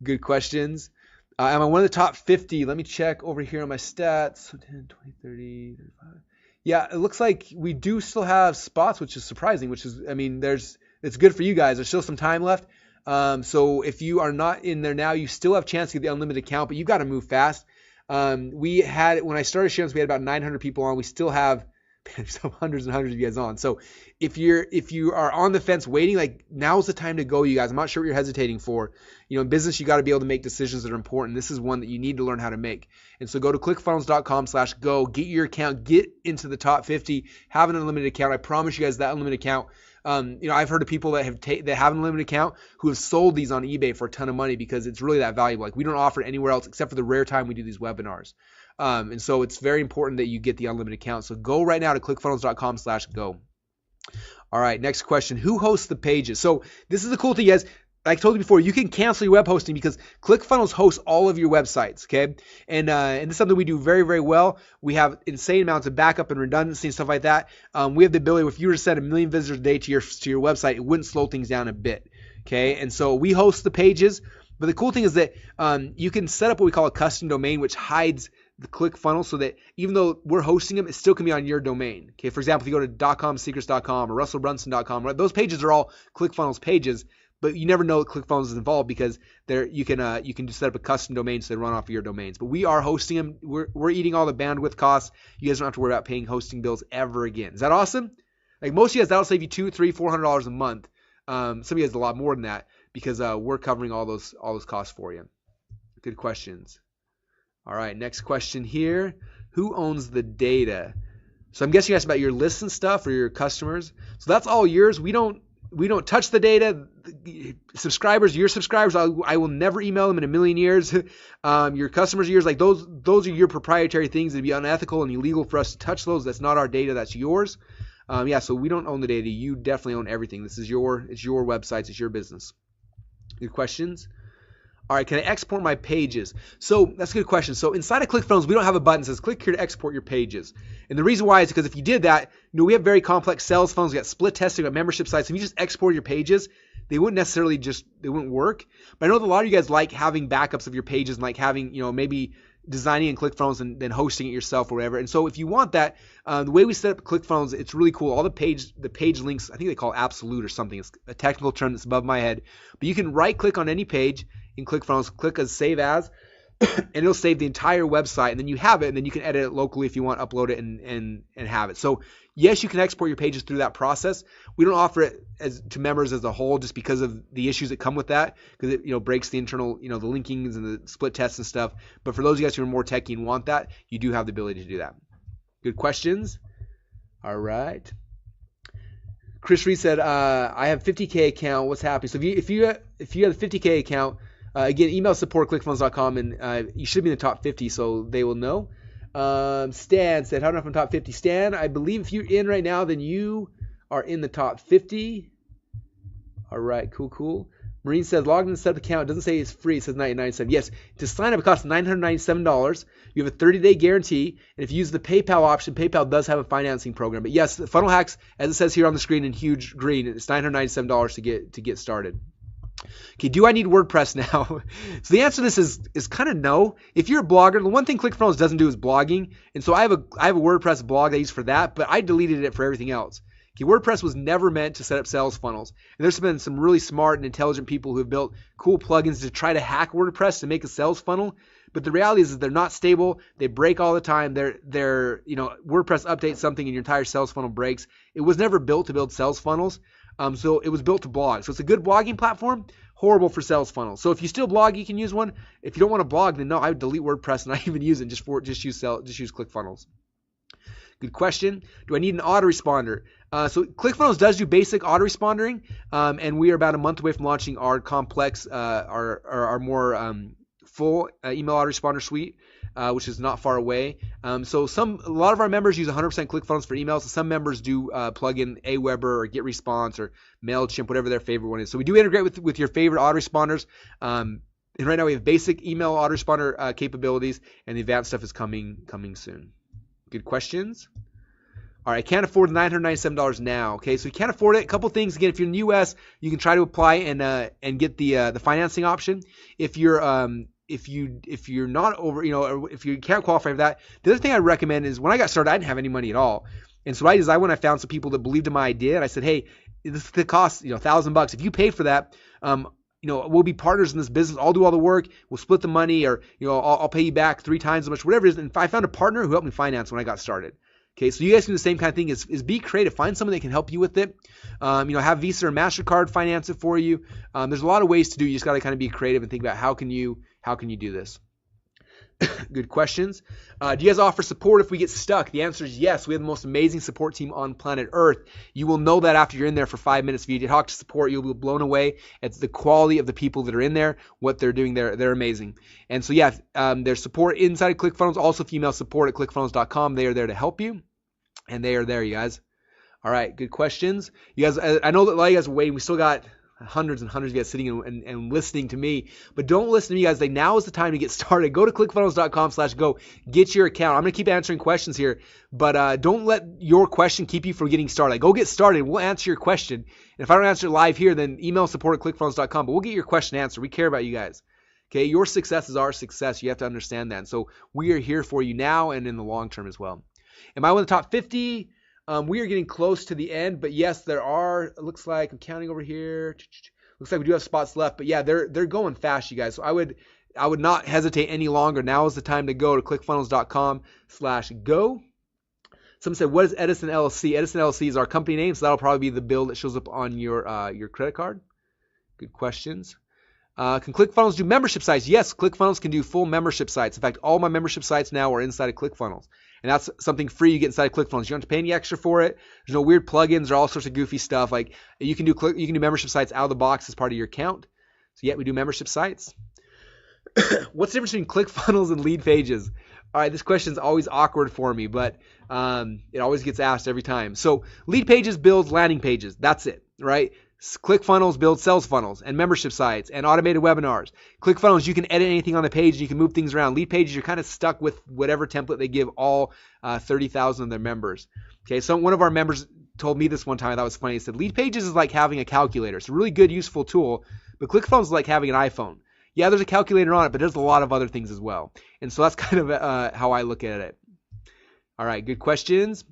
S1: Good questions. Am I one of the top 50? Let me check over here on my stats. 10, 20, 30, 35. Yeah, it looks like we do still have spots, which is surprising, it's good for you guys. There's still some time left. So if you are not in there now, you still have a chance to get the unlimited account, but you got to move fast. When I started sharing, we had about 900 people on. We still have hundreds and hundreds of you guys on. So if you are on the fence waiting, now's the time to go, you guys. I'm not sure what you're hesitating for. In business, you got to be able to make decisions that are important. This is one that you need to learn how to make. And so go to clickfunnels.com/go, get your account, get into the top 50, have an unlimited account. I promise you guys that unlimited account. I've heard of people that have an unlimited account who have sold these on eBay for a ton of money because it's really that valuable. We don't offer it anywhere else except for the rare time we do these webinars. And so it's very important that you get the unlimited account. So go right now to clickfunnels.com/go. All right, next question. Who hosts the pages? So this is the cool thing, guys. Like I told you before, you can cancel your web hosting because ClickFunnels hosts all of your websites, okay? And this is something we do very, very well. We have insane amounts of backup and redundancy and stuff like that. We have the ability, if you were to send 1 million visitors a day to your website, it wouldn't slow things down a bit, okay? And so we host the pages. But the cool thing is that you can set up what we call a custom domain, which hides the ClickFunnels so that even though we're hosting them, it still can be on your domain. Okay, for example, if you go to .comsecrets.com or russellbrunson.com, right, those pages are all ClickFunnels pages, but you never know that ClickFunnels is involved because you can just set up a custom domain so they run off of your domains. But we are hosting them. We're eating all the bandwidth costs. You guys don't have to worry about paying hosting bills ever again. Is that awesome? Like most of you guys, that'll save you $200, $300, $400 a month. Some of you guys a lot more than that because we're covering all those costs for you. Good questions. All right, next question here. Who owns the data? So I'm guessing you asked about your lists and stuff or your customers. So that's all yours. We don't touch the data. Subscribers, your subscribers, I will never email them in a million years. Your customers are yours. Like those are your proprietary things. It'd be unethical and illegal for us to touch those. That's not our data. That's yours. So we don't own the data. You definitely own everything. It's your websites. It's your business. Good questions. All right, can I export my pages? So that's a good question. So inside of ClickFunnels, we don't have a button that says click here to export your pages. And the reason why is because if you did that, we have very complex sales funnels. We got split testing, we got membership sites. If you just export your pages, they wouldn't necessarily they wouldn't work. But I know that a lot of you guys like having backups of your pages and like having, maybe designing in ClickFunnels and then hosting it yourself or whatever. And so if you want that, the way we set up ClickFunnels, it's really cool. All the page links, I think they call it absolute or something. It's a technical term that's above my head. But you can right click on any page in ClickFunnels, click as save as, and it'll save the entire website. And then you have it, and then you can edit it locally if you want, upload it and have it. So yes, you can export your pages through that process. We don't offer it to members as a whole just because of the issues that come with that, because it breaks the internal, the linkings and the split tests and stuff. But for those of you guys who are more techy and want that, you do have the ability to do that. Good questions. All right. Chris Reed said, I have 50K account. What's happening? So if you have a 50K account, again, email support clickfunnels.com, and you should be in the top 50, so they will know. Stan said, how do I know if I'm top 50? Stan, I believe if you're in right now, then you are in the top 50. All right, cool. Marine said, log in and set up account. It doesn't say it's free. It says $99.97. Yes, to sign up, it costs $997. You have a 30-day guarantee. And if you use the PayPal option, PayPal does have a financing program. But yes, the Funnel Hacks, as it says here on the screen in huge green, it's $997 to get started. Okay, do I need WordPress now? So the answer to this is kind of no. If you're a blogger, the one thing ClickFunnels doesn't do is blogging. And so I have a WordPress blog I use for that, but I deleted it for everything else. Okay, WordPress was never meant to set up sales funnels. And there's been some really smart and intelligent people who have built cool plugins to try to hack WordPress to make a sales funnel. But the reality is that they're not stable. They break all the time. WordPress updates something and your entire sales funnel breaks. It was never built to build sales funnels. So it was built to blog. So it's a good blogging platform, horrible for sales funnels. So if you still blog, you can use one. If you don't want to blog, then no, I would delete WordPress and not even use it. Just use ClickFunnels. Good question. Do I need an autoresponder? So ClickFunnels does do basic autorespondering, and we are about a month away from launching our complex, our more full email autoresponder suite, which is not far away. So a lot of our members use 100% ClickFunnels for emails. Some members do plug in Aweber or GetResponse or MailChimp, whatever their favorite one is. So we do integrate with your favorite autoresponders. And right now we have basic email autoresponder capabilities, and the advanced stuff is coming soon. Good questions. All right, I can't afford the $997 now. Okay, so you can't afford it. A couple things. Again, if you're in the U.S., you can try to apply and get the financing option. If you're not over, or if you can't qualify for that, the other thing I recommend is when I got started, I didn't have any money at all, and so what I did is I went and I found some people that believed in my idea, and I said, hey, this costs $1,000. If you pay for that, we'll be partners in this business. I'll do all the work. We'll split the money, or I'll pay you back 3 times as much, whatever it is. And I found a partner who helped me finance when I got started. Okay, so you guys can do the same kind of thing. Is be creative. Find someone that can help you with it. Have Visa or MasterCard finance it for you. There's a lot of ways to do it. You just got to kind of be creative and think about how can you do this. Good questions. Do you guys offer support if we get stuck? The answer is yes. We have the most amazing support team on planet Earth. You will know that after you're in there for 5 minutes. If you talk to support, you'll be blown away at the quality of the people that are in there, what they're doing there. They're amazing. And so, yeah, there's support inside of ClickFunnels. Also, if you email support at clickfunnels.com, they are there to help you. And they are there, you guys. All right, good questions. You guys, I know that a lot of you guys are waiting. We still got hundreds and hundreds of you guys sitting and listening to me, but don't listen to me, guys. Now is the time to get started. Go to clickfunnels.com/go. Get your account. I'm going to keep answering questions here, but don't let your question keep you from getting started. Go get started. We'll answer your question. And if I don't answer it live here, then email support at clickfunnels.com, but we'll get your question answered. We care about you guys. Okay, your success is our success. You have to understand that. And so we are here for you now and in the long term as well. Am I one of the top 50? We are getting close to the end, but yes, there are. It looks like I'm counting over here. Looks like we do have spots left, but yeah, they're going fast, you guys. So I would not hesitate any longer. Now is the time to go to clickfunnels.com/go. Someone said, what is Edison LLC? Edison LLC is our company name, so that'll probably be the bill that shows up on your credit card. Good questions. Can ClickFunnels do membership sites? Yes, ClickFunnels can do full membership sites. In fact, all my membership sites now are inside of ClickFunnels. And that's something free you get inside of ClickFunnels. You don't have to pay any extra for it. There's no weird plugins or all sorts of goofy stuff. Like you can do membership sites out of the box as part of your account. So yeah, we do membership sites. What's the difference between ClickFunnels and lead pages? All right, this question is always awkward for me, but it always gets asked every time. So lead pages builds landing pages. That's it, right? ClickFunnels builds sales funnels and membership sites and automated webinars. ClickFunnels, you can edit anything on the page and you can move things around. Lead pages, you're kind of stuck with whatever template they give all 30,000 of their members. Okay, so one of our members told me this one time. I thought it was funny. He said, lead pages is like having a calculator. It's a really good, useful tool, but ClickFunnels is like having an iPhone. Yeah, there's a calculator on it, but there's a lot of other things as well. And so that's kind of how I look at it. All right, good questions.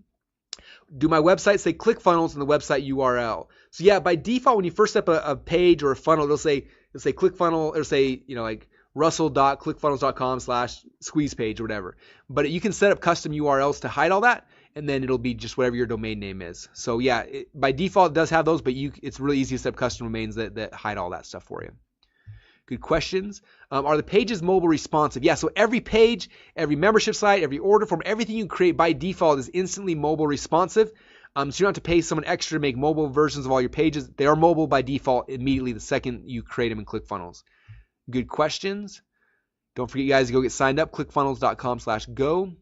S1: Do my websites say ClickFunnels in the website URL? So yeah, by default, when you first set up a page or a funnel, it'll say ClickFunnel, or say, like russell.clickfunnels.com/squeeze page or whatever. But you can set up custom URLs to hide all that, and then it'll be just whatever your domain name is. So yeah, by default, it does have those, but it's really easy to set up custom domains that hide all that stuff for you. Good questions. Are the pages mobile responsive? Yeah, so every page, every membership site, every order form, everything you create by default is instantly mobile responsive. So you don't have to pay someone extra to make mobile versions of all your pages. They are mobile by default immediately the second you create them in ClickFunnels. Good questions. Don't forget, you guys, to go get signed up, clickfunnels.com/go.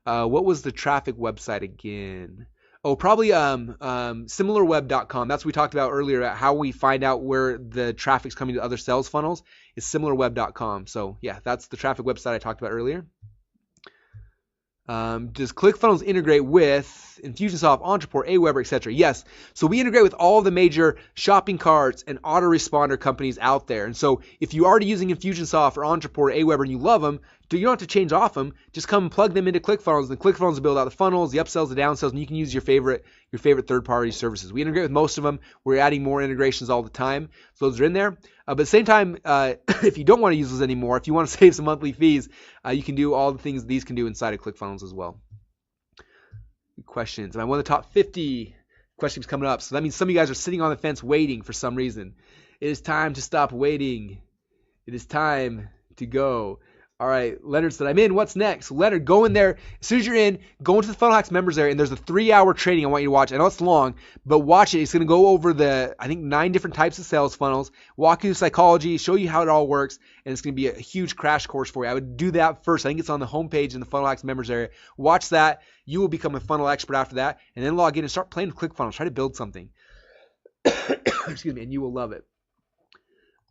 S1: What was the traffic website again? Oh, probably similarweb.com. That's what we talked about earlier, about how we find out where the traffic's coming to other sales funnels, is similarweb.com. So yeah, that's the traffic website I talked about earlier. Does ClickFunnels integrate with Infusionsoft, Entreport, Aweber, etc.? Yes. So we integrate with all the major shopping carts and autoresponder companies out there. And so if you're already using Infusionsoft or Entreport, Aweber, and you love them, you don't have to change off them. Just come and plug them into ClickFunnels, and ClickFunnels will build out the funnels, the upsells, the downsells, and you can use your favorite third-party services. We integrate with most of them. We're adding more integrations all the time, so those are in there. But at the same time, if you don't want to use those anymore, if you want to save some monthly fees, you can do all the things these can do inside of ClickFunnels as well. Good questions. And I won the top 50 questions coming up. So that means some of you guys are sitting on the fence waiting for some reason. It is time to stop waiting. It is time to go. All right, Leonard said, I'm in. What's next? So Leonard, go in there. As soon as you're in, go into the Funnel Hacks members area, and there's a 3-hour training I want you to watch. I know it's long, but watch it. It's going to go over I think 9 different types of sales funnels, walk you through psychology, show you how it all works, and it's going to be a huge crash course for you. I would do that first. I think it's on the homepage in the Funnel Hacks members area. Watch that. You will become a funnel expert after that, and then log in and start playing with ClickFunnels. Try to build something. Excuse me, and you will love it.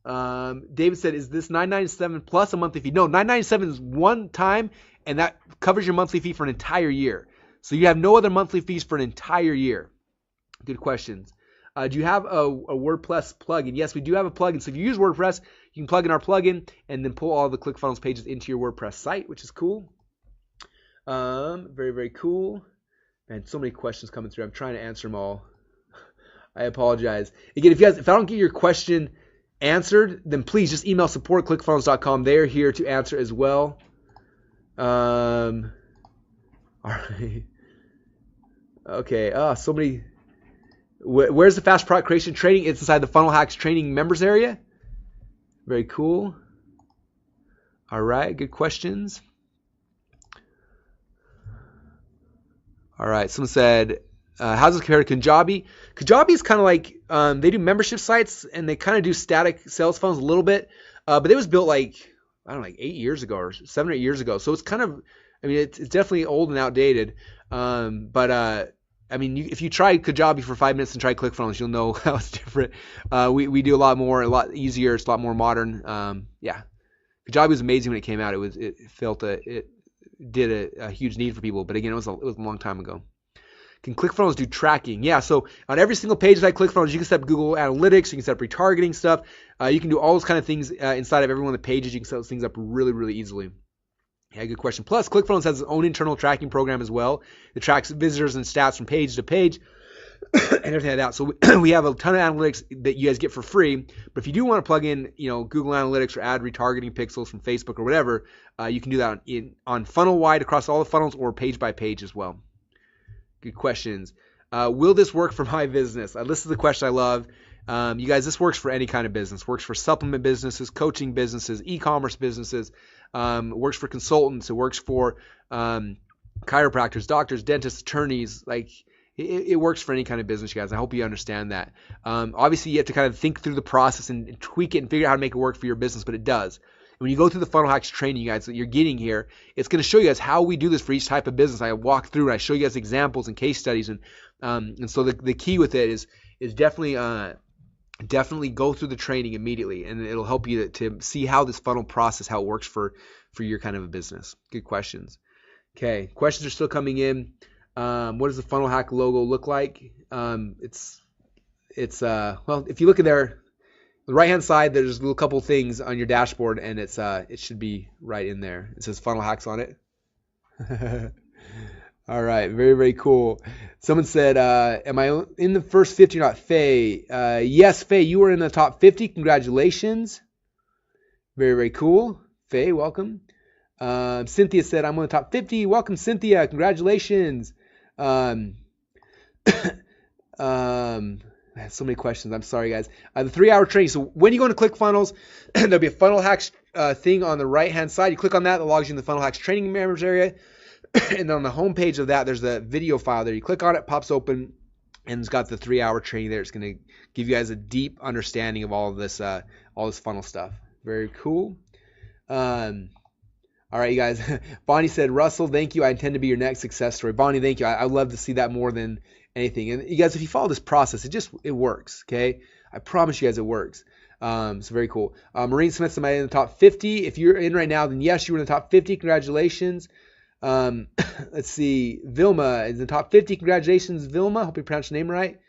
S1: David said, is this $9.97 plus a monthly fee? No, $9.97 is one time, and that covers your monthly fee for an entire year. So you have no other monthly fees for an entire year. Good questions. Do you have a WordPress plugin? Yes, we do have a plugin. So if you use WordPress, you can plug in our plugin and then pull all the ClickFunnels pages into your WordPress site, which is cool. Very, very cool. Man, so many questions coming through. I'm trying to answer them all. I apologize. Again, if I don't get your question answered, then please just email support@clickfunnels.com. They're here to answer as well. All right. Okay. So many. Where's the fast product creation training? It's inside the Funnel Hacks training members area. Very cool. All right. Good questions. All right. Someone said, how does it compare to Kajabi? Kajabi is kind of like, they do membership sites and they kind of do static sales funnels a little bit. But it was built like 8 years ago or 7 or 8 years ago. So it's kind of, it's definitely old and outdated. If you try Kajabi for 5 minutes and try ClickFunnels, you'll know how it's different. We do a lot easier. It's a lot more modern. Kajabi was amazing when it came out. It did a huge need for people. But again, it was a long time ago. Can ClickFunnels do tracking? Yeah, so on every single page that ClickFunnels, you can set up Google Analytics, you can set up retargeting stuff. You can do all those kind of things inside of every one of the pages. You can set those things up really, really easily. Yeah, good question. Plus, ClickFunnels has its own internal tracking program as well. It tracks visitors and stats from page to page and everything like that. So we have a ton of analytics that you guys get for free. But if you do want to plug in, Google Analytics or add retargeting pixels from Facebook or whatever, you can do that on funnel wide across all the funnels or page by page as well. Good questions. Will this work for my business? This is the question I love. You guys, this works for any kind of business. Works for supplement businesses, coaching businesses, e-commerce businesses. Works for consultants. It works for chiropractors, doctors, dentists, attorneys. Like it works for any kind of business, you guys. I hope you understand that. Obviously, you have to kind of think through the process and tweak it and figure out how to make it work for your business, but it does. When you go through the funnel hacks training, you guys, that you're getting here, it's going to show you guys how we do this for each type of business. I walk through and I show you guys examples and case studies, and so the key with it is definitely go through the training immediately, and it'll help you to see how this funnel process, how it works for your kind of a business. Good questions. Okay, questions are still coming in. What does the funnel hack logo look like? It's well, if you look at there, the right hand side, there's a little couple things on your dashboard, and it should be right in there. It says funnel hacks on it. All right, very, very cool. Someone said, am I in the first 50 or not? Faye, yes, Faye, you were in the top 50. Congratulations. Very, very cool. Faye, welcome. Cynthia said, I'm on the top 50. Welcome, Cynthia. Congratulations. I have so many questions. I'm sorry, guys. The 3-hour training. So when you go into ClickFunnels, there'll be a funnel hacks thing on the right-hand side. You click on that. It logs you in the funnel hacks training members area. And then on the home page of that, there's the video file there. You click on it, pops open, and it's got the 3-hour training there. It's going to give you guys a deep understanding of all of this funnel stuff. Very cool. All right, you guys. Bonnie said, Russell, thank you. I intend to be your next success story. Bonnie, thank you. I'd love to see that more than anything. And you guys, if you follow this process, it works, okay? I promise you guys it works. So very cool. Maureen Smith, am I in the top 50? If you're in right now, then yes, you were in the top 50. Congratulations. Let's see. Vilma is in the top 50. Congratulations, Vilma. Hope you pronounced your name right.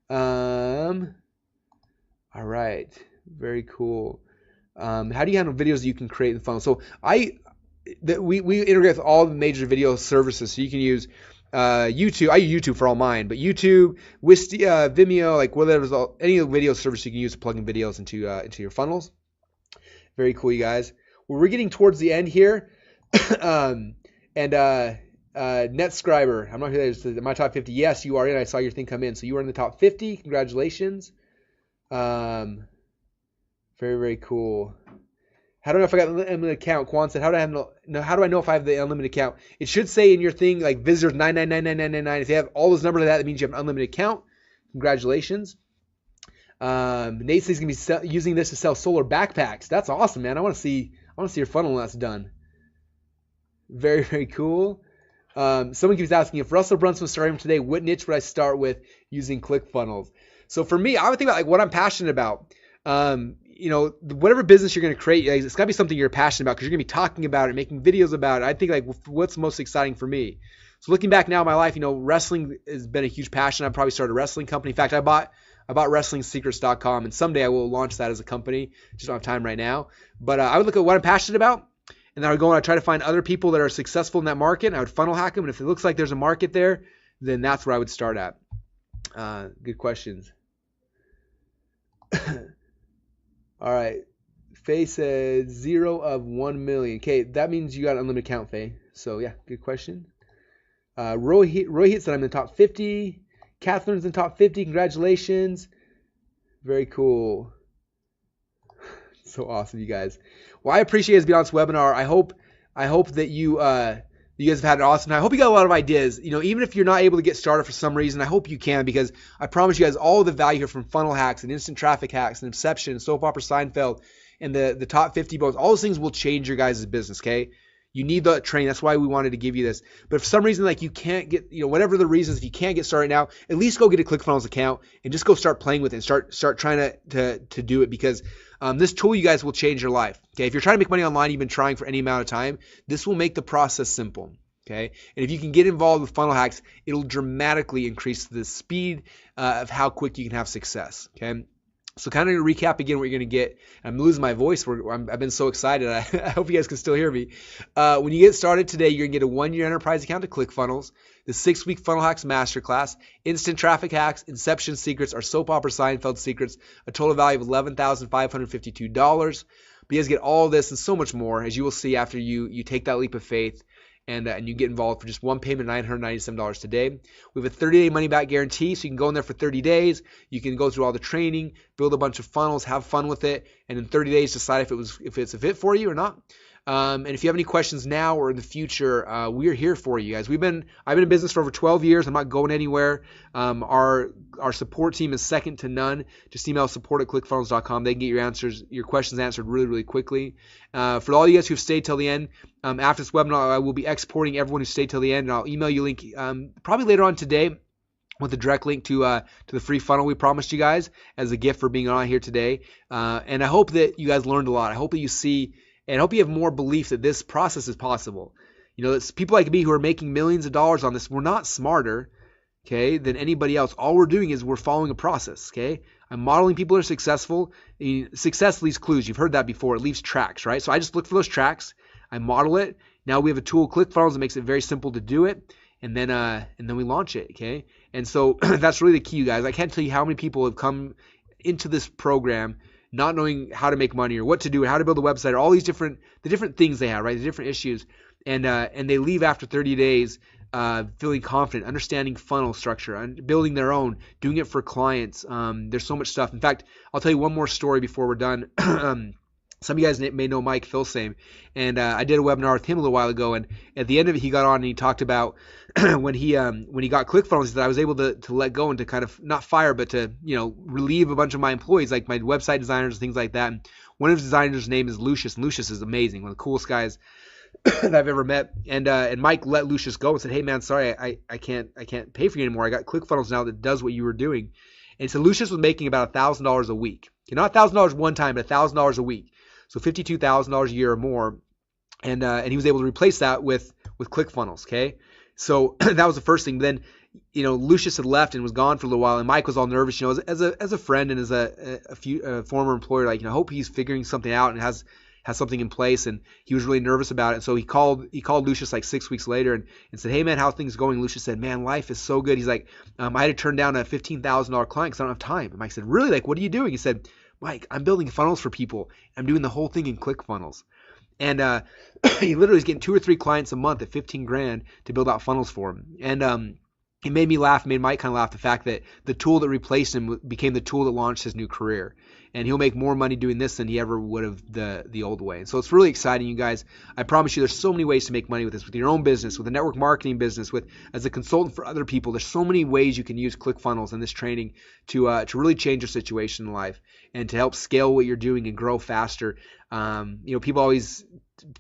S1: All right. Very cool. How do you handle videos that you can create in the funnel? So we integrate with all the major video services. So you can use YouTube. I use YouTube for all mine, but YouTube, Wistia, Vimeo, like whatever, any video service you can use to plug in videos into your funnels. Very cool, you guys. Well, we're getting towards the end here. NetScriber, I'm not sure that is my top 50. Yes, you are in. I saw your thing come in. So you are in the top 50. Congratulations. Very, very cool. How do I know if I got an unlimited account? Quan said, how do I know if I have the unlimited account? It should say in your thing, like visitors 9999999. If you have all those numbers like that means you have an unlimited account. Congratulations. Nate says he's going to be using this to sell solar backpacks. That's awesome, man. I want to see your funnel when that's done. Very, very cool. Someone keeps asking, if Russell Brunson was starting today, what niche would I start with using ClickFunnels? So for me, I would think about like what I'm passionate about. Whatever business you're going to create, it's got to be something you're passionate about because you're going to be talking about it, making videos about it. I think like what's most exciting for me. So looking back now in my life, wrestling has been a huge passion. I've probably started a wrestling company. In fact, I bought WrestlingSecrets.com, and someday I will launch that as a company. Just don't have time right now. But I would look at what I'm passionate about. And then I would go and I try to find other people that are successful in that market. And I would funnel hack them. And if it looks like there's a market there, then that's where I would start at. Good questions. All right. Faye said 0 of 1 million. Okay, that means you got an unlimited account, Faye. So yeah, good question. Rohit said I'm in the top 50. Catherine's in the top 50. Congratulations. Very cool. So awesome, you guys. Well, I appreciate you guys being on this webinar. I hope that you guys have had an awesome time. I hope you got a lot of ideas. Even if you're not able to get started for some reason, I hope you can, because I promise you guys all the value here from funnel hacks and instant traffic hacks and Inception and Soap Opera Seinfeld and the top 50 boats. All those things will change your guys' business, okay? You need the training. That's why we wanted to give you this. But if for some reason, like you can't get, whatever the reasons, if you can't get started now, at least go get a ClickFunnels account and just go start playing with it and start trying to do it, because this tool, you guys, will change your life. Okay, if you're trying to make money online, you've been trying for any amount of time, this will make the process simple. Okay, and if you can get involved with funnel hacks, it'll dramatically increase the speed of how quick you can have success. Okay, so kind of to recap again what you're going to get. I'm losing my voice. I've been so excited. I hope you guys can still hear me. When you get started today, you're going to get a 1-year enterprise account to ClickFunnels, the 6-week Funnel Hacks Masterclass, instant traffic hacks, Inception secrets, our soap opera Seinfeld secrets, a total value of $11,552. But you guys get all this and so much more, as you will see after you take that leap of faith and you get involved for just one payment, $997 today. We have a 30-day money-back guarantee, so you can go in there for 30 days. You can go through all the training, build a bunch of funnels, have fun with it, and in 30 days decide if it's a fit for you or not. And if you have any questions now or in the future, we are here for you guys. I've been in business for over 12 years. I'm not going anywhere. Our support team is second to none. Just email support@clickfunnels.com. They can get your questions answered really, really quickly. For all you guys who've stayed till the end, after this webinar, I will be exporting everyone who stayed till the end, and I'll email you a link probably later on today with a direct link to the free funnel we promised you guys as a gift for being on here today. And I hope that you guys learned a lot. I hope that you see. And I hope you have more belief that this process is possible. You know, it's people like me who are making millions of dollars on this. We're not smarter, okay, than anybody else. All we're doing is we're following a process, okay? I'm modeling people who are successful. Success leaves clues. You've heard that before. It leaves tracks, right? So I just look for those tracks. I model it. Now we have a tool, ClickFunnels, that makes it very simple to do it. And then we launch it, okay? And so that's really the key, you guys. I can't tell you how many people have come into this program not knowing how to make money or what to do or how to build a website or all these different things they have, right? The different issues. And they leave after 30 days feeling confident, understanding funnel structure, and building their own, doing it for clients. There's so much stuff. In fact, I'll tell you one more story before we're done. Some of you guys may know Mike Filsame, and I did a webinar with him a little while ago, and at the end of it, he got on and he talked about when he got ClickFunnels, he said I was able to let go and to kind of not fire, but to relieve a bunch of my employees, like my website designers and things like that. And one of his designers' name is Lucius, and Lucius is amazing, one of the coolest guys that I've ever met. And Mike let Lucius go and said, "Hey man, sorry, I can't pay for you anymore. I got ClickFunnels now that does what you were doing." And so Lucius was making about $1,000 a week. Okay, not $1,000 one time, but $1,000 a week. So $52,000 a year or more, and he was able to replace that with ClickFunnels. Okay, so that was the first thing. Then, Lucius had left and was gone for a little while, and Mike was all nervous. As a friend and as a former employer, like I hope he's figuring something out and has something in place. And he was really nervous about it. And so he called Lucius like 6 weeks later and said, "Hey man, how things going?" Lucius said, "Man, life is so good." He's like, "I had to turn down a $15,000 client because I don't have time." And Mike said, "Really? Like, what are you doing?" He said, "Mike, I'm building funnels for people. I'm doing the whole thing in ClickFunnels." And he literally is getting 2 or 3 clients a month at $15,000 to build out funnels for him. And it made me laugh, made Mike kind of laugh, the fact that the tool that replaced him became the tool that launched his new career. And he'll make more money doing this than he ever would have the old way. And so it's really exciting, you guys. I promise you there's so many ways to make money with this, with your own business, with a network marketing business, with as a consultant for other people. There's so many ways you can use ClickFunnels in this training to really change your situation in life and to help scale what you're doing and grow faster. People always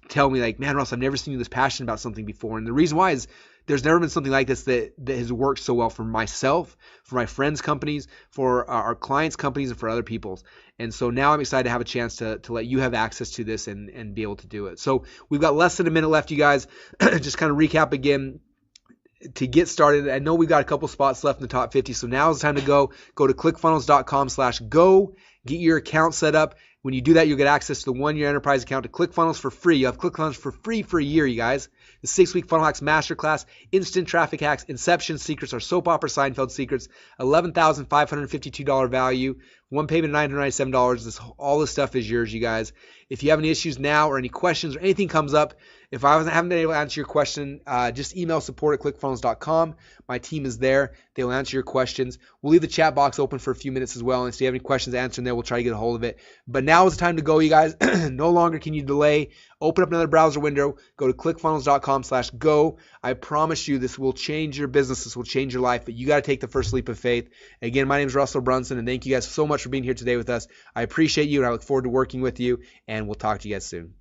S1: tell me like, "Man, Russ, I've never seen you this passionate about something before." And the reason why is there's never been something like this that has worked so well for myself, for my friends' companies, for our clients' companies, and for other people's. And so now I'm excited to have a chance to let you have access to this and be able to do it. So we've got less than a minute left, you guys. Just kind of recap again. To get started, I know we've got a couple spots left in the top 50, so now is the time to go to clickfunnels.com/go, get your account set up. When you do that, you'll get access to the 1-year enterprise account to ClickFunnels for free. You have ClickFunnels for free for a year, you guys. The 6-week Funnel Hacks Masterclass, instant traffic hacks, Inception secrets, our soap opera Seinfeld secrets, $11,552 value, one payment $997. All this stuff is yours, you guys. If you have any issues now or any questions or anything comes up, if I haven't been able to answer your question, just email support@clickfunnels.com. My team is there. They will answer your questions. We'll leave the chat box open for a few minutes as well. And if you have any questions, answer in there. We'll try to get a hold of it. But now is the time to go, you guys. No longer can you delay. Open up another browser window. Go to clickfunnels.com/go. I promise you this will change your business. This will change your life. But you got to take the first leap of faith. Again, my name is Russell Brunson, and thank you guys so much for being here today with us. I appreciate you, and I look forward to working with you. And we'll talk to you guys soon.